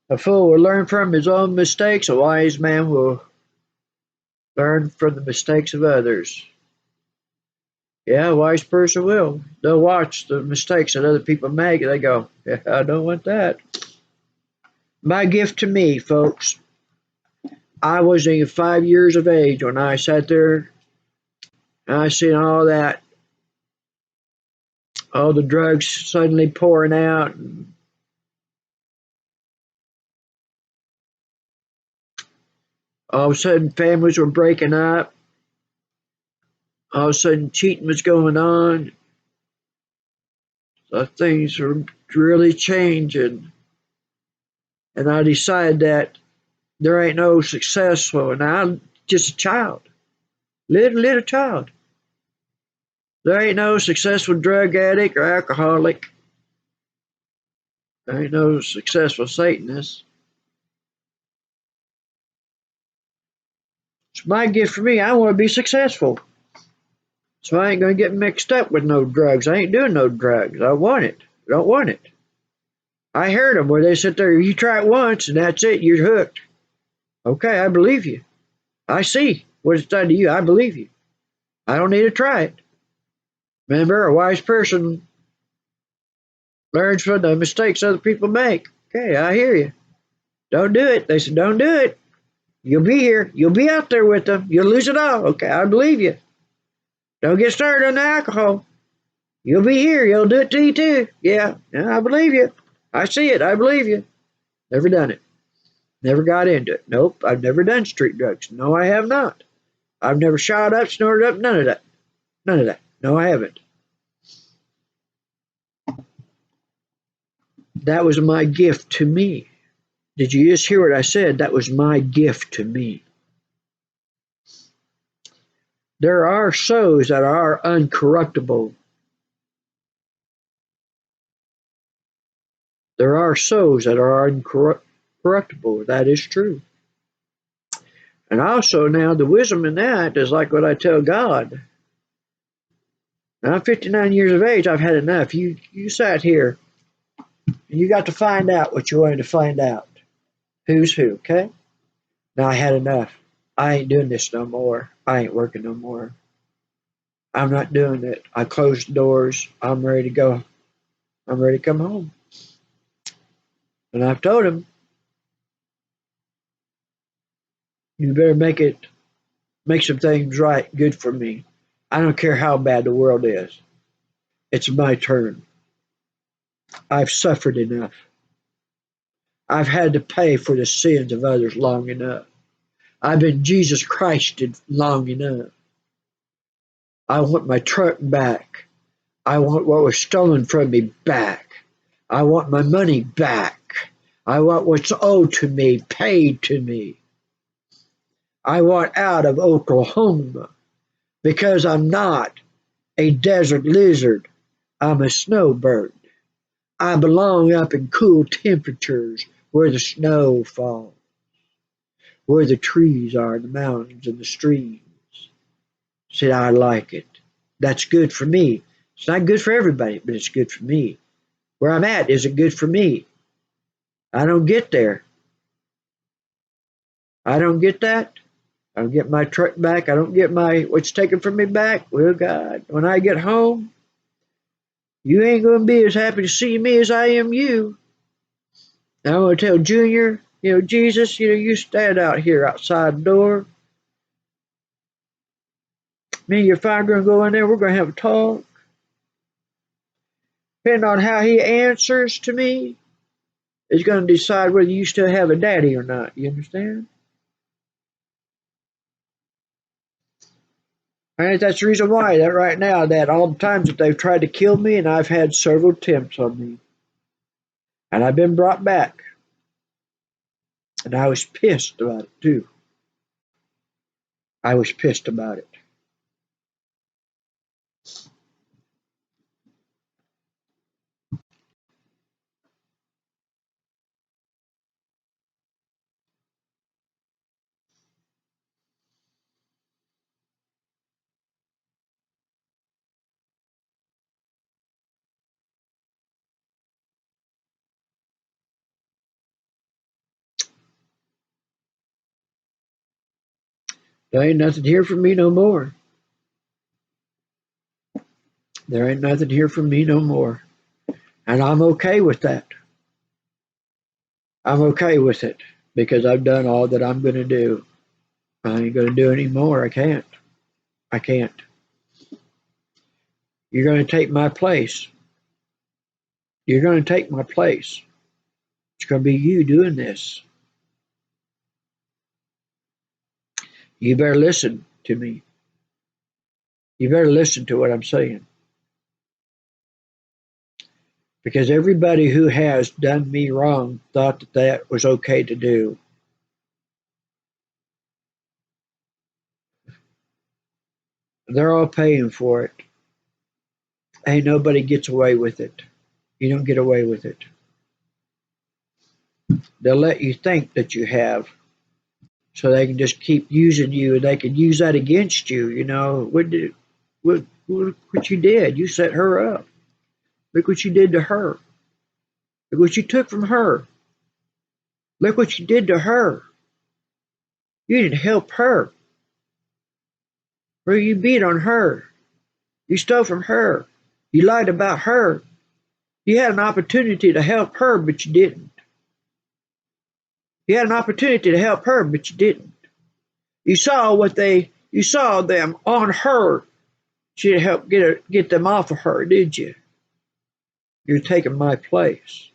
a fool will learn from his own mistakes. A wise man will learn from the mistakes of others. Yeah, a wise person will. They'll watch the mistakes that other people make and they go, yeah, I don't want that. My gift to me, folks, I was 5 years of age when I sat there and I seen all that, all the drugs suddenly pouring out. And all of a sudden, families were breaking up. All of a sudden, cheating was going on. So things were really changing. And I decided that there ain't no successful. Now, I'm just a child, little child. There ain't no successful drug addict or alcoholic. There ain't no successful Satanist. It's my gift for me. I want to be successful. So I ain't going to get mixed up with no drugs. I ain't doing no drugs. I want it. I don't want it. I heard them where they sit there, you try it once and that's it, you're hooked. Okay, I believe you. I see what it's done to you. I believe you. I don't need to try it. Remember, a wise person learns from the mistakes other people make. Okay, I hear you. Don't do it. They said, don't do it. You'll be here. You'll be out there with them. You'll lose it all. Okay, I believe you. Don't get started on the alcohol. You'll be here. You'll do it to you too. Yeah, I believe you. I see it. I believe you. Never done it. Never got into it. Nope, I've never done street drugs. No, I have not. I've never shot up, snorted up, none of that. None of that. No, I haven't. That was my gift to me. Did you just hear what I said? That was my gift to me. There are souls that are uncorruptible. There are souls that are uncorruptible. That is true. And also now the wisdom in that is like what I tell God. Now I'm 59 years of age. I've had enough. You sat here and you got to find out what you wanted to find out. Who's who, okay? Now I had enough. I ain't doing this no more. I ain't working no more. I'm not doing it. I closed the doors. I'm ready to go. I'm ready to come home. And I've told him, you better make some things right, good for me. I don't care how bad the world is. It's my turn. I've suffered enough. I've had to pay for the sins of others long enough. I've been Jesus Christed long enough. I want my truck back. I want what was stolen from me back. I want my money back. I want what's owed to me paid to me. I want out of Oklahoma because I'm not a desert lizard. I'm a snowbird. I belong up in cool temperatures where the snow falls, where the trees are, the mountains and the streams. Said I like it. That's good for me. It's not good for everybody, but it's good for me. Where I'm at isn't good for me. I don't get there. I don't get that. I don't get my truck back. I don't get my what's taken from me back. Well, God, when I get home, You ain't going to be as happy to see me as I am you. And I'm going to tell Junior, Jesus, you stand out here outside the door. Me and your father going to go in there. We're going to have a talk. Depending on how he answers to me, is going to decide whether you still have a daddy or not. You understand? And that's the reason why that right now, that all the times that they've tried to kill me, and I've had several attempts on me, and I've been brought back, and I was pissed about it too. I was pissed about it. There ain't nothing here for me no more. There ain't nothing here for me no more. And I'm okay with that. I'm okay with it because I've done all that I'm going to do. I ain't going to do any more. I can't. I can't. You're going to take my place. You're going to take my place. It's going to be you doing this. You better listen to me. You better listen to what I'm saying. Because everybody who has done me wrong thought that that was okay to do. They're all paying for it. Ain't nobody gets away with it. You don't get away with it. They'll let you think that you have, so they can just keep using you. They can use that against you. What you did? You set her up. Look what you did to her. Look what you took from her. Look what you did to her. You didn't help her. Or you beat on her. You stole from her. You lied about her. You had an opportunity to help her, but you didn't. You had an opportunity to help her, but you didn't. You saw them on her. Should help get them off of her, did you? You're taking my place.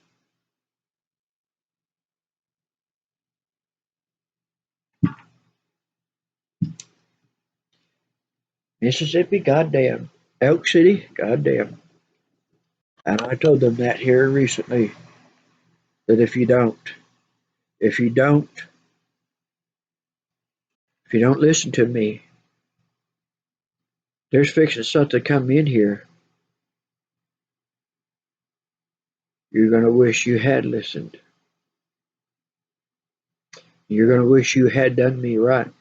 Mississippi, goddamn. Elk City, goddamn. And I told them that here recently, that if you don't, if you don't listen to me, there's fixing something come in here. You're gonna wish you had listened. You're gonna wish you had done me right.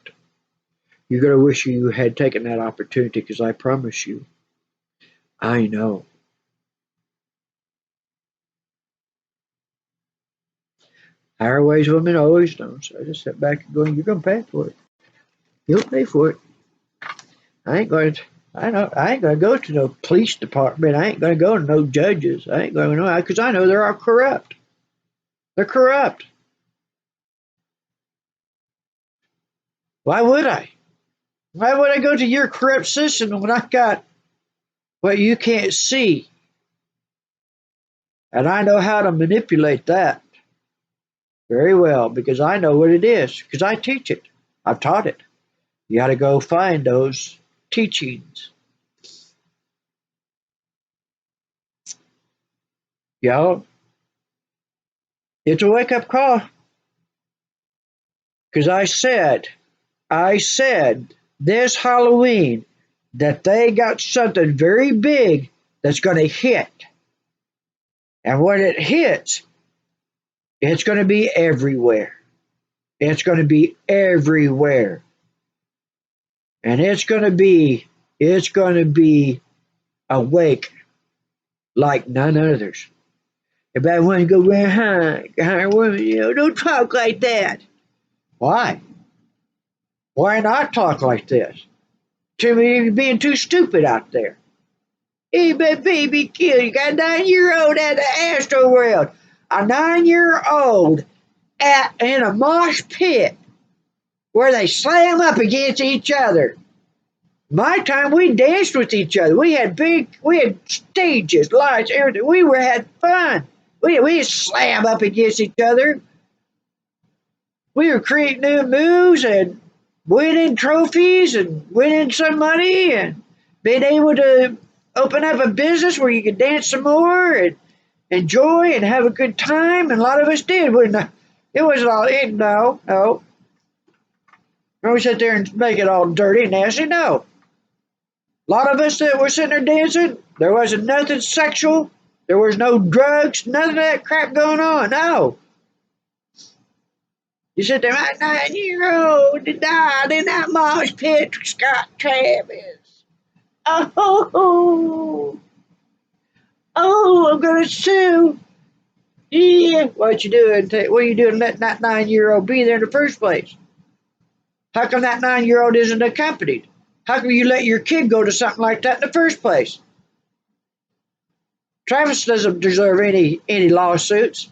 You're gonna wish you had taken that opportunity, because I promise you, I know. Higher ways women always know. So I just sat back and going, you're gonna pay for it. You'll pay for it. I ain't going to. I ain't gonna go to no police department. I ain't gonna go to no judges. I ain't gonna know, because I know they're all corrupt. They're corrupt. Why would I? Why would I go to your corrupt system when I got what you can't see? And I know how to manipulate that very well, because I know what it is, because I teach it. I've taught it. You got to go find those teachings. Y'all, it's a wake up call, because I said this Halloween that they got something very big that's going to hit. And when it hits, it's going to be everywhere. It's going to be everywhere. And it's going to be awake like none others. Everybody want to go, well, hi, women, don't talk like that. Why? Why not talk like this? Too many of you being too stupid out there. He been baby killed. You got a 9-year-old at the Astroworld. A 9-year-old in a mosh pit where they slam up against each other. My time, we danced with each other. We had stages, lights, everything. We had fun. We slam up against each other. We were creating new moves and winning trophies and winning some money and being able to open up a business where you could dance some more and enjoy and have a good time. And a lot of us did. It wasn't all, no. Don't we sit there and make it all dirty and nasty? No. A lot of us that were sitting there dancing, there wasn't nothing sexual. There was no drugs, none of that crap going on. No. You sit there, my 9-year-old died in that mosh pit, Scott Travis. Oh, I'm going to sue. Yeah. What you doing? What are you doing letting that 9-year-old be there in the first place? How come that 9-year-old isn't accompanied? How come you let your kid go to something like that in the first place? Travis doesn't deserve any lawsuits.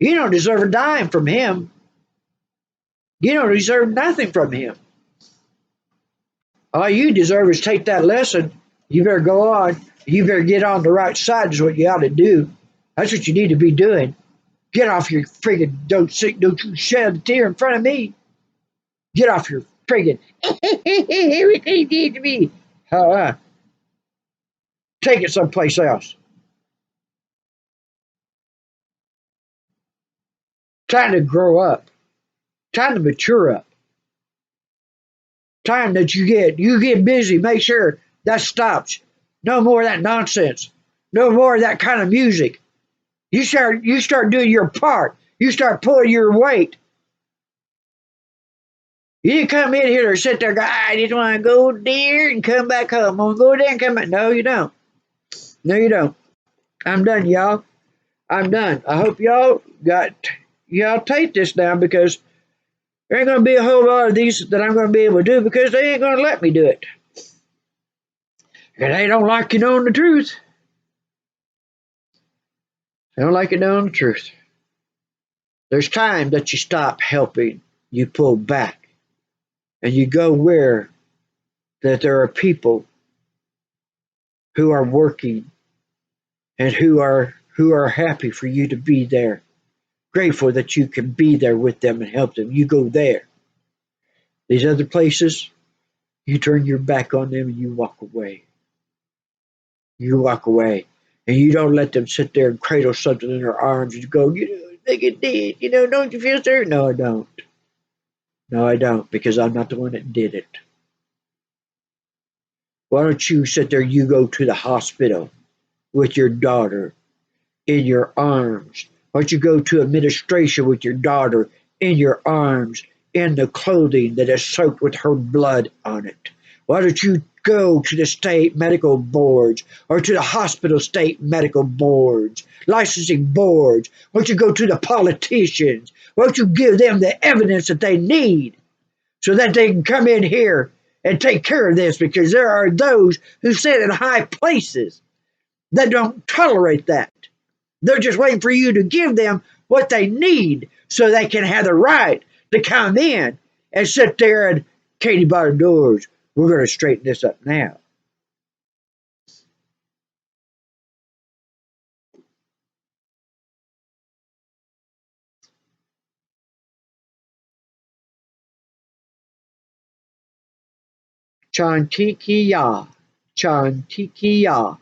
You don't deserve a dime from him. You don't deserve nothing from him. All you deserve is take that lesson. You better go on. You better get on the right side is what you ought to do. That's what you need to be doing. Get off your friggin' don't you shed a tear in front of me. Get off your friggin' everything you did to me. Take it someplace else. Time to grow up. Time to mature up. Time that you get busy. Make sure that stops. No more of that nonsense. No more of that kind of music. You start doing your part. You start pulling your weight. You didn't come in here to sit there and go, I just want to go there and come back home. I want to go there and come back. No, you don't. No, you don't. I'm done, y'all. I'm done. I hope y'all take this down because there ain't going to be a whole lot of these that I'm going to be able to do because they ain't going to let me do it. And they don't like you knowing the truth. They don't like you knowing the truth. There's time that you stop helping. You pull back. And you go where that there are people who are working and who are happy for you to be there. Grateful that you can be there with them and help them. You go there. These other places, you turn your back on them and you walk away. You walk away. And you don't let them sit there and cradle something in their arms and go, I think it did. Don't you feel sorry? No, I don't. No, I don't, because I'm not the one that did it. Why don't you sit there, you go to the hospital with your daughter in your arms? Why don't you go to administration with your daughter in your arms, in the clothing that is soaked with her blood on it? Why don't you go to the state medical boards or to the hospital state medical boards, licensing boards? Why don't you go to the politicians? Why don't you give them the evidence that they need so that they can come in here and take care of this? Because there are those who sit in high places that don't tolerate that. They're just waiting for you to give them what they need so they can have the right to come in and sit there and, Katie, by the doors, we're going to straighten this up now. Chantikia, Chantikia,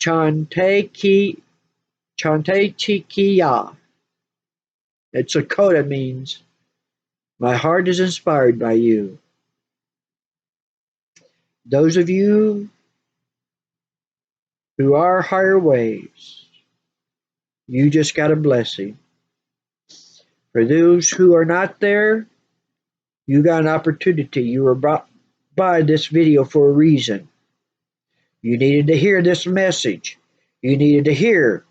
Chanteki, Chantechikia. It's a coda means, my heart is inspired by you. Those of you who are higher ways, you just got a blessing. For those who are not there, you got an opportunity. You were brought by this video for a reason. You needed to hear this message. You needed to hear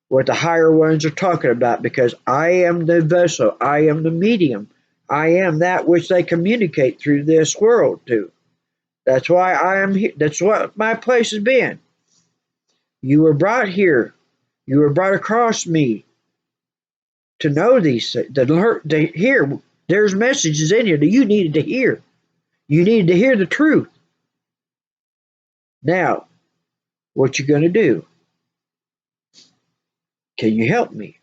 what the higher ones are talking about, because I am the vessel. I am the medium. I am that which they communicate through this world to. That's why I am here. That's what my place has been. You were brought here. You were brought across me to know these things, to learn, to hear. There's messages in here that you needed to hear. You needed to hear the truth. Now, what you going to do? Can you help me?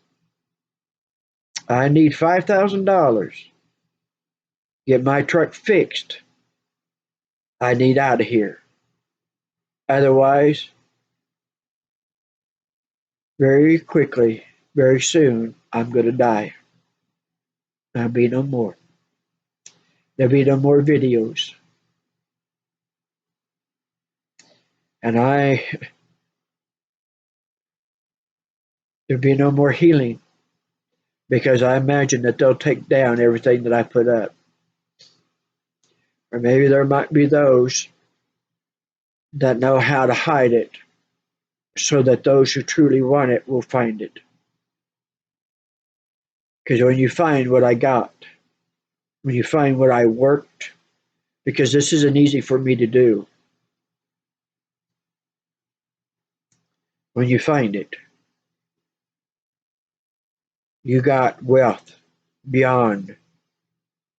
I need $5,000. Get my truck fixed. I need out of here. Otherwise, very quickly, very soon, I'm going to die. There'll be no more. There'll be no more videos. And there'll be no more healing, because I imagine that they'll take down everything that I put up. Or maybe there might be those that know how to hide it so that those who truly want it will find it. Because when you find what I got, when you find what I worked, because this isn't easy for me to do, when you find it, you got wealth beyond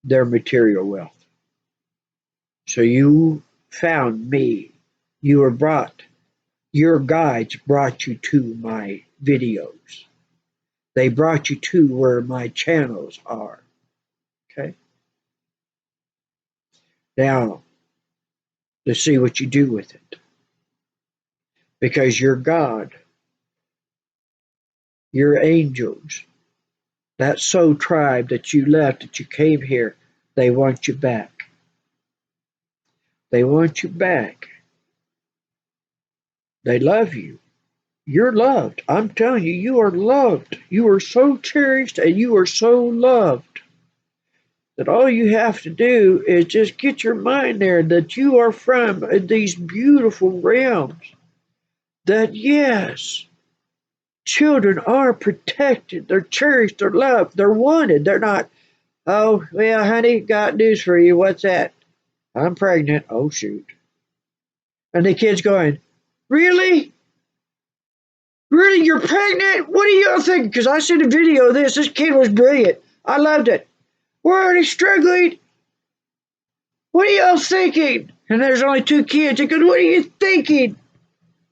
their material wealth. So you found me. You were brought, your guides brought you to my videos. They brought you to where my channels are. Okay? Now, to see what you do with it. Because your God, your angels, that soul tribe that you left, that you came here, they want you back. They want you back. They love you. You're loved. I'm telling you, you are loved. You are so cherished and you are so loved that all you have to do is just get your mind there that you are from these beautiful realms. That yes, children are protected. They're cherished. They're loved. They're wanted. They're not, oh, well, honey, got news for you. What's that? I'm pregnant. Oh, shoot. And the kid's going, really? Really, you're pregnant? What are y'all thinking? Because I seen a video of this. This kid was brilliant. I loved it. We're already struggling. What are y'all thinking? And there's only two kids. He goes, what are you thinking?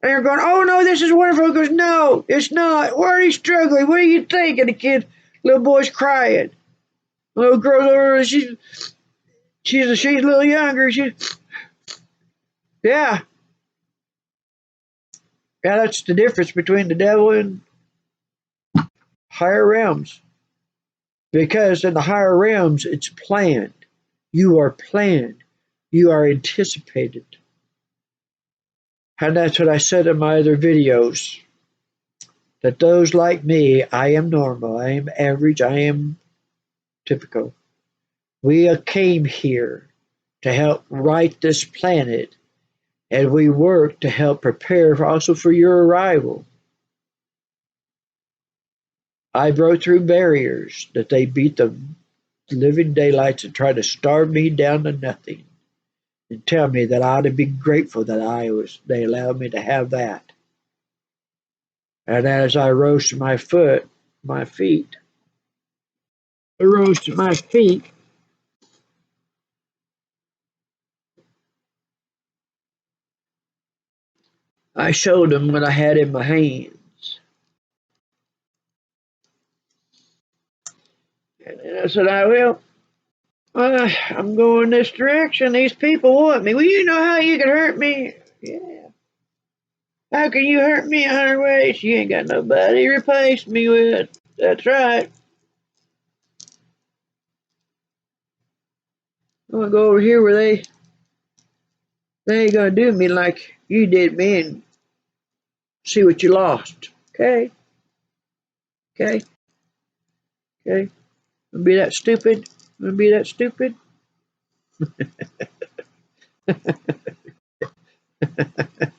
And you're going, oh, no, this is wonderful. He goes, no, it's not. We're already struggling. What do you think? And the kid, little boy's crying. The little girl's over, she's a little younger. Yeah. Yeah, that's the difference between the devil and higher realms. Because in the higher realms, it's planned. You are planned. You are anticipated. And that's what I said in my other videos. That those like me, I am normal. I am average. I am typical. We came here to help right this planet. And we work to help prepare also for your arrival. I broke through barriers that they beat the living daylights and tried to starve me down to nothing and tell me that I ought to be grateful that they allowed me to have that. And as I rose to my feet, I rose to my feet, I showed them what I had in my hands. And then I said, I'm going this direction. These people want me. Well, you know how you can hurt me? Yeah. How can you hurt me 100 ways? You ain't got nobody to replace me with. That's right. I'm gonna go over here where they ain't gonna do me like you did me and see what you lost. Okay? Okay? Okay? Gonna be that stupid? Gonna be that stupid?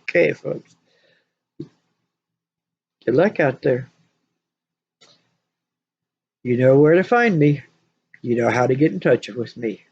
Okay, folks. Good luck out there. You know where to find me. You know how to get in touch with me.